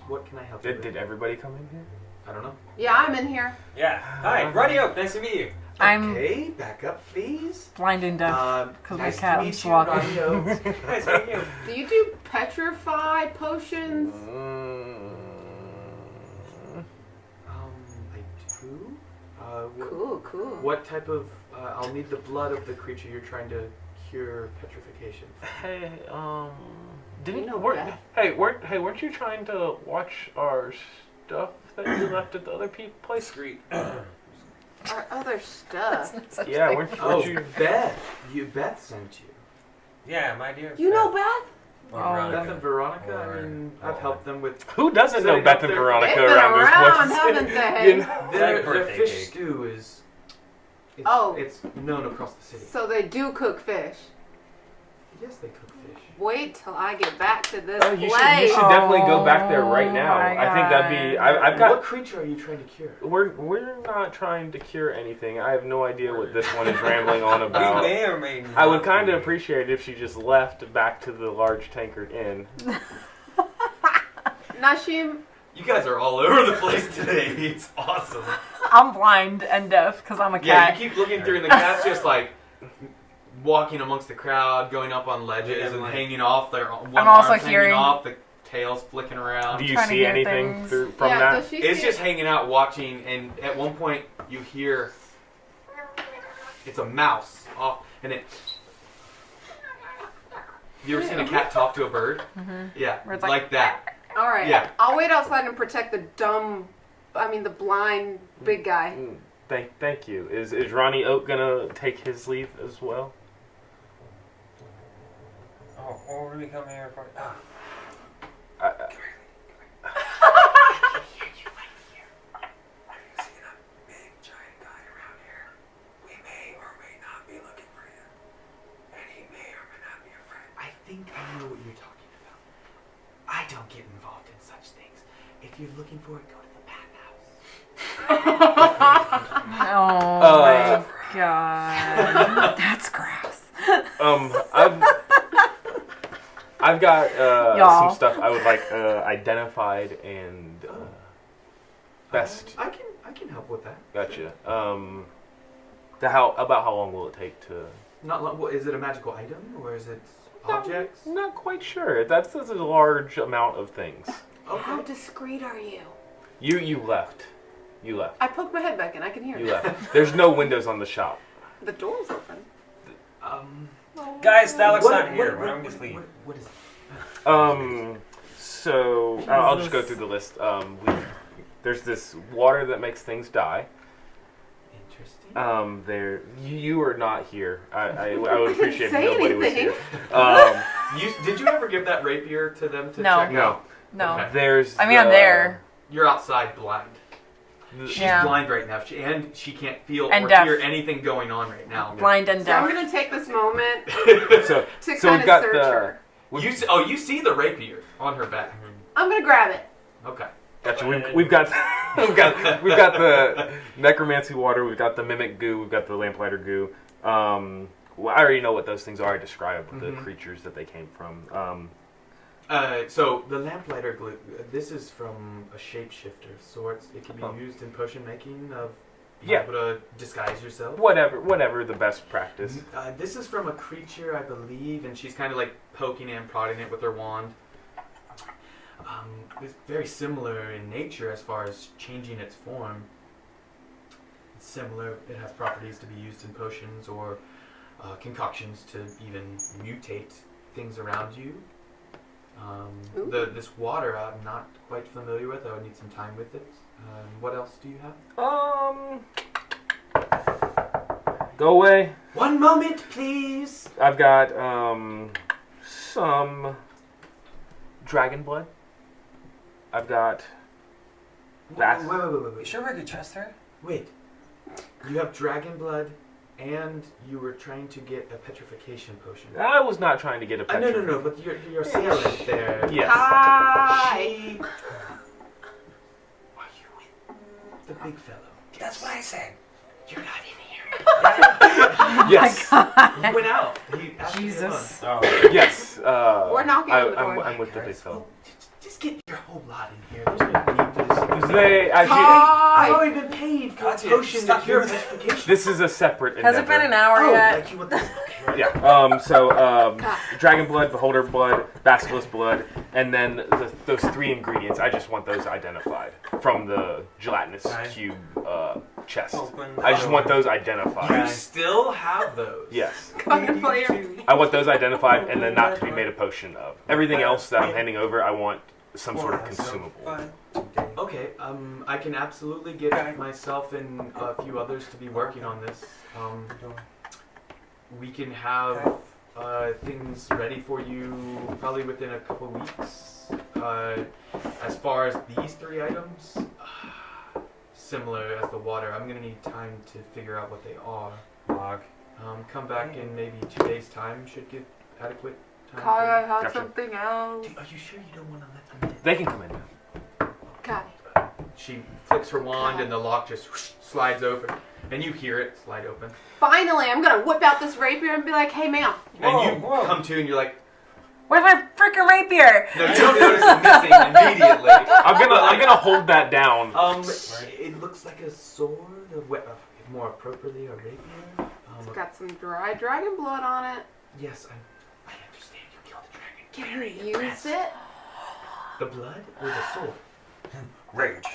What can I help you with?" Did everybody come in here? I don't know. Yeah, I'm in here. Yeah. Hi, Ruddy Oak. Nice to meet you. I'm Okay, back up, please. blind and deaf because my Nice cat to was meet you, walking. Roddy Oak. Nice to meet you. Do you do petrify potions? I do. Cool, cool. What type of? I'll need the blood of the creature you're trying to cure petrification. Hey, You know weren't, Beth. weren't you trying to watch our stuff that you left at the other place? Discreet. Our other stuff. Such Yeah, thing. weren't Oh, you? Beth. Beth sent you. Yeah, my dear. You know Beth? Or Oh. Veronica. Beth and Veronica. I Or- mean, I've helped them with. Who doesn't know Setting Beth up and their- Veronica They've been around this around, place? haven't they? You know? Their birthday fish cake. stew is. Oh. It's known across the city. So they do cook fish. Yes, they cook fish. Wait till I get back to this Oh, you place. should definitely go back there right now. my I think that'd be. God. I've got. What creature are you trying to cure? We're not trying to cure anything. I have no idea what this one is rambling on We about. may or may not. I would kind of be. appreciate it if she just left back to the large tankard inn. Nashim, You guys are all over the place today. It's awesome. I'm blind and deaf because I'm a Yeah, cat. you keep looking through, and the cat's just like walking amongst the crowd, going up on ledges Yeah, and like- hanging off. Their one I'm also arm's hearing- hanging off, the tail's flicking around. Do you Trying to see hear anything things. through, from yeah, that? does she It's see just hanging out watching, and at one point you hear it's a mouse off, and it. You ever seen a cat talk to a bird? Yeah, Where it's like like- that. All right. Yeah. I'll wait outside and protect the the blind big guy. Thank you. Is Ronnie Oak gonna take his leave as well? Oh, what were we coming here for? Ah. I- I don't get involved in such things. If you're looking for it, go to the bathhouse. Oh my god. That's gross. I've got Y'all. some stuff I would like identified and best. I can help with that. Gotcha. About how long will it take to? Not long. Well, is it a magical item or is it objects? Not quite sure. That's a large amount of things. How discreet are you? You left. You left. I poked my head back in. I can hear You it. left. There's no windows on the shop. The door's open. Guys, Thalik's not here. Why don't we just leave? What is it? So I'll just go through the list. There's this water that makes things die. Interesting. You are not here. I would appreciate if Say nobody was anything. here. Did you ever give that rapier to them to No. check out? No. Okay. There's. I mean, I'm there. You're outside blind. She's Yeah. blind right now, and she can't feel And or deaf. hear anything going on right now. Blind and So I'm deaf. gonna take this moment So to so kind we've of got search her. You see the rapier on her back. I'm gonna grab it. Okay. Gotcha. We've got we've got the necromancy water. We've got the mimic goo. We've got the lamplighter goo. Well, I already know what those things are. I described the creatures that they came from. So the lamplighter glue. This is from a shapeshifter of sorts. It can be used in potion making of Yeah. able to disguise yourself. Whatever the best practice. This is from a creature, I believe, and she's kind of like poking it and prodding it with her wand. It's very similar in nature as far as changing its form. It's similar. It has properties to be used in potions or concoctions to even mutate things around you. This water I'm not quite familiar with. I would need some time with it. What else do you have? Go away. One moment, please. I've got some dragon blood. I've got bats. Wait. You sure we could trust her? Wait. You have dragon blood, and you were trying to get a petrification potion. I was not trying to get a pet. No. But your assailant there. Yes. Hi. She. Are you with the big fellow? That's what I said. You're not in here. Yes. He went out. He asked me to Jesus. run. Yes. We're knocking on the door. I'm with the big fellow. Just get your whole lot in here. There's no need for this. They actually. I've Hi. already been paid for a Katya, potion to stop cure doing that. petrification. This is a separate endeavor. Has it been an hour yet? Like you want this? Okay. Yeah. Dragon blood, beholder blood, basilisk blood, and then those three ingredients. I just want those identified from the gelatinous cube chest. I just want those identified. You still have those. Yes. Mindflayer. I want those identified and then not to be made a potion of. Everything else that I'm handing over, I want some sort of consumable. Okay, I can absolutely get myself and a few others to be working on this. We can have things ready for you probably within a couple weeks. As far as these three items, similar as the water, I'm gonna need time to figure out what they are. Come back in maybe 2 days' time. Should give adequate time. Kai, I have Gotcha. something else. Are you sure you don't want to let them in? They can come in now. Kai. She flicks her wand and the lock just slides open, and you hear it slide open. Finally, I'm gonna whip out this rapier and be like, "Hey, ma'am." And you come to and you're like, Where's my freaking rapier? no, you don't notice it missing immediately. I'm gonna hold that down. It looks like a sword, more appropriately a rapier. It's got some dry dragon blood on it. Yes, I understand you killed the dragon. Can you use it? The blood or the sword? Rage.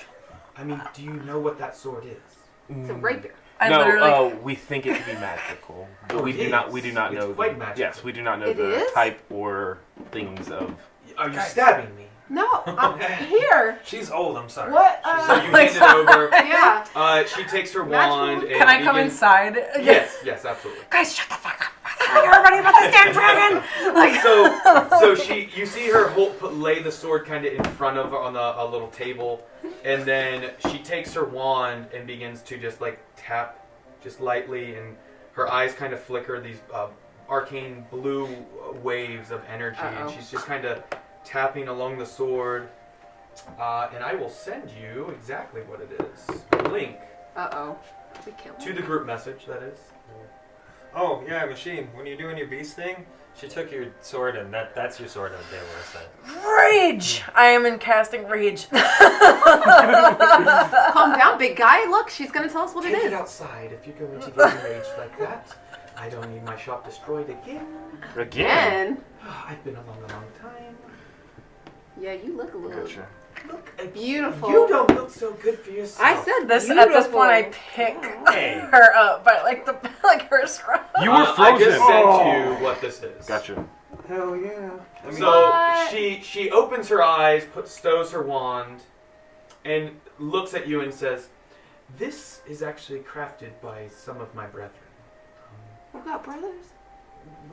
I mean, do you know what that sword is? It's a rapier. I literally. we think it to be magical, but Oh, we it do is. not It's know. quite magical. Yes, we do not know It the is? type or things of. Are you stabbing me? No, I'm here. She's old, I'm sorry. What? So you hand it over. Yeah. She takes her Magical. wand and Can I come begins- inside? Yes, absolutely. Guys, shut the fuck up. I'm telling everybody about this damn dragon. Like, So you see her lay the sword kind of in front of her on a little table, and then she takes her wand and begins to just like tap, just lightly, and her eyes kind of flicker these arcane blue waves of energy, and she's just kind of tapping along the sword, and I will send you exactly what it is. A link Uh-oh. We killed to the group message, that is. Oh, yeah, Machine. When you're doing your beast thing, she took your sword, and that's your sword on the table. Rage! I am in casting rage. Calm down, big guy. Look, she's going to tell us what Take it it is. outside if you're going to get enraged like that. I don't need my shop destroyed again. Again? I've been along a long time. Yeah, you look a little Gotcha. Look, beautiful. you don't look so good for yourself. I said This beautiful. at this point, I pick Hey. her up by like her scrub. You were frozen. I just sent you what this is. Gotcha. Hell yeah. I mean, So What? she opens her eyes, stows her wand, and looks at you and says, "This is actually crafted by some of my brethren." You got brothers?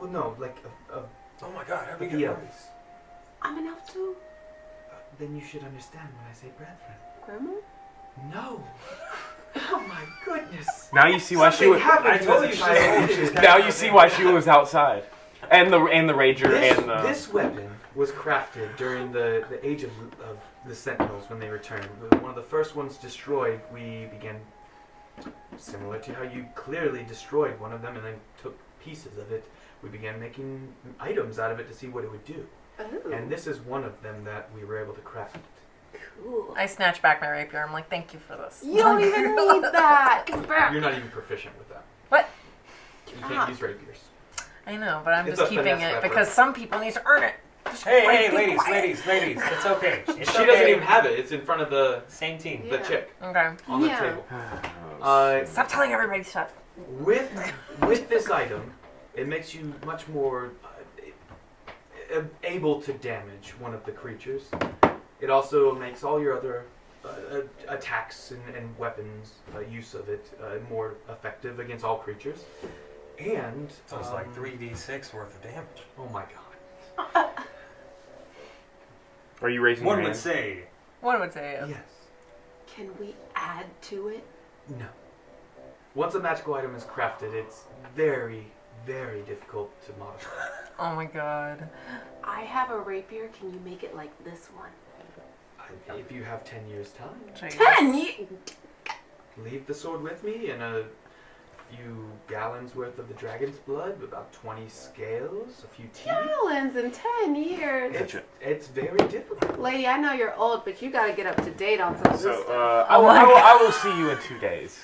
Well, no, like oh my god, how the we get others. I'm an elf too. Then you should understand when I say brethren. Grandma? No. Oh my goodness. Now you see why she Something was. happened I to told us you as a she's child. Now you see why she was outside, and the rager and the. This weapon was crafted during the age of the Sentinels when they returned. One of the first ones destroyed, we began, similar to how you clearly destroyed one of them and then took pieces of it, we began making items out of it to see what it would do. Oh. And this is one of them that we were able to craft. Cool. I snatch back my rapier. I'm like, thank you for this. You don't even need that. Give it back. You're not even proficient with that. What? You can't use rapiers. I know, but I'm It's just a keeping finesse it weapon. because some people need to earn it. Hey, ladies, it's okay. It's She okay. doesn't even have it. It's in front of the Same team. Yeah. chick Okay. on the Yeah. table. Stop telling everybody shut. With this item, it makes you much more able to damage one of the creatures. It also makes all your other attacks and weapons use of it more effective against all creatures. And So it's like 3d6 worth of damage. oh my god! Are you raising One your would hand? say. One would say yes. Yes. Can we add to it? No. Once a magical item is crafted, it's very, very difficult to modify. Oh my god. I have a rapier. Can you make it like this one? If you have 10 years' time, Jeez. 10 years? leave the sword with me and a few gallons worth of the dragon's blood, about 20 scales, a few teeth. Gallons in 10 years. It's very difficult. Lady, I know you're old, but you gotta get up to date on some of this So stuff. I will see you in 2 days.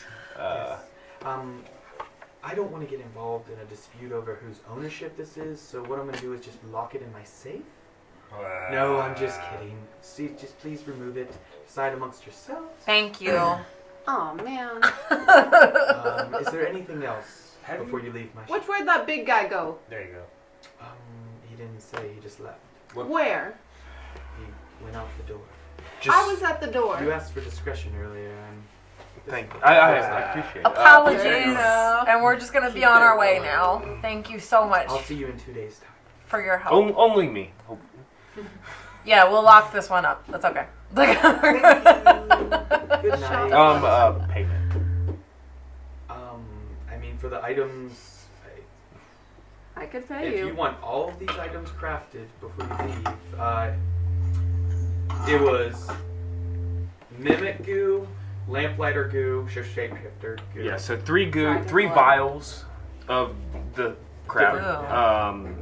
I don't want to get involved in a dispute over whose ownership this is, so what I'm going to do is just lock it in my safe. No, I'm just kidding. See, just please remove it. Decide amongst yourselves. Thank you. Oh man. Is there anything else Have before you leave my Which ship? way'd that big guy go? There you go. He didn't say. He just left. Where? He went out the door. I was at the door. You asked for discretion earlier, and Thank you. I appreciate it. Apologies. Yeah. And we're just going to be on our way now. Thank you so much I'll see you in 2 days' time. for your help. Only me. Yeah, we'll lock this one up. That's okay. Good night. Payment. I mean, for the items, I could pay if you. you want all of these items crafted before you leave, it was mimic goo, lamplighter goo, shapeshifter goo. Yeah. So 3 Dragon 3 blood. vials of the crap. Different.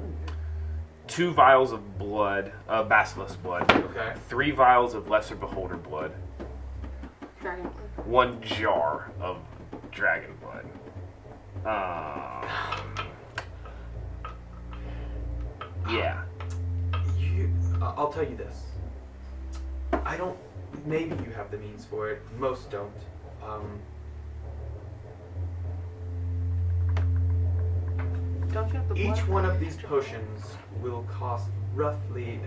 2 vials of blood, basilisk blood. Okay. 3 vials of lesser beholder blood. Dragon blood. 1 jar of dragon blood. Yeah. I'll tell you this. I don't. Maybe you have the means for it. Most don't. Don't you have the blood? Each one of these potions will cost roughly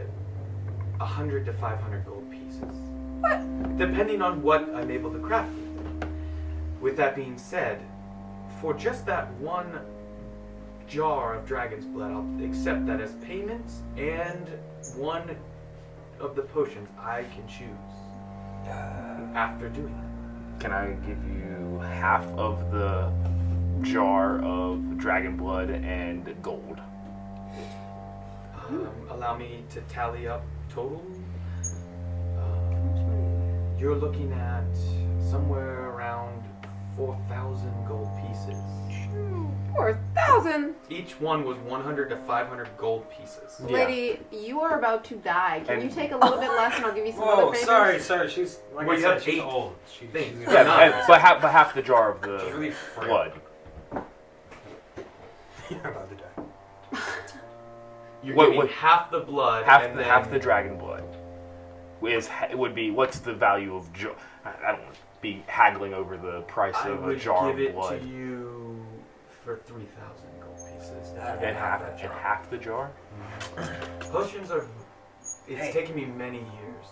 100 to 500 gold pieces. What? Depending on what I'm able to craft with them. With that being said, for just that one jar of dragon's blood, I'll accept that as payment, and one of the potions I can choose after doing that. Can I give you half of the jar of dragon blood and gold? Allow me to tally up total, you're looking at somewhere around 4,000 gold pieces. 4,000. Each one was 100 to 500 gold pieces. Yeah. Lady, you are about to die. Can And- you take a little bit less and I'll give you some other Whoa, favors? sorry. She's like Well, I you said, have she's 8 old. things. She's Yeah, Yeah, but half the jar of the She's really frail. blood. You're about to die. You're What- getting what- half the blood, Half and the then half the dragon blood would be what's the value of jar? I don't want to be haggling over the price I of a would jar give of it blood. to you for 3,000 gold pieces. And half the jar. Potions are. It's Hey. taken me many years.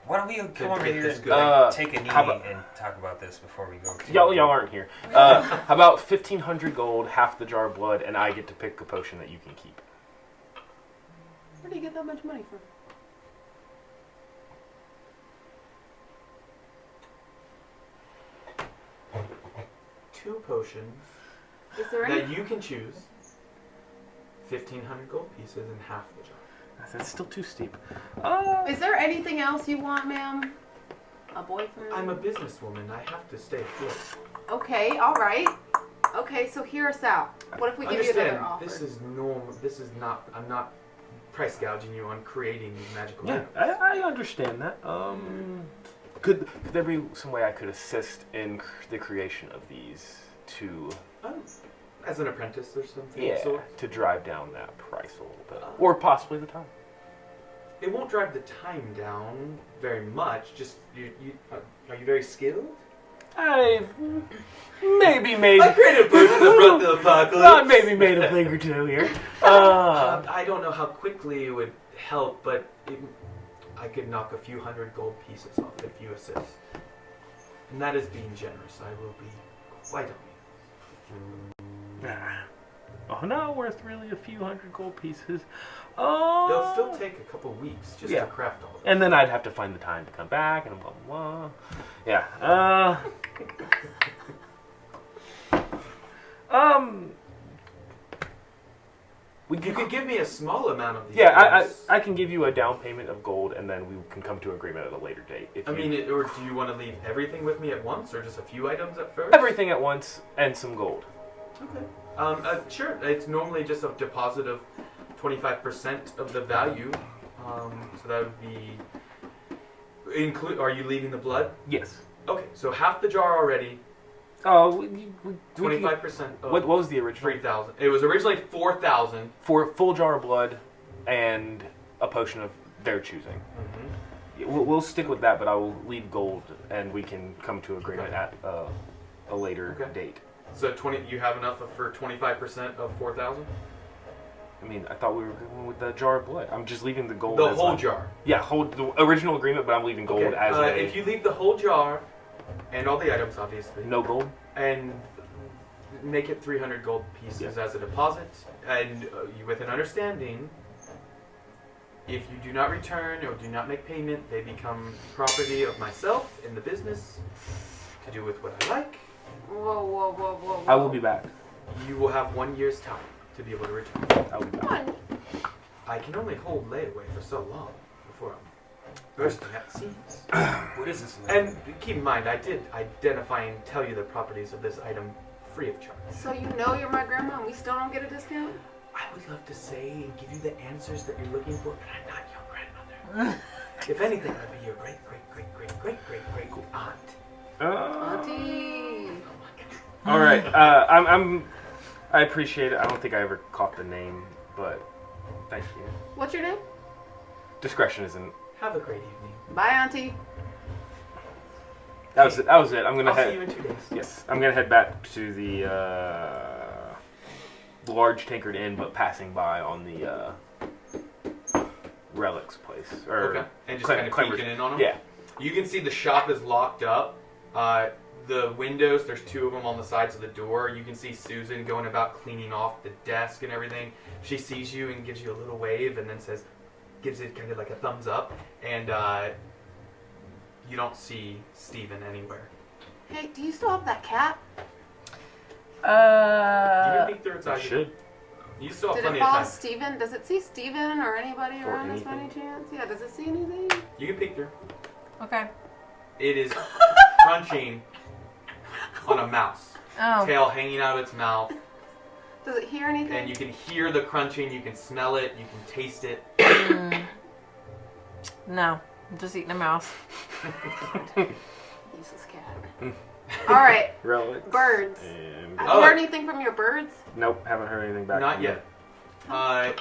Why don't we come over get here this and good. take a knee how about- and talk about this before we go? to- Y'all aren't here. How about 1,500 gold, half the jar of blood, and I get to pick a potion that you can keep. Where do you get that much money from? Two potions Is there any? that you can choose. 1,500 gold pieces and half the jar. That's still too steep. Is there anything else you want, ma'am? A boyfriend? I'm a businesswoman. I have to stay afloat. Okay, all right. Okay, so hear us out. What if we give you Understand, another offer? this is normal. This is not. I'm not price gouging you on creating these magical Yeah, items. I understand that. Could there be some way I could assist in the creation of these to As an apprentice or something. yeah So to drive down that price a little bit, or possibly the time? it won't drive the time down very much. Just are you very skilled? I've maybe made I created a potion that brought the apocalypse. I maybe made a thing or two here. I don't know how quickly it would help, but I could knock a few hundred gold pieces off if you assist. And that is being generous. I will be quite honest. Oh, not worth really a few hundred gold pieces. It'll still take a couple weeks just Yeah. to craft all of it. And then I'd have to find the time to come back and blah blah blah. Yeah. You could give me a small amount of these. Yeah, items. I can give you a down payment of gold, and then we can come to agreement at a later date. If I you- mean, or do you want to leave everything with me at once, or just a few items at first? everything at once and some gold. Okay. Sure. It's normally just a deposit of 25% of the value. So that would be. Are you leaving the blood? Yes. Okay. So half the jar already. Oh, we can- 25%. What was the original? 3,000. It was originally 4,000. For a full jar of blood and a potion of their choosing. Yeah, we'll stick with that, but I will leave gold, and we can come to agreement at a later Okay. date. So you have enough for 25% of 4,000. I mean, I thought we were going with the jar of blood. I'm just leaving the gold. The as whole a- jar. Yeah, the original agreement, but I'm leaving gold Okay. as a If you leave the whole jar and all the items, obviously, no gold. and make it 300 gold pieces as a deposit, and with an understanding, if you do not return or do not make payment, they become property of myself in the business to do with what I like. Whoa. I will be back. You will have 1 year's time to be able to return. I will be back. I can only hold layaway for so long before I'm bursting at the seams. What is this? And keep in mind, I did identify and tell you the properties of this item free of charge. So you know you're my grandma and we still don't get a discount? I would love to say and give you the answers that you're looking for, but I'm not your grandmother. If anything, I'd be your great aunt. Auntie. All right. I appreciate it. I don't think I ever caught the name, but thank you. What's your name? Discretion isn't. Have a great evening. Bye, Auntie. That was it. That was it. I'm gonna I'll head. see you in 2 days. Yes, I'm gonna head back to the large tankard inn, but passing by on the relics place. Or Okay. And just Clem- kind of Clemmer's- peeking in on them? Yeah. You can see the shop is locked up. The windows, there's 2 of them on the sides of the door. You can see Susan going about cleaning off the desk and everything. She sees you and gives you a little wave and then gives it kind of like a thumbs up. And you don't see Steven anywhere. Hey, do you still have that cat? You can peek through its I eyes. should. You still have Did plenty it of follow time. Steven? Does it see Steven or anybody Or around us by any anything? chance? Yeah, does it see anything? You can peek through. Okay. It is crunching on a mouse. Oh. Tail hanging out of its mouth. Does it hear anything? And you can hear the crunching, you can smell it, you can taste it. No. I'm just eating a mouse. Useless cat. Alright, Relics. birds. And Have you heard anything from your birds? nope, haven't heard anything back. Not from yet.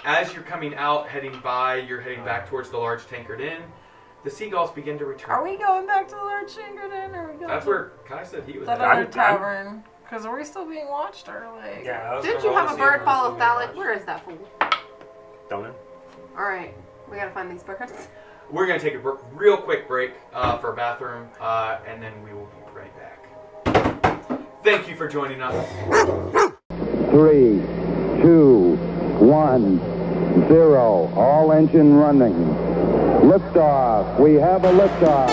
As you're coming out, heading by, you're heading back towards the large tankard inn. The seagulls begin to return. Are we going back to the large Tankard Inn, or are we going That's to where Kai said he was that at. other I'm- tavern? Because are we still being watched, or like? Yeah, I was Didn't gonna you roll have to a see if bird it was follow moving Thalic? much. Where is that fool? Don't know. Alright, we gotta find these birds. We're going to take a real quick break for a bathroom, and then we will be right back. Thank you for joining us. 3, 2, 1, 0. All engine running. Liftoff. We have a liftoff.